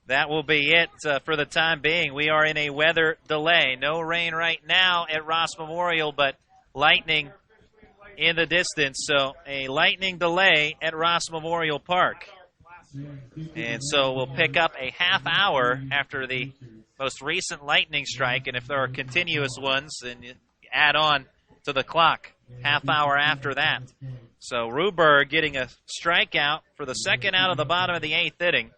that will be it for the time being. We are in a weather delay. No rain right now at Ross Memorial, but lightning in the distance, so a lightning delay at Ross Memorial Park. And so we'll pick up a half hour after the most recent lightning strike, and if there are continuous ones, then you add on to the clock, half hour after that. So Ruberg getting a strikeout for the 2nd out of the bottom of the 8th inning.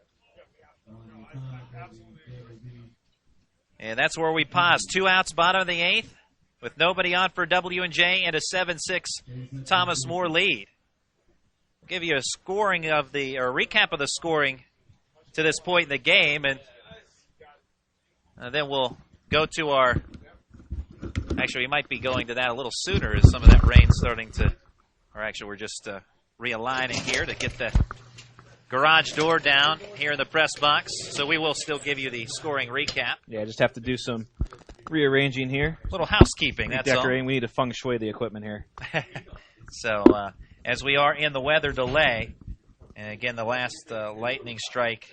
And that's where we pause. 2 outs, bottom of the 8th. With nobody on for W&J and a 7-6 Thomas More lead. I'll give you a scoring of the, or a recap of the scoring to this point in the game, and then we'll go to our, actually we might be going to that a little sooner as some of that rain starting to, or actually we're just realigning here to get the garage door down here in the press box. So we will still give you the scoring recap. Yeah, just have to do some rearranging here. A little housekeeping, that's all. Decorating. We need to feng shui the equipment here. So, as we are in the weather delay, and again, the last lightning strike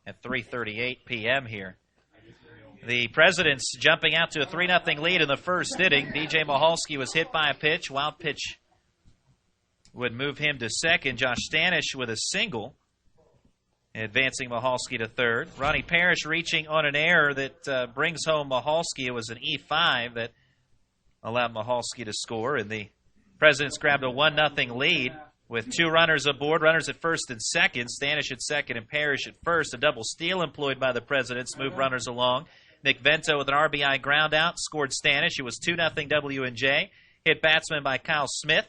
at 3:38 p.m. here. The Presidents jumping out to a 3-0 lead in the first inning. DJ Mahalski was hit by a pitch. Wild pitch would move him to second. Josh Stanish with a single, advancing Mahalski to third. Ronnie Parrish reaching on an error that brings home Mahalski. It was an E5 that allowed Mahalski to score, and the Presidents grabbed a 1-0 lead with 2 runners aboard, runners at first and second. Stanish at second and Parrish at first. A double steal employed by the Presidents moved runners along. Nick Vento with an RBI ground out scored Stanish. It was 2-0 W&J. Hit batsman by Kyle Smith.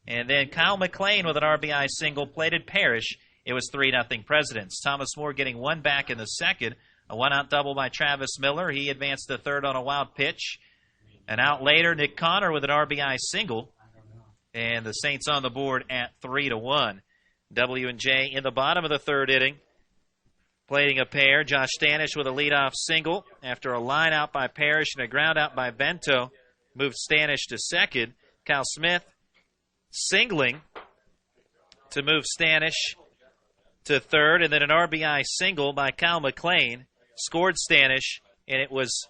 And then Kyle McLean with an RBI single plated Parrish. It was 3-0 Presidents. Thomas More getting one back in the second. A one-out double by Travis Miller. He advanced to third on a wild pitch. An out later, Nick Connor with an RBI single. And the Saints on the board at 3-1. W&J in the bottom of the third inning, plating a pair. Josh Stanish with a leadoff single after a line out by Parrish and a ground out by Vento. Moved Stanish to second. Kyle Smith singling to move Stanish to third, and then an RBI single by Kyle McLean scored Stanish, and it was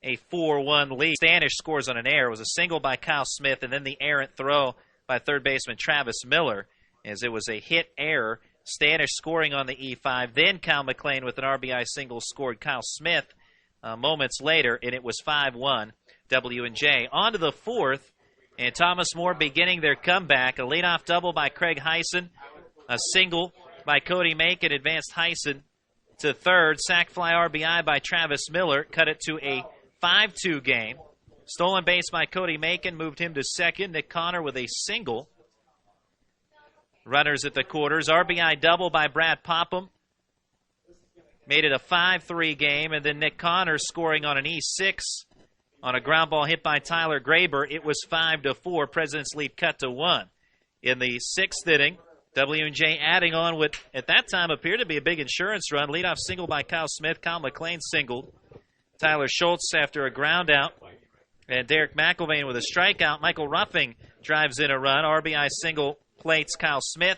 a 4-1 lead. Stanish scores on an error. It was a single by Kyle Smith, and then the errant throw by third baseman Travis Miller, as it was a hit error. Stanish scoring on the E5. Then Kyle McLean with an RBI single scored Kyle Smith moments later, and it was 5-1 W&J. On to the fourth, and Thomas More beginning their comeback. A leadoff double by Craig Heisen. A single by Cody Macon advanced Heisen to third. Sac fly RBI by Travis Miller cut it to a 5-2 game. Stolen base by Cody Macon moved him to second. Nick Connor with a single. Runners at the quarters. RBI double by Brad Popham made it a 5-3 game, and then Nick Connor scoring on an E6 on a ground ball hit by Tyler Graber. It was 5-4. President's lead cut to 1. In the sixth inning, W&J adding on what at that time appeared to be a big insurance run. Leadoff single by Kyle Smith. Kyle McLean singled. Tyler Schultz after a ground out. And Derek McIlvain with a strikeout. Michael Ruffing drives in a run. RBI single plates Kyle Smith.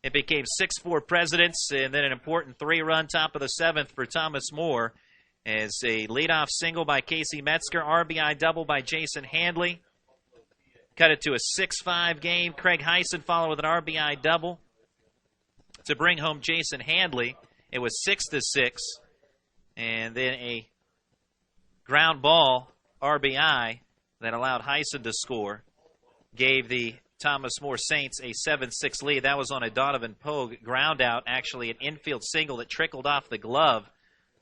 It became 6-4 Presidents, and then an important 3-run top of the seventh for Thomas More as a leadoff single by Casey Metzger. RBI double by Jason Handley. Cut it to a 6-5 game. Craig Heisen followed with an RBI double to bring home Jason Handley. It was 6-6. And then a ground ball RBI that allowed Heisen to score gave the Thomas More Saints a 7-6 lead. That was on a Donovan Pogue ground out, actually an infield single that trickled off the glove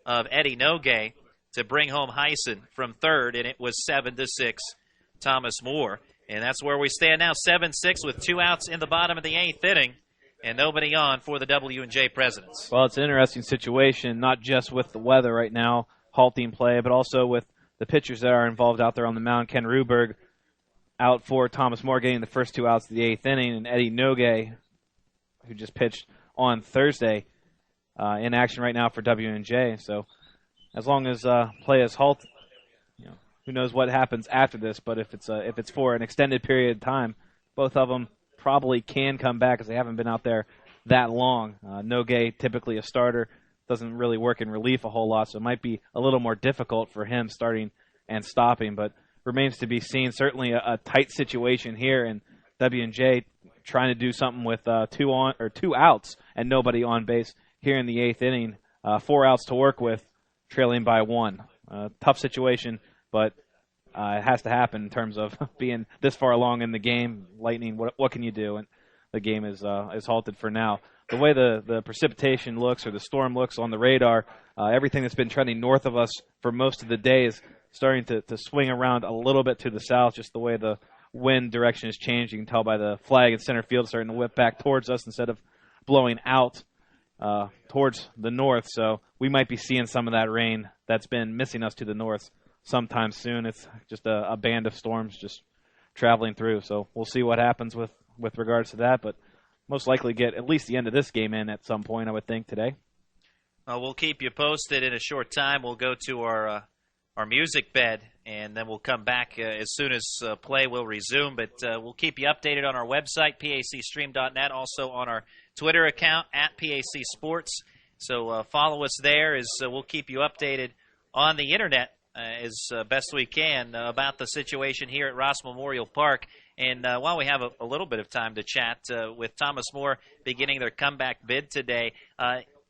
of Eddie Nogue to bring home Heisen from third, and it was 7-6 Thomas More. And that's where we stand now, 7-6 with 2 outs in the bottom of the 8th inning and nobody on for the W&J Presidents. Well, it's an interesting situation, not just with the weather right now, halting play, but also with the pitchers that are involved out there on the mound. Ken Ruberg out for Thomas More, getting the first 2 outs of the 8th inning, and Eddie Nogue, who just pitched on Thursday, in action right now for W&J. So as long as play is halted, who knows what happens after this, but if it's for an extended period of time, both of them probably can come back because they haven't been out there that long. Nogue, typically a starter, doesn't really work in relief a whole lot, so it might be a little more difficult for him starting and stopping, but remains to be seen. Certainly a tight situation here, and W&J trying to do something with 2 outs and nobody on base here in the 8th inning. 4 outs to work with, trailing by 1. Tough situation, but it has to happen in terms of being this far along in the game. Lightning, what can you do? And the game is halted for now. The way the precipitation looks, or the storm looks on the radar, everything that's been trending north of us for most of the day is starting to swing around a little bit to the south, just the way the wind direction is changing. You can tell by the flag in center field starting to whip back towards us instead of blowing out towards the north. So we might be seeing some of that rain that's been missing us to the north sometime soon. It's just a band of storms just traveling through. So we'll see what happens with regards to that, but most likely get at least the end of this game in at some point, I would think, today. We'll keep you posted in a short time. We'll go to our music bed, and then we'll come back as soon as play will resume. But we'll keep you updated on our website, pacstream.net, also on our Twitter account, @PAC Sports. So follow us there as we'll keep you updated on the internet as best we can about the situation here at Ross Memorial Park. And while we have a little bit of time to chat with Thomas More beginning their comeback bid today,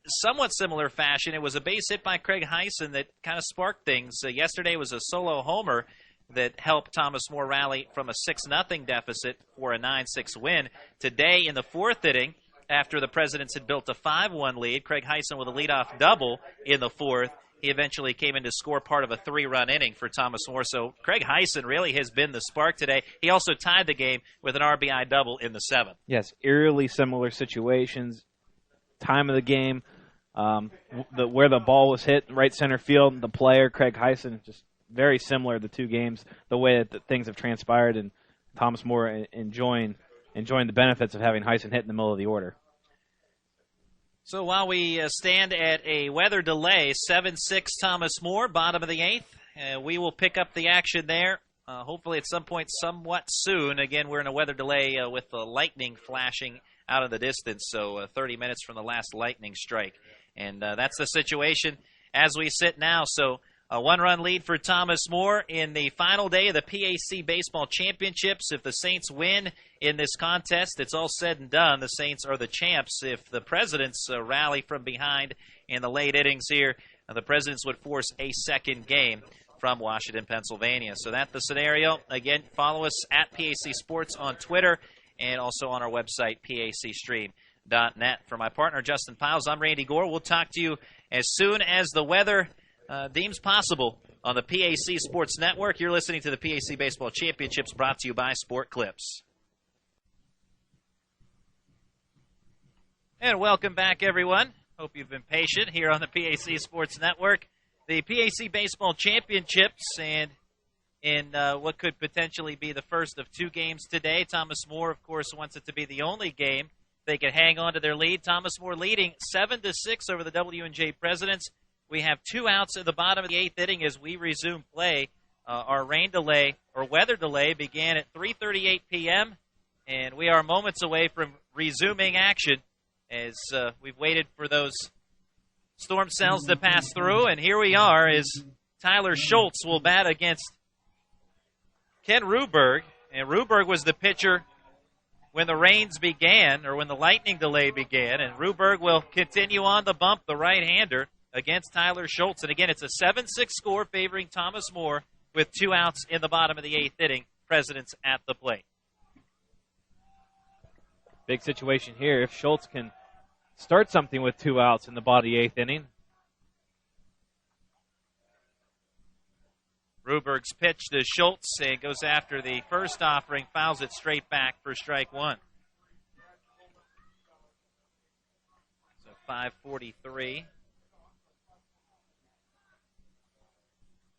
somewhat similar fashion, it was a base hit by Craig Hyson that kind of sparked things. Yesterday was a solo homer that helped Thomas More rally from a 6-0 deficit for a 9-6 win. Today in the fourth inning, after the Presidents had built a 5-1 lead, Craig Hyson with a leadoff double in the fourth. He eventually came in to score part of a 3-run inning for Thomas More. So Craig Hyson really has been the spark today. He also tied the game with an RBI double in the seventh. Yes, eerily similar situations. Time of the game, where the ball was hit, right center field, the player, Craig Hyson, just very similar, the two games, the way that things have transpired, and Thomas More enjoying the benefits of having Hyson hit in the middle of the order. So while we stand at a weather delay, 7-6 Thomas More, bottom of the eighth, we will pick up the action there, hopefully at some point somewhat soon. Again, we're in a weather delay with the lightning flashing out of the distance, so 30 minutes from the last lightning strike. And that's the situation as we sit now. So a one-run lead for Thomas More in the final day of the PAC Baseball Championships. If the Saints win in this contest, it's all said and done. The Saints are the champs. If the Presidents rally from behind in the late innings here, the Presidents would force a second game from Washington, Pennsylvania. So that's the scenario. Again, follow us at PAC Sports on Twitter and also on our website, pacstream.net. For my partner, Justin Piles, I'm Randy Gore. We'll talk to you as soon as the weather deems possible on the PAC Sports Network. You're listening to the PAC Baseball Championships, brought to you by Sport Clips. And welcome back, everyone. Hope you've been patient here on the PAC Sports Network. The PAC Baseball Championships, and in what could potentially be the first of two games today. Thomas More, of course, wants it to be the only game they can hang on to their lead. Thomas More leading 7-6 over the W&J Presidents. We have 2 outs at the bottom of the eighth inning as we resume play. Our rain delay, or weather delay, began at 3:38 p.m., and we are moments away from resuming action as we've waited for those storm cells to pass through, and here we are as Tyler Schultz will bat against Ken Ruberg, and Ruberg was the pitcher when the rains began, or when the lightning delay began, and Ruberg will continue on the bump, the right-hander, against Tyler Schultz. And again, it's a 7-6 score favoring Thomas More with 2 outs in the bottom of the eighth inning. Presidents at the plate. Big situation here. If Schultz can start something with 2 outs in the bottom of the eighth inning. Ruberg's pitch to Schultz and goes after the first offering, fouls it straight back for strike one. So 5:43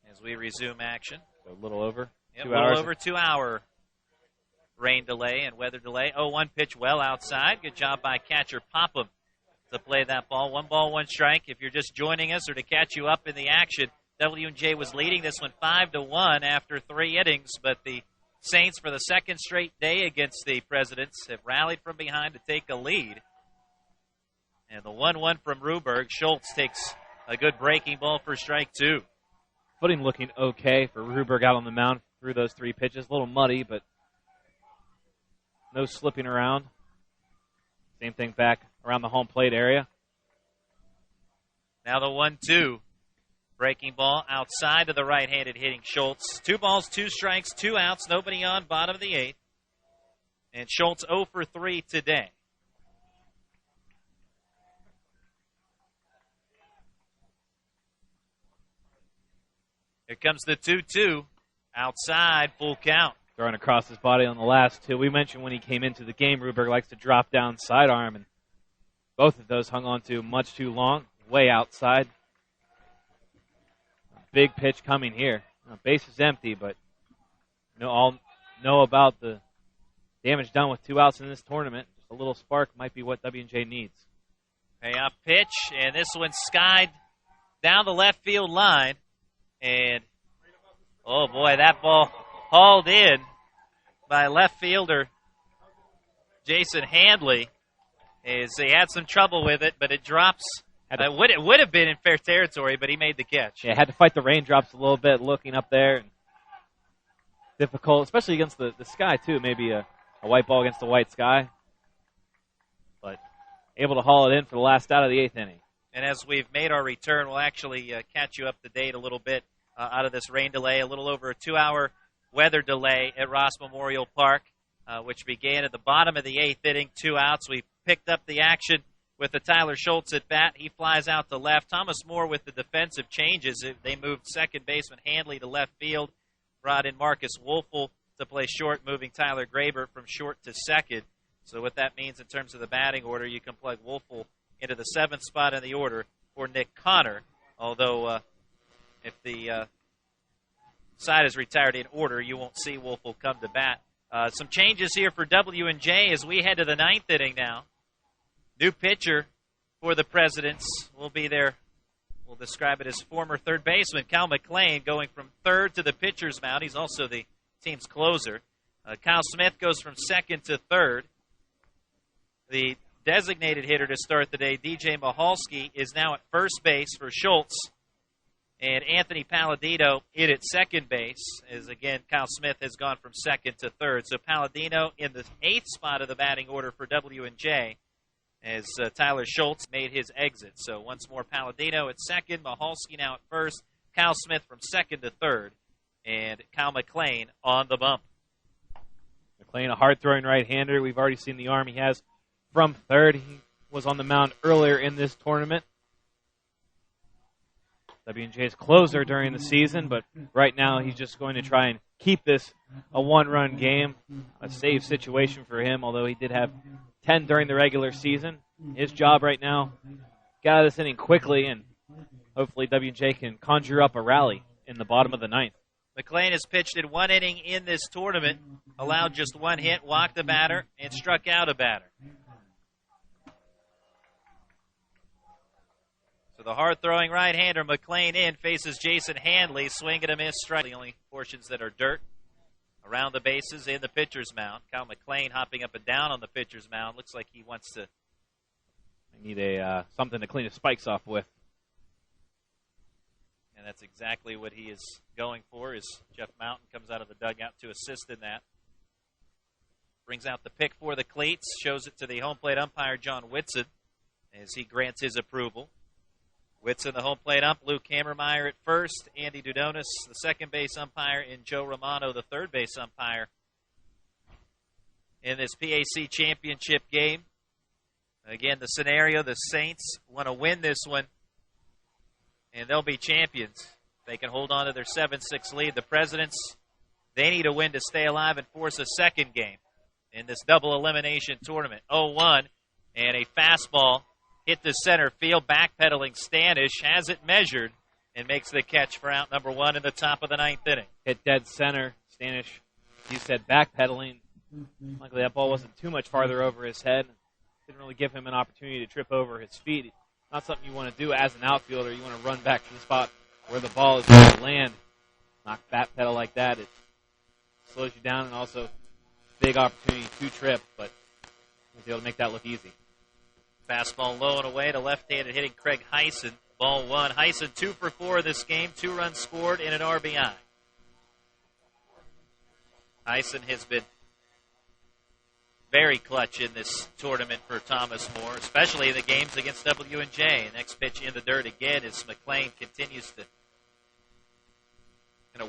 as we resume action. So a little over 2 hours. A little over 2 hour rain delay and weather delay. 0-1 pitch well outside. Good job by catcher Popham to play that ball. 1 ball, 1 strike. If you're just joining us, or to catch you up in the action, W&J was leading this one 5-1 after 3 innings, but the Saints, for the second straight day against the Presidents, have rallied from behind to take a lead. And the 1-1 from Ruberg. Schultz takes a good breaking ball for strike 2. Footing looking okay for Ruberg out on the mound through those 3 pitches. A little muddy, but no slipping around. Same thing back around the home plate area. Now the 1-2. Breaking ball outside of the right-handed hitting Schultz. 2 balls, 2 strikes, 2 outs, nobody on, bottom of the eighth. And Schultz 0 for 3 today. Here comes the 2-2. Outside, full count. Throwing across his body on the last 2. We mentioned when he came into the game, Ruberg likes to drop down sidearm, and both of those hung on to much too long, way outside. Big pitch coming here. Base is empty, but all know about the damage done with 2 outs in this tournament. Just a little spark might be what W&J needs. Payoff pitch, and this one skied down the left field line. And, oh boy, that ball hauled in by left fielder Jason Handley as he had some trouble with it, but it drops It would have been in fair territory, but he made the catch. Yeah, had to fight the raindrops a little bit, looking up there. And difficult, especially against the sky, too. Maybe a white ball against the white sky. But able to haul it in for the last out of the 8th inning. And as we've made our return, we'll actually catch you up to date a little bit out of this rain delay, a little over a 2-hour weather delay at Ross Memorial Park, which began at the bottom of the 8th inning, 2 outs. We picked up the action with the Tyler Schultz at bat. He flies out to left. Thomas More with the defensive changes. They moved second baseman Handley to left field, brought in Marcus Wolfel to play short, moving Tyler Graber from short to second. So what that means in terms of the batting order, you can plug Wolfel into the 7th spot in the order for Nick Connor, although if the side is retired in order, you won't see Wolfel come to bat. Some changes here for W&J as we head to the 9th inning now. New pitcher for the Presidents will be there. We'll describe it as former third baseman Kyle McLean going from third to the pitcher's mound. He's also the team's closer. Kyle Smith goes from second to third. The designated hitter to start the day, DJ Mahalski, is now at first base for Schultz. And Anthony Palladino in at second base, as again Kyle Smith has gone from second to third. So Palladino in the 8th spot of the batting order for W&J, as Tyler Schultz made his exit. So once more, Palladino at second, Mahalski now at first, Kyle Smith from second to third, and Kyle McLean on the bump. McLean, a hard-throwing right-hander. We've already seen the arm he has from third. He was on the mound earlier in this tournament. W&J's closer during the season, but right now he's just going to try and keep this a one-run game, a safe situation for him, although he did have 10 during the regular season. His job right now, get out of this inning quickly, and hopefully W&J can conjure up a rally in the bottom of the 9th. McLean has pitched in 1 inning in this tournament, allowed just 1 hit, walked a batter, and struck out a batter. So the hard-throwing right-hander, McLean in, faces Jason Handley, swing and a miss, strike. The only portions that are dirt around the bases in the pitcher's mound. Kyle McLean hopping up and down on the pitcher's mound. Looks like he wants to. I need something to clean his spikes off with. And that's exactly what he is going for, as Jeff Mountain comes out of the dugout to assist in that. Brings out the pick for the cleats, shows it to the home plate umpire, John Whitson, as he grants his approval. Whitson, the home plate ump, Luke Hammermeyer at first, Andy Dudonis, the second base umpire, and Joe Romano, the third base umpire, in this PAC championship game. Again, the scenario, the Saints want to win this one, and they'll be champions. They can hold on to their 7-6 lead. The Presidents, they need a win to stay alive and force a second game in this double elimination tournament. 0-1, and a fastball hit the center field, backpedaling Stanish, has it measured, and makes the catch for out number 1 in the top of the 9th inning. Hit dead center. Stanish, you said backpedaling. Luckily, that ball wasn't too much farther over his head. Didn't really give him an opportunity to trip over his feet. Not something you want to do as an outfielder. You want to run back to the spot where the ball is going to land. Knock backpedal like that, it slows you down, and also big opportunity to trip, but you'll be able to make that look easy. Fastball low and away to left-handed hitting Craig Heisen. Ball 1. Heisen 2 for 4 this game. 2 runs scored and an RBI. Heisen has been very clutch in this tournament for Thomas More, especially in the games against W&J. Next pitch in the dirt again as McLean continues to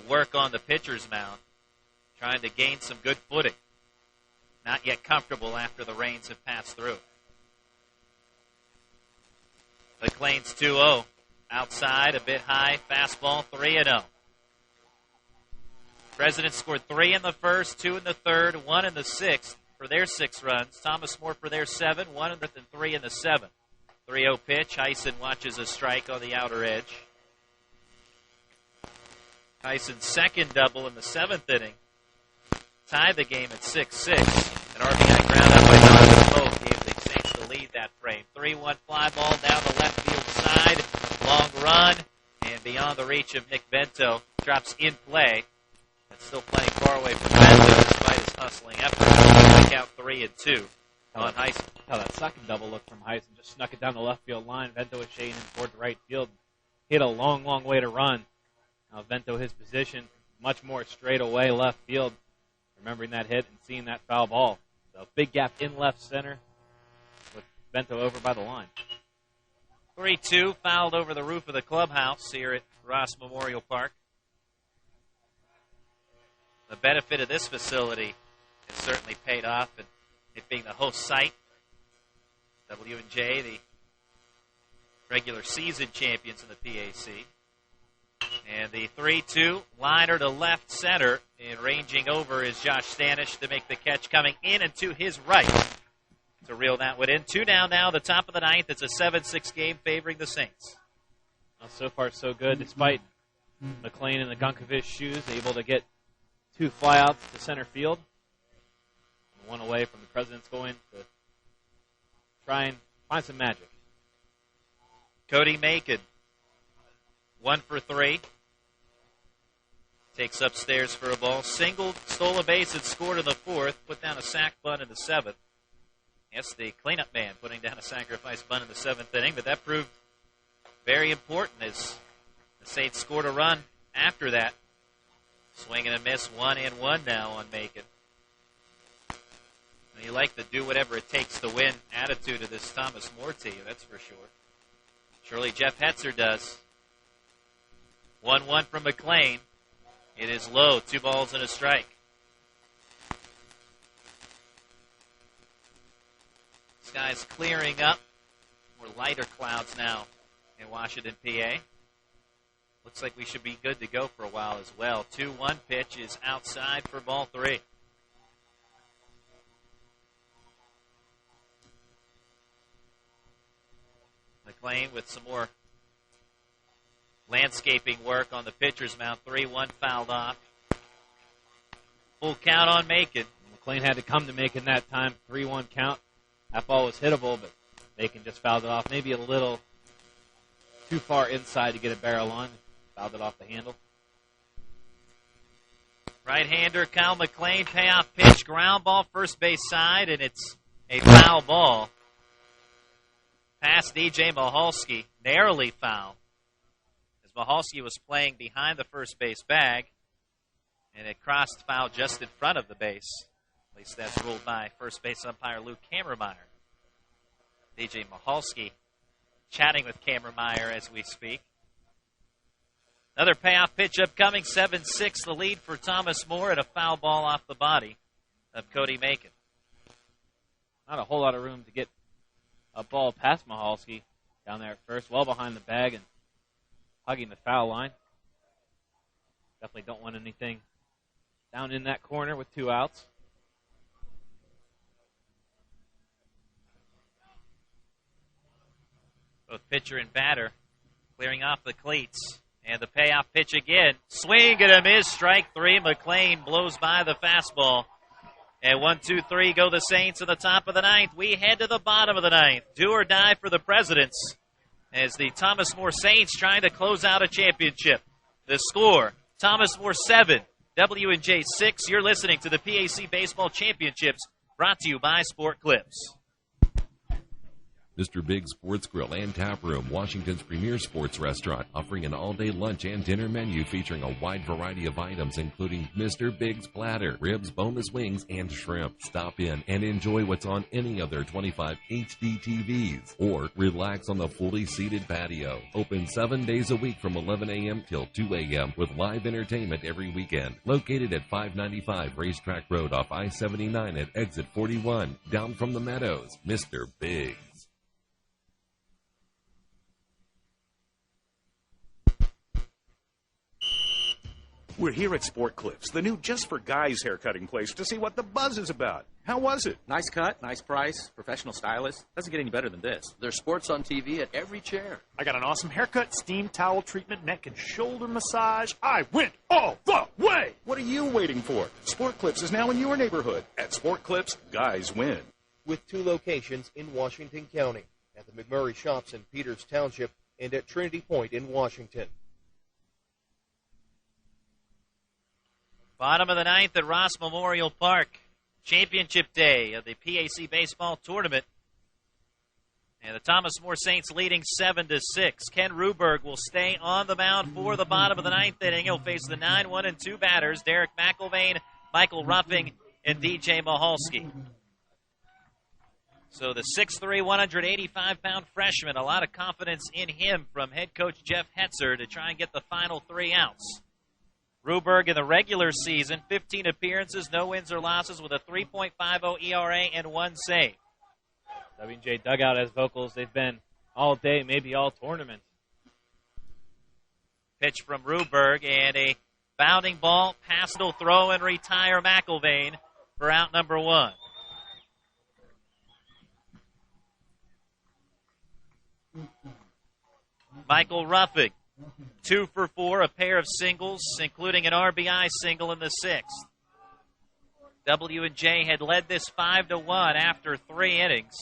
work on the pitcher's mound, trying to gain some good footing. Not yet comfortable after the rains have passed through. McLean's 2-0. Outside, a bit high, fastball, 3-0. Presidents scored 3 in the first, 2 in the third, 1 in the 6th for their 6 runs. Thomas More for their 7, 1 and 3 in the 7th. 3-0 pitch. Heisen watches a strike on the outer edge. Heisen's second double in the 7th inning tied the game at 6-6. An RBI ground out by Donovan Pope gave the Saints the lead that frame. 3-1 fly ball down the left field side. Long run, and beyond the reach of Nick Bento. Drops in play. That's still playing far away from Bento despite his hustling effort. Count 3-2 on Heisen. Loved how that second double looked from Heisen. Just snuck it down the left field line. Vento was shading toward the right field. Hit a long, long way to run. Now Vento, his position, much more straight away left field. Remembering that hit and seeing that foul ball. So big gap in left center with Vento over by the line. 3-2, fouled over the roof of the clubhouse here at Ross Memorial Park. The benefit of this facility has certainly paid off, and it being the host site. W&J, the regular season champions in the PAC. And the 3-2 liner to left center, and ranging over is Josh Stanish to make the catch, coming in and to his right to reel that one in. 2 down now, the top of the ninth. It's a 7-6 game favoring the Saints. Well, so far so good, despite McLean in the gunk of his shoes, able to get 2 flyouts to center field. One away from the President's going to try and find some magic. Cody Macon, 1 for 3. Takes upstairs for a ball. Singled, stole a base, and scored in the 4th. Put down a sac bunt in the 7th. Yes, the cleanup man putting down a sacrifice bunt in the 7th inning, but that proved very important as the Saints scored a run after that. Swing and a miss, 1-1 now on Macon. And you like the do whatever it takes to win attitude of this Thomas More team, that's for sure. Surely Jeff Hetzer does. 1-1 from McLean. It is low, 2 balls and a strike. Sky's clearing up. More lighter clouds now in Washington, PA. Looks like we should be good to go for a while as well. 2-1 pitch is outside for ball 3. McLean with some more landscaping work on the pitcher's mound. 3-1 fouled off. Full count on Macon. McLean had to come to Macon that time. 3-1 count. That ball was hittable, but Macon just fouled it off. Maybe a little too far inside to get a barrel on. Fouled it off the handle. Right-hander Kyle McLean, payoff pitch, ground ball, first base side, and it's a foul ball. Past DJ Mahalski, narrowly foul. As Mahalski was playing behind the first base bag, and it crossed foul just in front of the base. At least that's ruled by first base umpire Luke Kammermeyer. DJ Mahalski chatting with Kammermeyer as we speak. Another payoff pitch upcoming, 7-6, the lead for Thomas More, and a foul ball off the body of Cody Macon. Not a whole lot of room to get a ball past Mahalski down there at first, well behind the bag and hugging the foul line. Definitely don't want anything down in that corner with 2 outs. Both pitcher and batter clearing off the cleats. And the payoff pitch again. Swing and a miss. Strike 3. McLean blows by the fastball. And 1-2-3 go the Saints at the top of the ninth. We head to the bottom of the ninth. Do or die for the Presidents as the Thomas More Saints trying to close out a championship. The score, Thomas More 7, W&J 6. You're listening to the PAC Baseball Championships, brought to you by Sport Clips. Mr. Big's Sports Grill and Tap Room, Washington's premier sports restaurant, offering an all-day lunch and dinner menu featuring a wide variety of items, including Mr. Big's platter, ribs, boneless wings, and shrimp. Stop in and enjoy what's on any of their 25 HD TVs, or relax on the fully seated patio. Open 7 days a week from 11 a.m. till 2 a.m. with live entertainment every weekend. Located at 595 Racetrack Road off I-79 at exit 41, down from the Meadows. Mr. Big's. We're here at Sport Clips, the new just for guys haircutting place, to see what the buzz is about. How was it? Nice cut, nice price, professional stylist. Doesn't get any better than this. There's sports on TV at every chair. I got an awesome haircut, steam towel treatment, neck and shoulder massage. I went all the way! What are you waiting for? Sport Clips is now in your neighborhood. At Sport Clips, guys win. With 2 locations in Washington County, at the McMurray Shops in Peters Township and at Trinity Point in Washington. Bottom of the ninth at Ross Memorial Park. Championship day of the PAC Baseball Tournament. And the Thomas More Saints leading 7-6. Ken Ruberg will stay on the mound for the bottom of the ninth inning. He'll face the 9-1 and 2 batters, Derek McIlvain, Michael Ruffing, and DJ Mahalski. So the 6'3", 185-pound freshman, a lot of confidence in him from head coach Jeff Hetzer to try and get the final 3 outs. Ruberg in the regular season, 15 appearances, no wins or losses with a 3.50 ERA and 1 save. W&J dugout has vocals. They've been all day, maybe all tournament. Pitch from Ruberg and a bounding ball. Pass, will throw and retire McIlvain for out number 1. Michael Ruffing, 2 for 4, a pair of singles, including an RBI single in the 6th. W&J had led this 5-1 after 3 innings.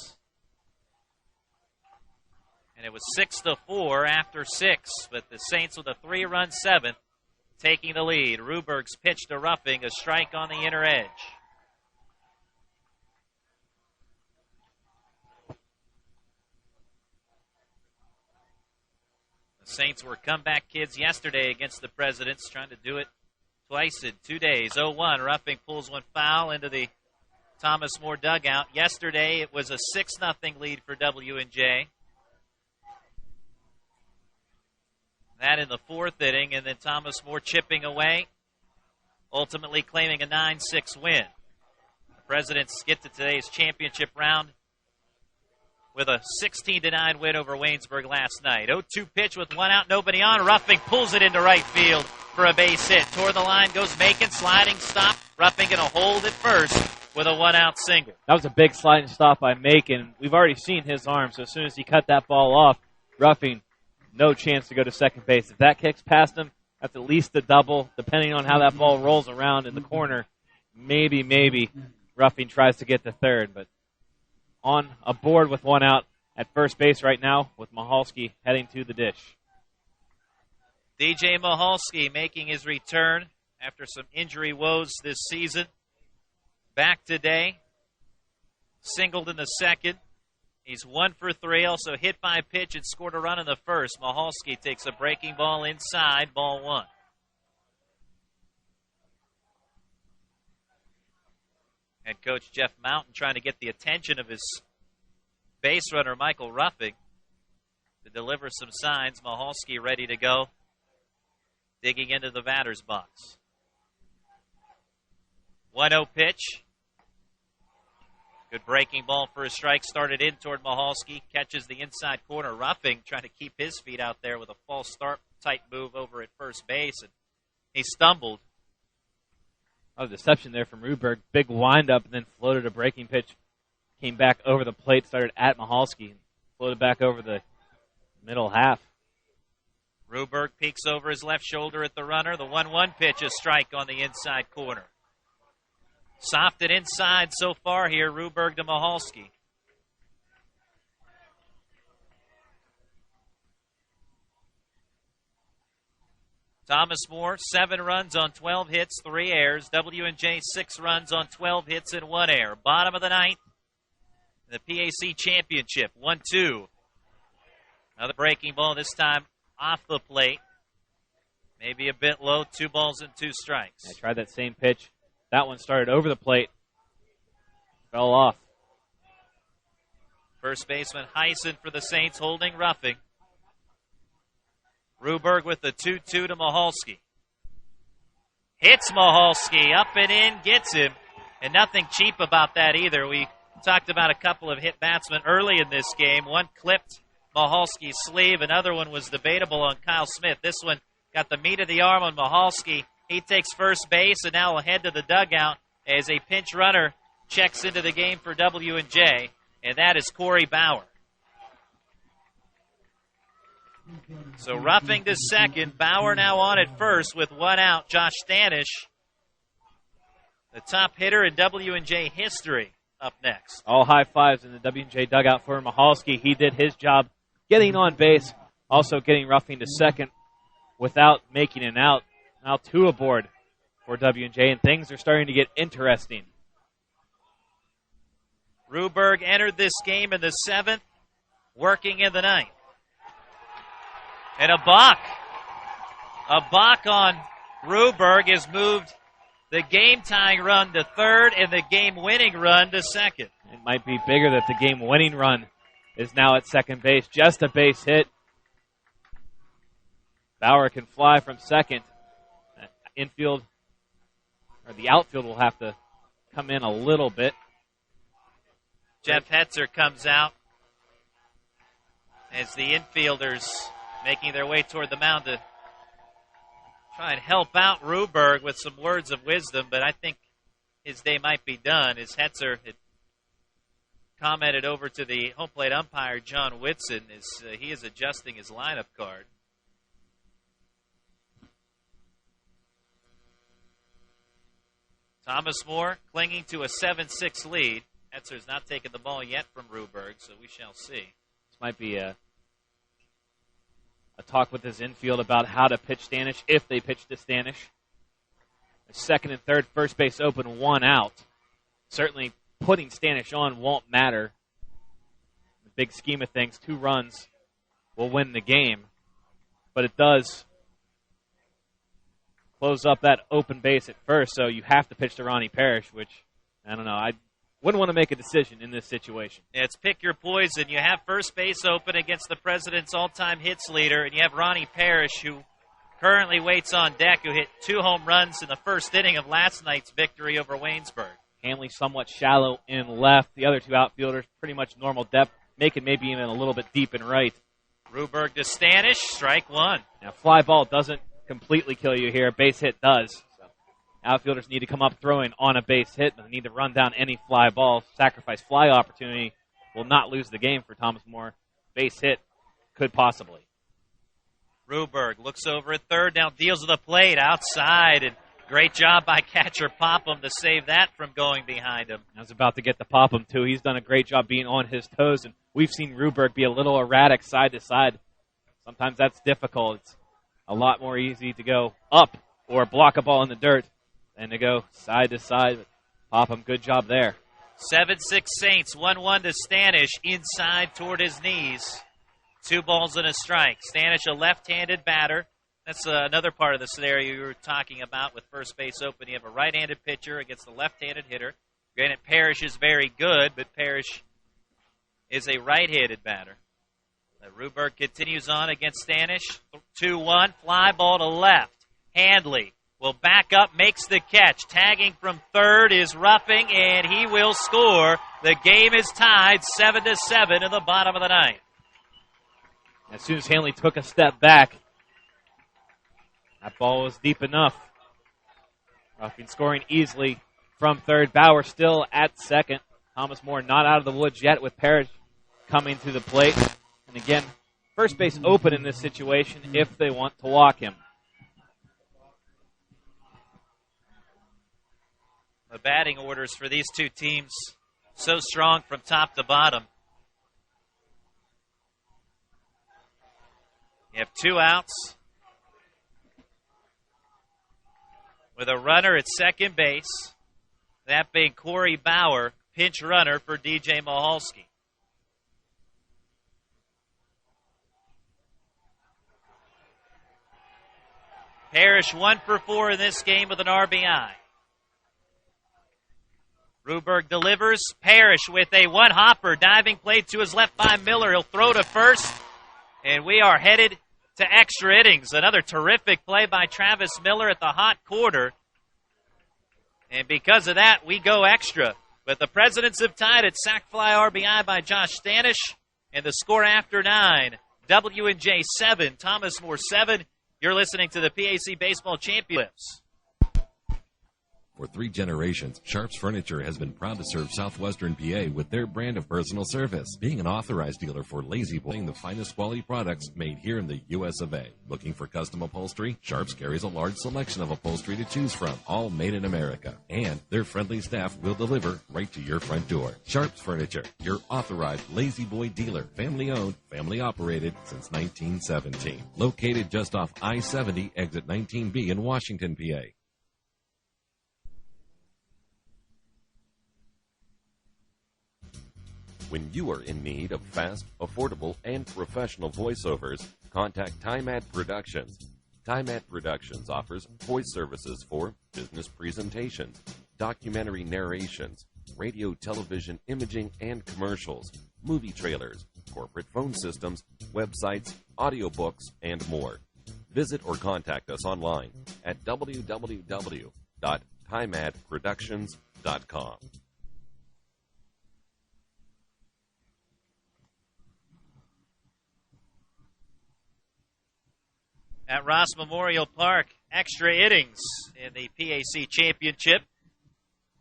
And it was 6-4 after 6, but the Saints with a 3-run 7th taking the lead. Ruberg's pitch to Ruffing, a strike on the inner edge. The Saints were comeback kids yesterday against the Presidents, trying to do it twice in 2 days. 0-1, Ruffing pulls one foul into the Thomas More dugout. Yesterday it was a 6-0 lead for W&J. That in the 4th inning, and then Thomas More chipping away, ultimately claiming a 9-6 win. The Presidents get to today's championship round with a 16-9 win over Waynesburg last night. 0-2 pitch with 1 out, nobody on. Ruffing pulls it into right field for a base hit. Toward the line goes Macon, sliding stop. Ruffing going to hold at first with a 1-out single. That was a big sliding stop by Macon. We've already seen his arm, so as soon as he cut that ball off, Ruffing, no chance to go to second base. If that kicks past him, that's at least a double. Depending on how that ball rolls around in the corner, maybe Ruffing tries to get to third. But on a board with 1 out at first base right now with Mahalski heading to the dish. DJ Mahalski making his return after some injury woes this season. Back today. Singled in the 2nd. He's 1 for 3, also hit by a pitch and scored a run in the 1st. Mahalski takes a breaking ball inside, ball 1. Head coach Jeff Mountain trying to get the attention of his base runner Michael Ruffing to deliver some signs. Mahalski ready to go, digging into the batter's box. 1-0 pitch. Good breaking ball for a strike. Started in toward Mahalski. Catches the inside corner. Ruffing trying to keep his feet out there with a false start type move over at first base. And he stumbled. Oh, deception there from Ruberg. Big windup and then floated a breaking pitch. Came back over the plate. Started at Mahalski. And floated back over the middle half. Ruberg peeks over his left shoulder at the runner. The 1-1 pitch, a strike on the inside corner. Softed inside so far here, Ruberg to Mahalski. Thomas More, 7 runs on 12 hits, 3 errors. W&J, 6 runs on 12 hits and 1 error. Bottom of the 9th, the PAC Championship, 1-2. Another breaking ball, this time off the plate. Maybe a bit low, 2 balls and 2 strikes. I tried that same pitch. That one started over the plate. Fell off. First baseman Heisen for the Saints holding Ruffing. Ruberg with the 2-2 to Mahalski. Hits Mahalski, up and in, gets him. And nothing cheap about that either. We talked about a couple of hit batsmen early in this game. One clipped Mahalski's sleeve. Another one was debatable on Kyle Smith. This one got the meat of the arm on Mahalski. He takes first base and now will head to the dugout as a pinch runner checks into the game for W&J, and that is Corey Bauer. So Ruffing to second, Bauer now on at first with 1 out. Josh Stanish, the top hitter in W&J history, up next. All high fives in the W&J dugout for Mahalski. He did his job getting on base, also getting Ruffing to second without making an out. Now 2 aboard for W&J, and things are starting to get interesting. Ruberg entered this game in the 7th. working in the ninth. And a balk on Ruberg has moved the game-tying run to third and the game-winning run to second. It might be bigger that the game-winning run is now at second base. Just a base hit. Bauer can fly from second. Infield, or the outfield will have to come in a little bit. Jeff Hetzer comes out as the infielders making their way toward the mound to try and help out Ruberg with some words of wisdom, but I think his day might be done as Hetzer had commented over to the home plate umpire, John Whitson, as he is adjusting his lineup card. Thomas More clinging to a 7-6 lead. Hetzer's not taken the ball yet from Ruberg, so we shall see. This might be a talk with his infield about how to pitch Stanish, if they pitch to Stanish. Second and third, first base open, one out. Certainly putting Stanish on won't matter. In the big scheme of things, 2 runs will win the game. But it does close up that open base at first, so you have to pitch to Ronnie Parrish, which, I don't know, I wouldn't want to make a decision in this situation. Yeah, it's pick your poison. You have first base open against the President's all-time hits leader, and you have Ronnie Parrish, who currently waits on deck, who hit 2 home runs in the first inning of last night's victory over Waynesburg. Hanley somewhat shallow in left. The other 2 outfielders pretty much normal depth, making maybe even a little bit deep in right. Ruberg to Stanish, strike 1. Now, fly ball doesn't completely kill you here. Base hit does. Outfielders need to come up throwing on a base hit. They need to run down any fly ball. Sacrifice fly opportunity will not lose the game for Thomas More. Base hit could possibly. Ruberg looks over at third, now deals with the plate outside, and great job by catcher Popham to save that from going behind him. I was about to get to Popham, too. He's done a great job being on his toes, and we've seen Ruberg be a little erratic side to side. Sometimes that's difficult. It's a lot more easy to go up or block a ball in the dirt than to go side to side. Popham, good job there. 7-6 Saints, 1-1 to Stanish, inside toward his knees. 2 balls and a strike. Stanish, a left-handed batter. That's another part of the scenario you were talking about with first base open. You have a right-handed pitcher against a left-handed hitter. Granted, Parrish is very good, but Parrish is a right-handed batter. Ruberg continues on against Stanish. 2-1, fly ball to left. Handley will back up, makes the catch. Tagging from third is Ruffing, and he will score. The game is tied 7-7 in the bottom of the ninth. As soon as Hanley took a step back, that ball was deep enough. Ruffing scoring easily from third. Bauer still at second. Thomas More not out of the woods yet with Parrish coming to the plate. And again, first base open in this situation if they want to walk him. The batting orders for these 2 teams so strong from top to bottom. You have 2 outs with a runner at second base, that being Corey Bauer, pinch runner for DJ Mahalski. Parrish 1 for 4 in this game with an RBI. Ruberg delivers. Parrish with a one-hopper. Diving play to his left by Miller. He'll throw to first. And we are headed to extra innings. Another terrific play by Travis Miller at the hot corner. And because of that, we go extra. But the Presidents have tied at sac fly RBI by Josh Stanish. And the score after 9, W&J 7, Thomas More 7. You're listening to the PAC Baseball Championships. For 3 generations, Sharp's Furniture has been proud to serve southwestern PA with their brand of personal service. Being an authorized dealer for Lazy Boy, the finest quality products made here in the U.S. of A. Looking for custom upholstery? Sharp's carries a large selection of upholstery to choose from, all made in America. And their friendly staff will deliver right to your front door. Sharp's Furniture, your authorized Lazy Boy dealer. Family owned, family operated since 1917. Located just off I-70, exit 19B in Washington, PA. When you are in need of fast, affordable, and professional voiceovers, contact Time Ad Productions. Time Ad Productions offers voice services for business presentations, documentary narrations, radio, television, imaging, and commercials, movie trailers, corporate phone systems, websites, audiobooks, and more. Visit or contact us online at www.timeadproductions.com. At Ross Memorial Park, extra innings in the PAC Championship.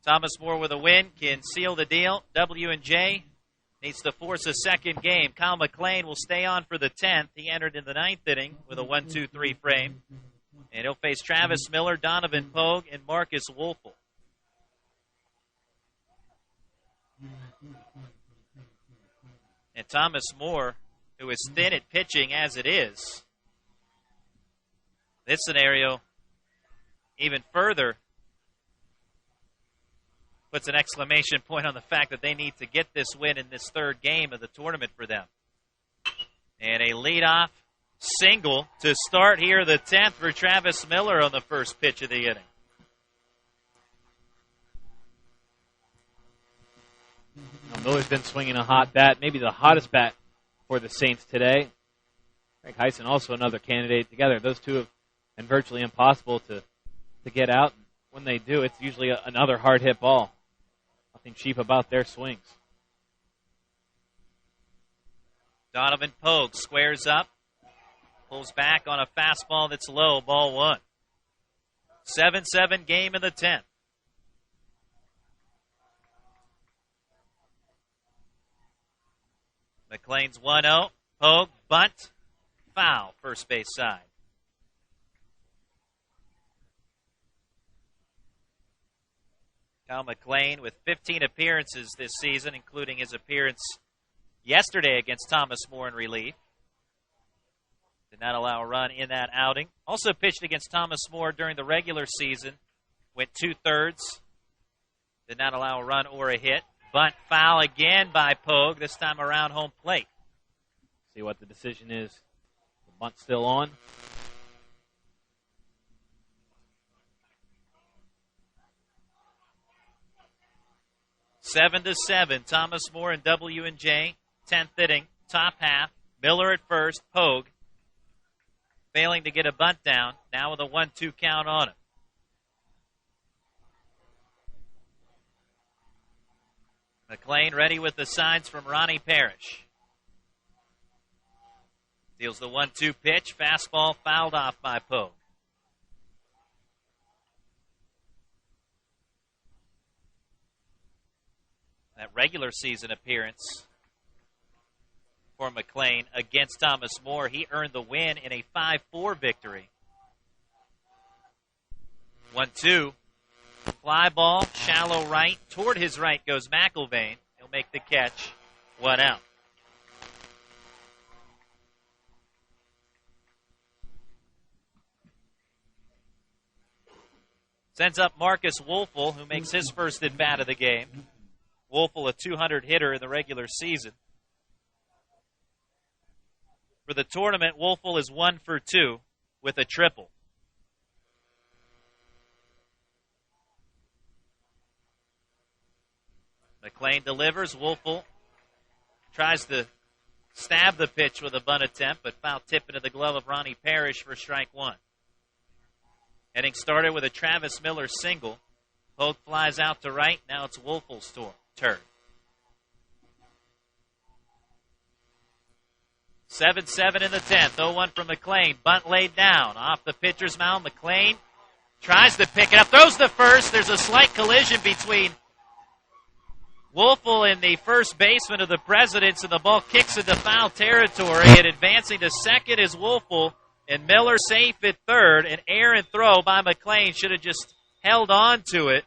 Thomas More with a win can seal the deal. W&J needs to force a second game. Kyle McLean will stay on for the 10th. He entered in the 9th inning with a 1-2-3 frame. And he'll face Travis Miller, Donovan Pogue, and Marcus Wolfel. And Thomas More, who is thin at pitching as it is, this scenario even further puts an exclamation point on the fact that they need to get this win in this third game of the tournament for them. And a leadoff single to start here the 10th for Travis Miller on the first pitch of the inning. Miller's been swinging a hot bat, maybe the hottest bat for the Saints today. Frank Heisen also another candidate. Together, those two have been virtually impossible to get out. When they do, it's usually another hard-hit ball. Nothing cheap about their swings. Donovan Pogue squares up, pulls back on a fastball that's low, ball one. 7-7 game in the 10th. McLean's 1-0. Pogue, bunt, foul, first base side. Kyle McLean with 15 appearances this season, including his appearance yesterday against Thomas More in relief. Did not allow a run in that outing. Also pitched against Thomas More during the regular season. Went 2/3. Did not allow a run or a hit. Bunt foul again by Pogue, this time around home plate. See what the decision is. The bunt still on. Seven to 7, Thomas More and W&J. 10th inning, top half. Miller at first, Pogue failing to get a bunt down. Now with a 1-2 count on him. McLean ready with the signs from Ronnie Parrish. Deals the 1-2 pitch. Fastball fouled off by Pogue. That regular season appearance for McLean against Thomas More, he earned the win in a 5-4 victory. 1-2. Fly ball, shallow right. Toward his right goes McIlvain. He'll make the catch. 1 out. Sends up Marcus Wolfel, who makes his first at-bat of the game. Wolfel, a 200 hitter in the regular season. For the tournament, Wolfel is 1 for 2 with a triple. McLean delivers. Wolfel tries to stab the pitch with a bunt attempt, but foul tip into the glove of Ronnie Parrish for strike one. Inning started with a Travis Miller single. Pogue flies out to right. Now it's Wolfel's turn. 7-7 in the 10th. 0-1 from McLean. Bunt laid down. Off the pitcher's mound. McLean tries to pick it up. Throws the first. There's a slight collision between Wolfel and the first baseman of the Presidents, and the ball kicks into foul territory. And advancing to second is Wolfel, and Miller safe at third. An errant throw by McLean. Should have just held on to it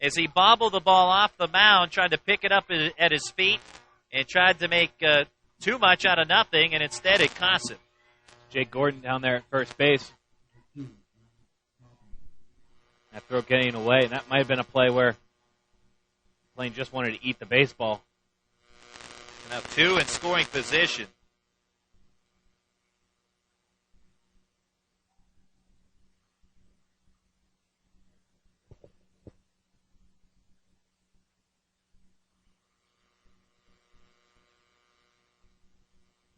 as he bobbled the ball off the mound, tried to pick it up at his feet, and tried to make too much out of nothing, and instead it cost him. Jake Gordon down there at first base. That throw getting away, and that might have been a play where McLean just wanted to eat the baseball. Now 2 in scoring position.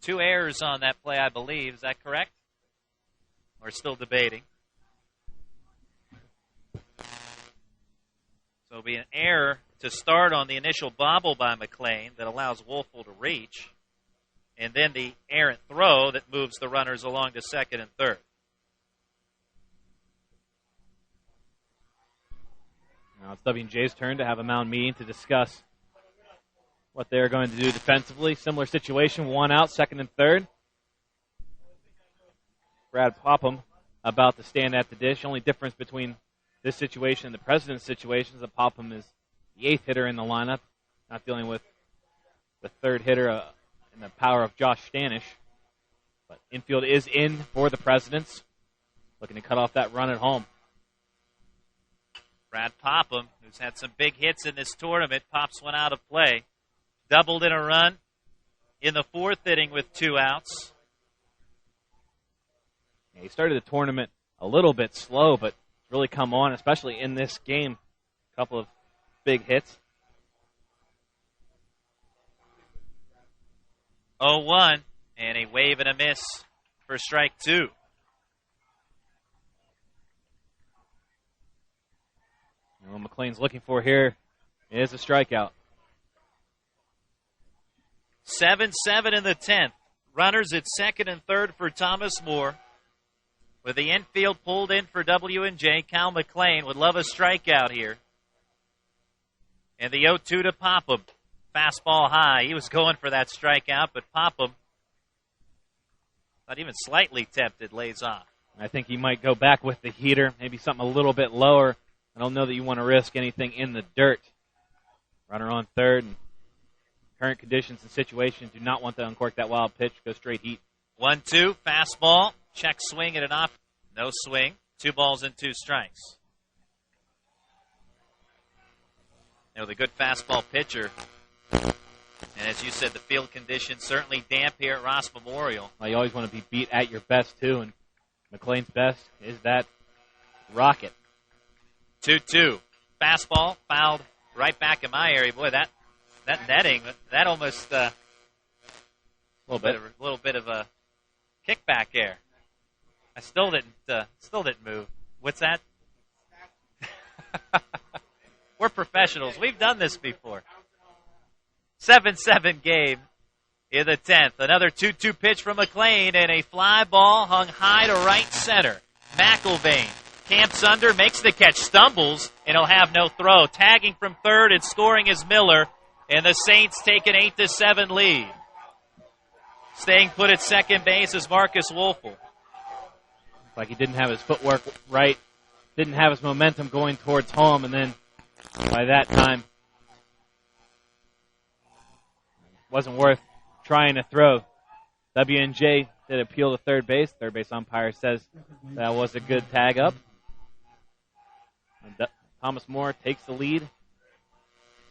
Two errors on that play, I believe. Is that correct? We're still debating. So it'll be an error to start on the initial bobble by McLean that allows Wolfel to reach. And then the errant throw that moves the runners along to second and third. Now it's W&J's turn to have a mound meeting to discuss what they're going to do defensively. Similar situation, 1 out, second and third. Brad Popham about to stand at the dish. Only difference between this situation and the President's situation is that Popham is the 8th hitter in the lineup, not dealing with the 3rd hitter in the power of Josh Stanish. But infield is in for the Presidents, looking to cut off that run at home. Brad Popham, who's had some big hits in this tournament, pops one out of play. Doubled in a run in the 4th inning with 2 outs. He started the tournament a little bit slow, but really come on, especially in this game. A couple of big hits. 0-1, and a wave and a miss for strike 2. And what McLean's looking for here is a strikeout. 7-7 in the 10th. Runners at second and third for Thomas More. With the infield pulled in for W&J, Cal McLean would love a strikeout here. And the 0-2 to Popham. Fastball high. He was going for that strikeout, but Popham, not even slightly tempted, lays off. I think he might go back with the heater, maybe something a little bit lower. I don't know that you want to risk anything in the dirt. Runner on third. And current conditions and situations do not want to uncork that wild pitch. Go straight heat. 1-2, fastball. Check swing at an off. No swing. 2 balls and 2 strikes. You know, the good fastball pitcher. And as you said, the field conditions certainly damp here at Ross Memorial. Well, you always want to be beat at your best, too. And McLean's best is that rocket. 2-2. Fastball fouled right back in my area. Boy, that netting, that almost a little bit of a kickback there. I still didn't move. What's that? We're professionals. We've done this before. 7-7 game in the 10th. Another 2-2 pitch from McLean and a fly ball hung high to right center. McIlvain camps under, makes the catch, stumbles, and he'll have no throw. Tagging from third and scoring is Miller, and the Saints take an 8-7 lead. Staying put at second base is Marcus Wolfel. Like he didn't have his footwork right, didn't have his momentum going towards home, and then by that time, wasn't worth trying to throw. W&J did appeal to third base. Third base umpire says that was a good tag up. And Thomas More takes the lead.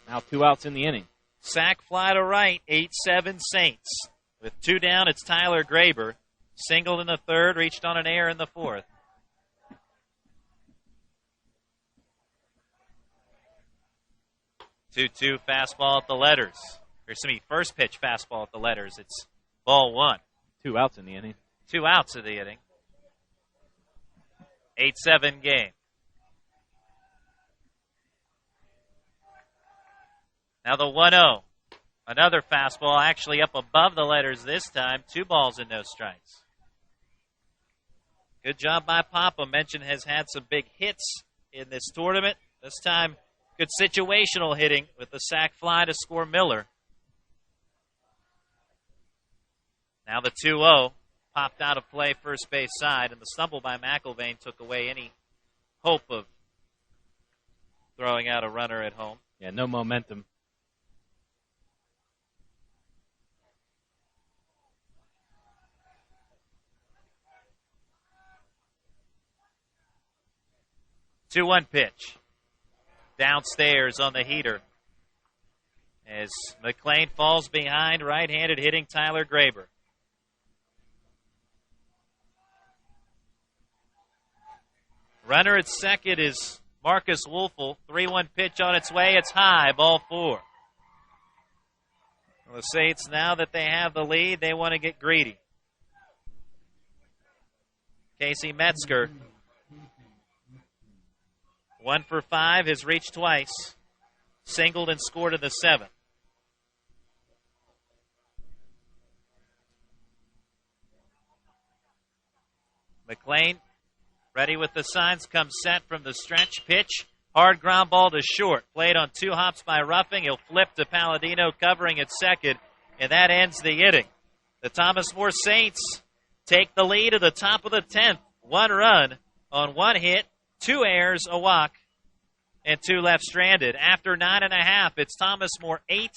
Now 2 outs in the inning. Sack fly to right, 8-7 Saints. With 2 down, it's Tyler Graber. Singled in the third, reached on an error in the fourth. Two-two fastball at the letters. First pitch fastball at the letters. It's ball 1. 2 outs in the inning. 2 outs in the inning. 8-7 game. Now the 1-0. Another fastball actually up above the letters this time. 2 balls and no strikes. Good job by Papa. Mentioned has had some big hits in this tournament. This time, good situational hitting with the sac fly to score Miller. Now the 2-0 popped out of play first base side, and the stumble by McIlvain took away any hope of throwing out a runner at home. Yeah, no momentum. Two-one pitch. Downstairs on the heater. as McLean falls behind right-handed hitting Tyler Graber. Runner at second is Marcus Wolfel. 3-1 pitch on its way. It's high, ball 4. Well, the Saints, now that they have the lead, they want to get greedy. Casey Metzger, 1 for 5, has reached twice. Singled and scored in the 7th. McLean ready with the signs, comes set from the stretch. Pitch, hard ground ball to short. Played on 2 hops by Ruffing. He'll flip to Palladino, covering at second, and that ends the inning. The Thomas More Saints take the lead at the top of the 10th. 1 run on 1 hit, 2 errors, a walk, and 2 left stranded. After 9.5, it's Thomas More 8,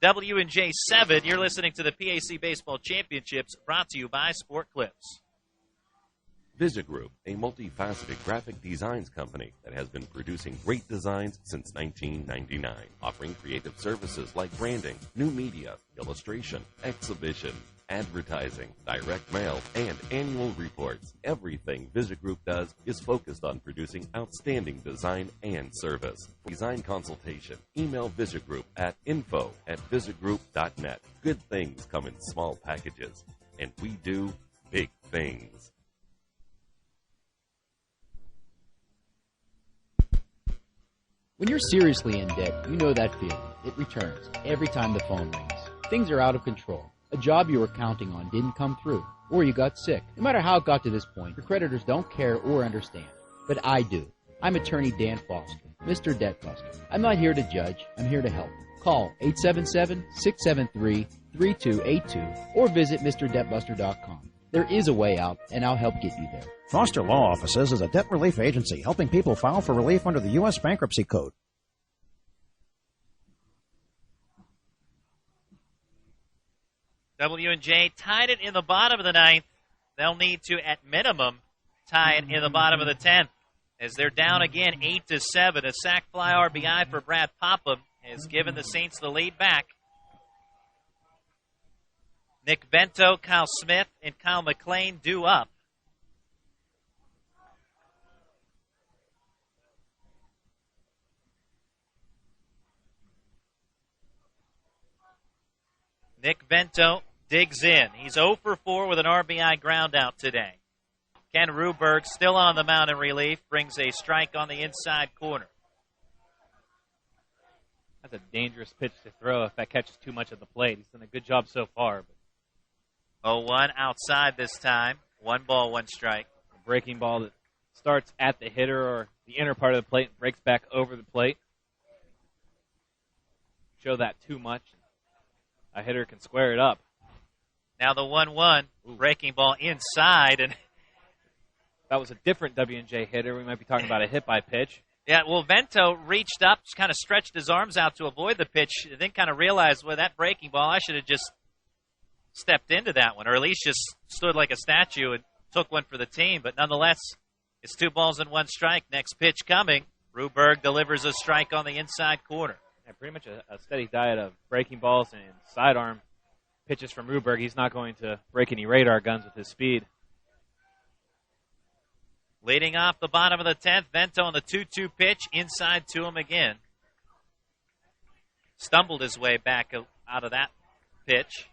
W&J 7. You're listening to the PAC Baseball Championships, brought to you by Sport Clips. Visit Group, a multifaceted graphic designs company that has been producing great designs since 1999, offering creative services like branding, new media, illustration, exhibition, advertising, direct mail, and annual reports. Everything Visit Group does is focused on producing outstanding design and service. For design consultation, email Visit Group at info@visitgroup.net. Good things come in small packages, and we do big things. When you're seriously in debt, you know that feeling. It returns every time the phone rings. Things are out of control. A job you were counting on didn't come through, or you got sick. No matter how it got to this point, your creditors don't care or understand. But I do. I'm attorney Dan Foster, Mr. Debt Buster. I'm not here to judge. I'm here to help. Call 877-673-3282 or visit MrDebtBuster.com. There is a way out, and I'll help get you there. Foster Law Offices is a debt relief agency helping people file for relief under the U.S. Bankruptcy Code. W&J tied it in the bottom of the 9th. They'll need to, at minimum, tie it in the bottom of the 10th. As they're down again 8-7. A sac fly RBI for Brad Popham has given the Saints the lead back. Nick Bento, Kyle Smith, and Kyle McLean due up. Nick Bento digs in. He's 0 for 4 with an RBI ground out today. Ken Ruberg, still on the mound in relief, brings a strike on the inside corner. That's a dangerous pitch to throw if that catches too much of the plate. He's done a good job so far. 0-1 outside this time. 1 ball, 1 strike. A breaking ball that starts at the hitter or the inner part of the plate and breaks back over the plate. Show that too much. A hitter can square it up. Now the 1-1 breaking ball inside, and that was a different W&J hitter. We might be talking about a hit by pitch. Yeah, well, Vento reached up, kind of stretched his arms out to avoid the pitch, and then kind of realized, well, that breaking ball, I should have just stepped into that one, or at least just stood like a statue and took one for the team. But nonetheless, it's 2 balls and 1 strike. Next pitch coming. Ruberg delivers a strike on the inside corner. Yeah, pretty much a steady diet of breaking balls and sidearm pitches from Ruberg. He's not going to break any radar guns with his speed. Leading off the bottom of the 10th, Vento on the 2-2 pitch, inside to him again. Stumbled his way back out of that pitch.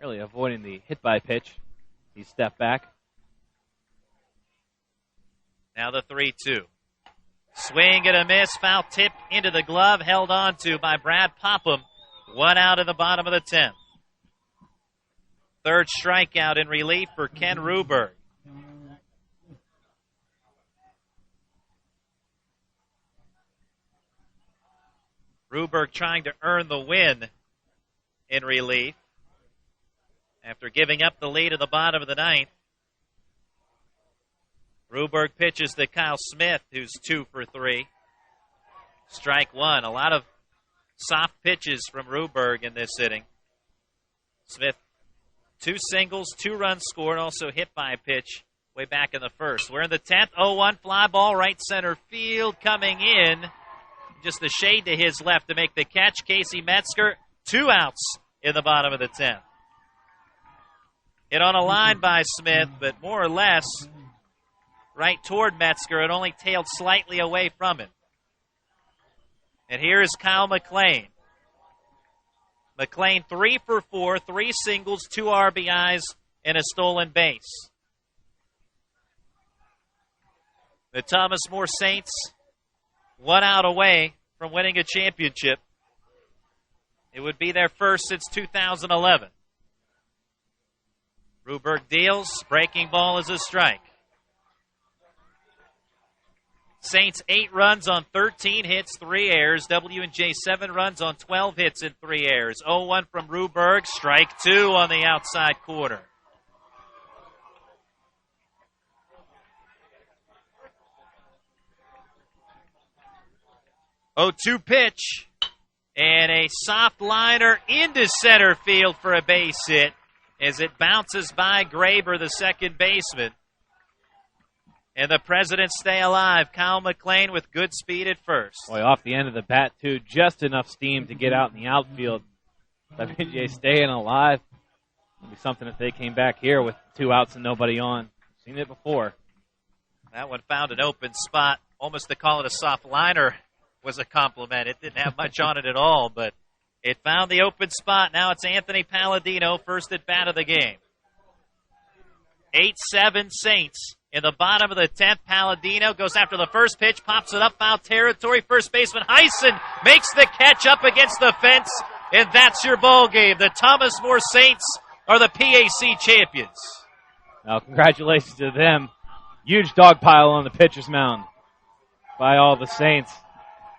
Really avoiding the hit by pitch. He stepped back. Now the 3-2. Swing and a miss, foul tip into the glove, held on to by Brad Popham. 1 out in the bottom of the 10th. 3rd strikeout in relief for Ken Ruberg. Ruberg trying to earn the win in relief after giving up the lead at the bottom of the 9th. Ruberg pitches to Kyle Smith, who's 2 for 3. Strike 1. A lot of soft pitches from Ruberg in this inning. Smith, 2 singles, 2 runs scored, also hit by a pitch way back in the 1st. We're in the 10th. 0-1 fly ball, right center field coming in. just a shade to his left to make the catch. Casey Metzger, 2 outs in the bottom of the 10th. Hit on a line by Smith, but more or less right toward Metzger. It only tailed slightly away from him. And here is Kyle McLean. McLean 3 for 4, 3 singles, 2 RBIs, and a stolen base. The Thomas More Saints 1 out away from winning a championship. It would be their first since 2011. Ruberg deals. Breaking ball is a strike. Saints 8 runs on 13 hits, 3 errors. W&J 7 runs on 12 hits and 3 errors. 0-1 from Ruberg. Strike 2 on the outside corner. 0-2 pitch. And a soft liner into center field for a base hit as it bounces by Graber, the second baseman. And the Presidents stay alive. Kyle McLean with good speed at first. Boy, off the end of the bat, too. Just enough steam to get out in the outfield. W&J staying alive. It'll be something if they came back here with 2 outs and nobody on. Seen it before. That one found an open spot. Almost to call it a soft liner was a compliment. It didn't have much on it at all, but it found the open spot. Now it's Anthony Palladino, first at bat of the game. 8-7 Saints. In the bottom of the 10th, Palladino goes after the first pitch, pops it up, foul territory. First baseman Heisen makes the catch up against the fence, and that's your ball game. The Thomas More Saints are the PAC champions. Now, congratulations to them. Huge dog pile on the pitcher's mound by all the Saints.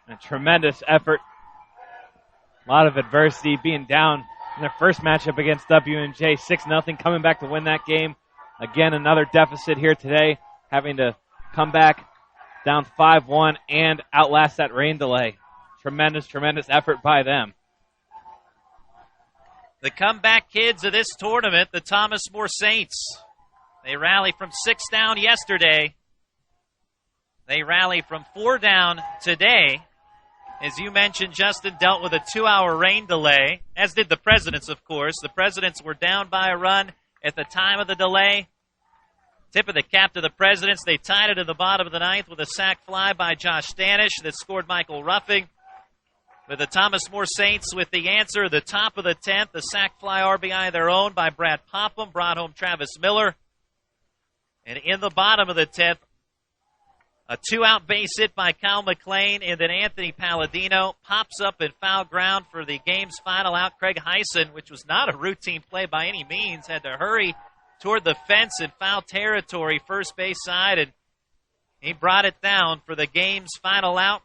A tremendous effort. A lot of adversity, being down in their first matchup against W&J, 6-0, coming back to win that game. Again, another deficit here today, having to come back down 5-1 and outlast that rain delay. Tremendous, tremendous effort by them. The comeback kids of this tournament, the Thomas More Saints. They rally from 6 down yesterday. They rally from 4 down today. As you mentioned, Justin dealt with a 2-hour rain delay, as did the Presidents, of course. The Presidents were down by a run at the time of the delay. Tip of the cap to the Presidents. They tied it in the bottom of the 9th with a sac fly by Josh Stanish that scored Michael Ruffing. But the Thomas More Saints with the answer, the top of the 10th, the sac fly RBI of their own by Brad Popham, brought home Travis Miller. And in the bottom of the 10th, a 2-out base hit by Kyle McLean, and then Anthony Palladino pops up in foul ground for the game's final out. Craig Heisen, which was not a routine play by any means, had to hurry toward the fence in foul territory, first base side, and he brought it down for the game's final out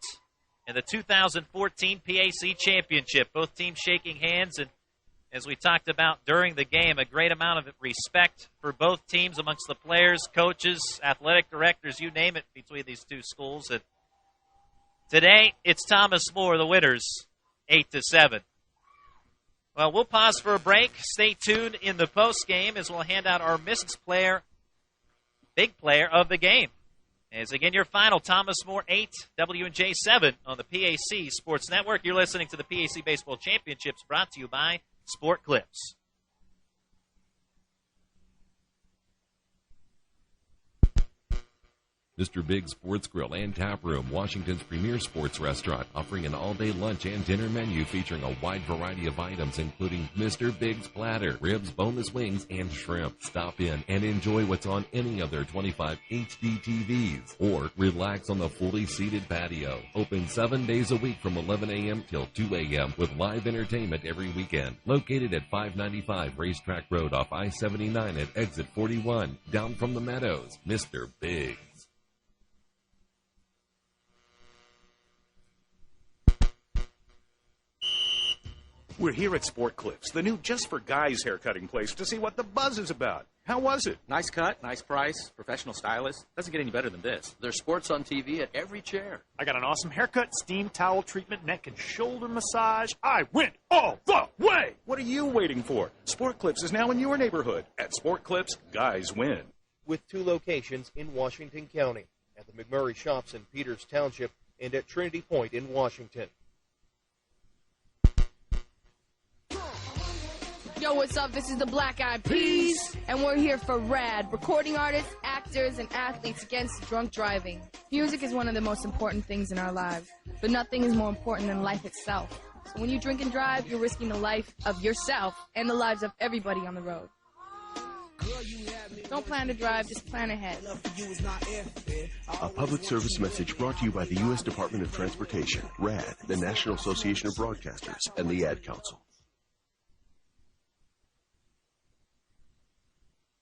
in the 2014 PAC Championship. Both teams shaking hands, and as we talked about during the game, a great amount of respect for both teams amongst the players, coaches, athletic directors, you name it, between these two schools. And today, it's Thomas More, the winners, 8-7. Well, we'll pause for a break. Stay tuned in the post game as we'll hand out our missed player, big player of the game. As again, your final, Thomas More 8, W&J 7 on the PAC Sports Network. You're listening to the PAC Baseball Championships, brought to you by Sport Clips. Mr. Big Sports Grill and Tap Room, Washington's premier sports restaurant, offering an all-day lunch and dinner menu featuring a wide variety of items, including Mr. Big's platter, ribs, boneless wings, and shrimp. Stop in and enjoy what's on any of their 25 HD TVs, or relax on the fully seated patio. Open 7 days a week from 11 a.m. till 2 a.m. with live entertainment every weekend. Located at 595 Racetrack Road off I-79 at exit 41, down from the Meadows. Mr. Big. We're here at Sport Clips, the new just for guys haircutting place, to see what the buzz is about. How was it? Nice cut, nice price, professional stylist. Doesn't get any better than this. There's sports on TV at every chair. I got an awesome haircut, steam towel treatment, neck and shoulder massage. I went all the way. What are you waiting for? Sport Clips is now in your neighborhood. At Sport Clips, guys win. With 2 locations in Washington County, at the McMurray Shops in Peters Township and at Trinity Point in Washington. Yo, what's up? This is the Black Eyed Peas, and we're here for RAD, recording artists, actors, and athletes against drunk driving. Music is one of the most important things in our lives, but nothing is more important than life itself. So when you drink and drive, you're risking the life of yourself and the lives of everybody on the road. Don't plan to drive, just plan ahead. A public service message brought to you by the U.S. Department of Transportation, RAD, the National Association of Broadcasters, and the Ad Council.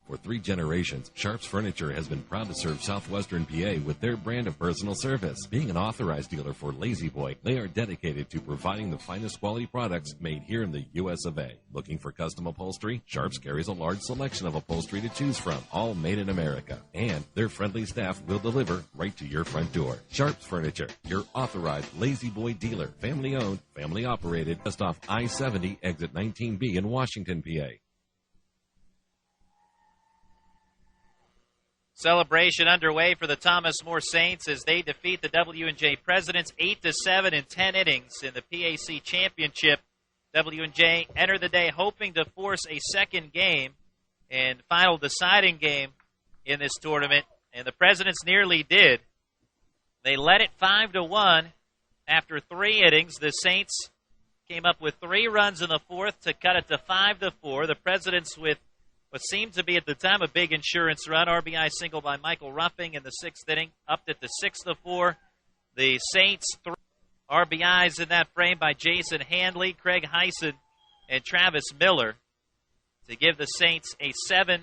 For 3 generations, Sharp's Furniture has been proud to serve southwestern PA with their brand of personal service. Being an authorized dealer for Lazy Boy, they are dedicated to providing the finest quality products made here in the U.S. of A. Looking for custom upholstery? Sharp's carries a large selection of upholstery to choose from, all made in America. And their friendly staff will deliver right to your front door. Sharp's Furniture, your authorized Lazy Boy dealer. Family owned, family operated, just off I-70, exit 19B in Washington, PA. Celebration underway for the Thomas More Saints as they defeat the W&J Presidents 8-7 in 10 innings in the PAC Championship. W&J entered the day hoping to force a second game and final deciding game in this tournament, and the Presidents nearly did. They led it 5-1 after 3 innings. The Saints came up with 3 runs in the 4th to cut it to 5-4. The Presidents with what seemed to be at the time a big insurance run. RBI single by Michael Ruffing in the 6th inning, upped it to 6-4. The Saints 3 RBIs in that frame by Jason Handley, Craig Heisen, and Travis Miller to give the Saints a 7-6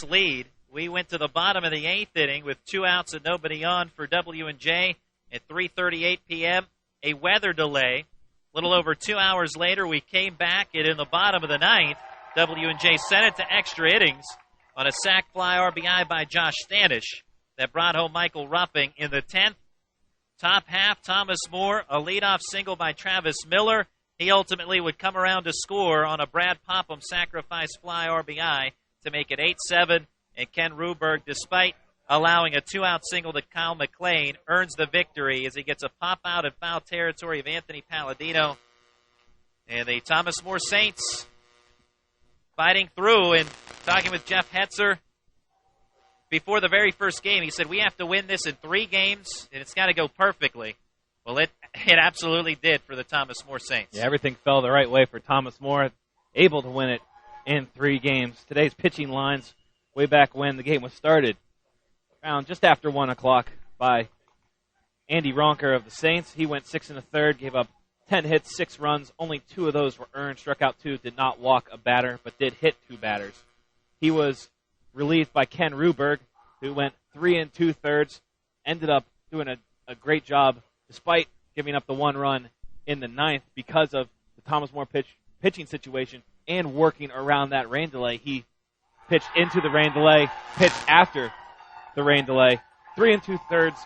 lead. We went to the bottom of the 8th inning with 2 outs and nobody on for W&J at 3:38 p.m. A weather delay. A little over 2 hours later, we came back, and in the bottom of the 9th, W&J sent it to extra innings on a sac fly RBI by Josh Stanish that brought home Michael Ruffing. In the 10th, top half, Thomas More, a leadoff single by Travis Miller. He ultimately would come around to score on a Brad Popham sacrifice fly RBI to make it 8-7. And Ken Ruberg, despite allowing a 2-out single to Kyle McLean, earns the victory as he gets a pop-out in foul territory of Anthony Palladino. And the Thomas More Saints fighting through, and talking with Jeff Hetzer before the very first game, he said, we have to win this in 3 games, and it's got to go perfectly. Well, it absolutely did for the Thomas More Saints. Yeah, everything fell the right way for Thomas More, able to win it in 3 games. Today's pitching lines, way back when the game was started, around just after 1 o'clock by Andy Ronker of the Saints. He went 6 1/3, gave up 10 hits, 6 runs. Only 2 of those were earned. Struck out 2, did not walk a batter, but did hit 2 batters. He was relieved by Ken Ruberg, who went 3 2/3, ended up doing a great job despite giving up the 1 run in the 9th because of the Thomas More pitching situation and working around that rain delay. He pitched into the rain delay, pitched after the rain delay. 3 2/3,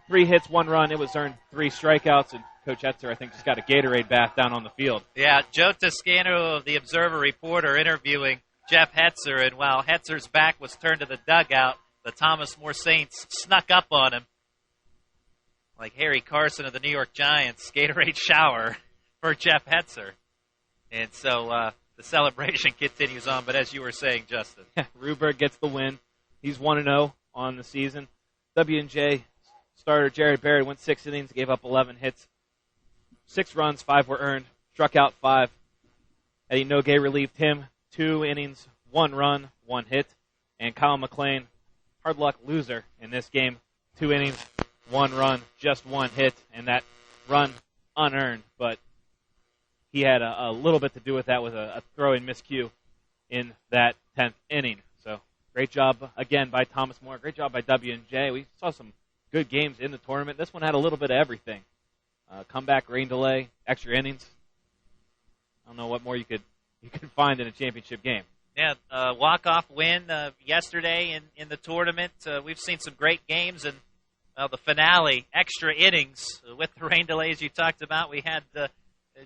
3 hits, 1 run. It was earned 3 strikeouts, and Coach Hetzer, I think, just got a Gatorade bath down on the field. Yeah, Joe Toscano of the Observer reporter interviewing Jeff Hetzer, and while Hetzer's back was turned to the dugout, the Thomas More Saints snuck up on him like Harry Carson of the New York Giants. Gatorade shower for Jeff Hetzer. And so the celebration continues on, but as you were saying, Justin. Ruberg gets the win. He's 1-0 on the season. W&J starter Jared Barrett went 6 innings, gave up 11 hits. 6 runs, 5 were earned, struck out 5. Eddie Nogue relieved him, 2 innings, 1 run, 1 hit. And Kyle McLean, hard luck loser in this game, 2 innings, 1 run, just 1 hit, and that run unearned. But he had a little bit to do with that with a throw-in miscue in that 10th inning. So great job again by Thomas More, great job by W&J. We saw some good games in the tournament. This one had a little bit of everything. Comeback, rain delay, extra innings. I don't know what more you could find in a championship game. Yeah, walk-off win yesterday in the tournament. We've seen some great games, and the finale, extra innings with the rain delays you talked about. We had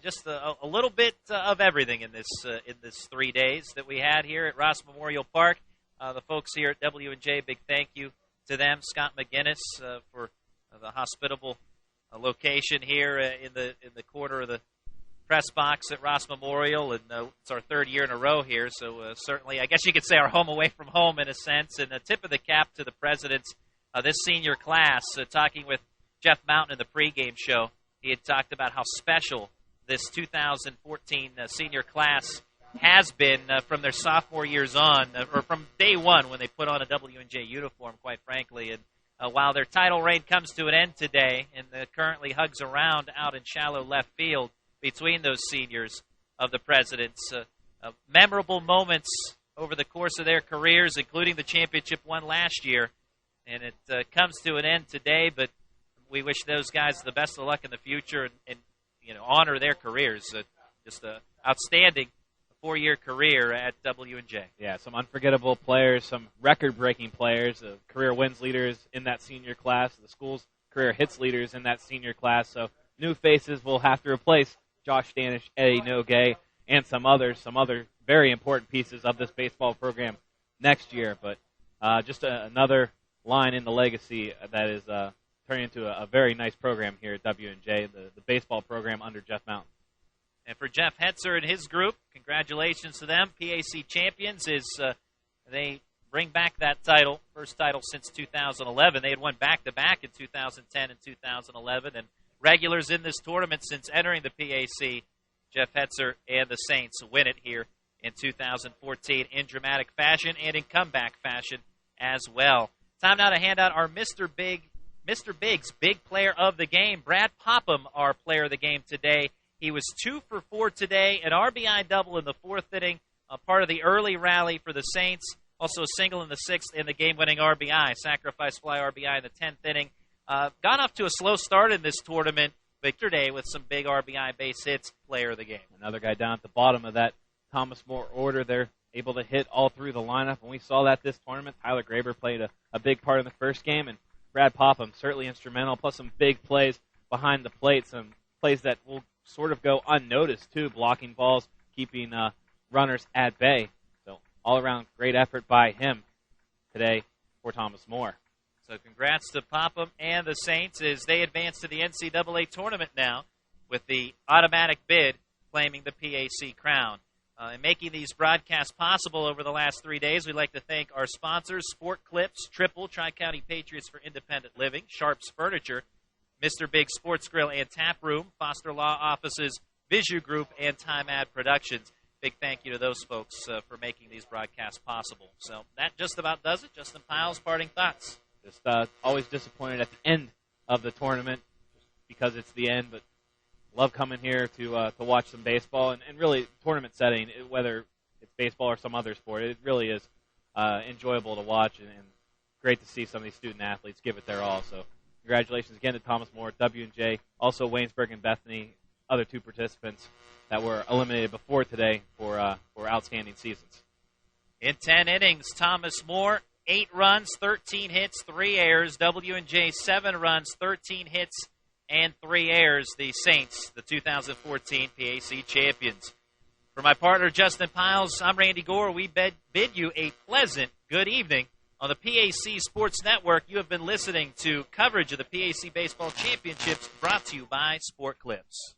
just a little bit of everything in this 3 days that we had here at Ross Memorial Park. The folks here at W&J, big thank you to them. Scott McGinnis for the hospitable location here in the corner of the press box at Ross Memorial, and it's our third year in a row here, so certainly I guess you could say our home away from home in a sense. And a tip of the cap to the presidents of this senior class. Talking with Jeff Mountain in the pregame show, he had talked about how special this 2014 senior class has been from their sophomore years on, or from day one when they put on a W&J uniform, quite frankly. And while their title reign comes to an end today and currently hugs around out in shallow left field between those seniors of the presidents, memorable moments over the course of their careers, including the championship won last year. And it comes to an end today, but we wish those guys the best of luck in the future and honor their careers. Just an outstanding 4-year career at W&J. Yeah, some unforgettable players, some record-breaking players, career wins leaders in that senior class, the school's career hits leaders in that senior class. So new faces will have to replace Josh Stanish, Eddie Nogay, and some other very important pieces of this baseball program next year. But just another line in the legacy that is turning into a very nice program here at W&J, the baseball program under Jeff Mountain. And for Jeff Hetzer and his group, congratulations to them. PAC champions they bring back that title, first title since 2011. They had won back-to-back in 2010 and 2011, and regulars in this tournament since entering the PAC. Jeff Hetzer and the Saints win it here in 2014 in dramatic fashion and in comeback fashion as well. Time now to hand out our Mr. Big's Big Player of the Game. Brad Popham, our player of the game today. He was 2 for 4 today, an RBI double in the 4th inning, a part of the early rally for the Saints, also a single in the 6th, and the game-winning RBI, sacrifice fly RBI in the 10th inning. Got off to a slow start in this tournament, but today with some big RBI base hits, player of the game. Another guy down at the bottom of that Thomas More order. They're able to hit all through the lineup, and we saw that this tournament. Tyler Graber played a big part in the first game, and Brad Popham certainly instrumental, plus some big plays behind the plate, some plays that will sort of go unnoticed, too, blocking balls, keeping runners at bay. So all-around great effort by him today for Thomas More. So congrats to Popham and the Saints as they advance to the NCAA tournament now with the automatic bid claiming the PAC crown. And making these broadcasts possible over the last 3 days, we'd like to thank our sponsors, Sport Clips, Triple, Tri-County Patriots for Independent Living, Sharps Furniture, Mr. Big Sports Grill and Tap Room, Foster Law Offices, Visu Group, and Time Ad Productions. Big thank you to those folks for making these broadcasts possible. So that just about does it. Justin Piles, parting thoughts. Just always disappointed at the end of the tournament because it's the end, but love coming here to watch some baseball and really tournament setting, whether it's baseball or some other sport. It really is enjoyable to watch and great to see some of these student athletes give it their all. So congratulations again to Thomas More, W&J, also Waynesburg and Bethany, other 2 participants that were eliminated before today for outstanding seasons. In 10 innings, Thomas More, 8 runs, 13 hits, 3 errors. W&J, 7 runs, 13 hits, and 3 errors. The Saints, the 2014 PAC champions. For my partner, Justin Piles, I'm Randy Gore. We bid you a pleasant good evening. On the PAC Sports Network, you have been listening to coverage of the PAC Baseball Championships brought to you by Sport Clips.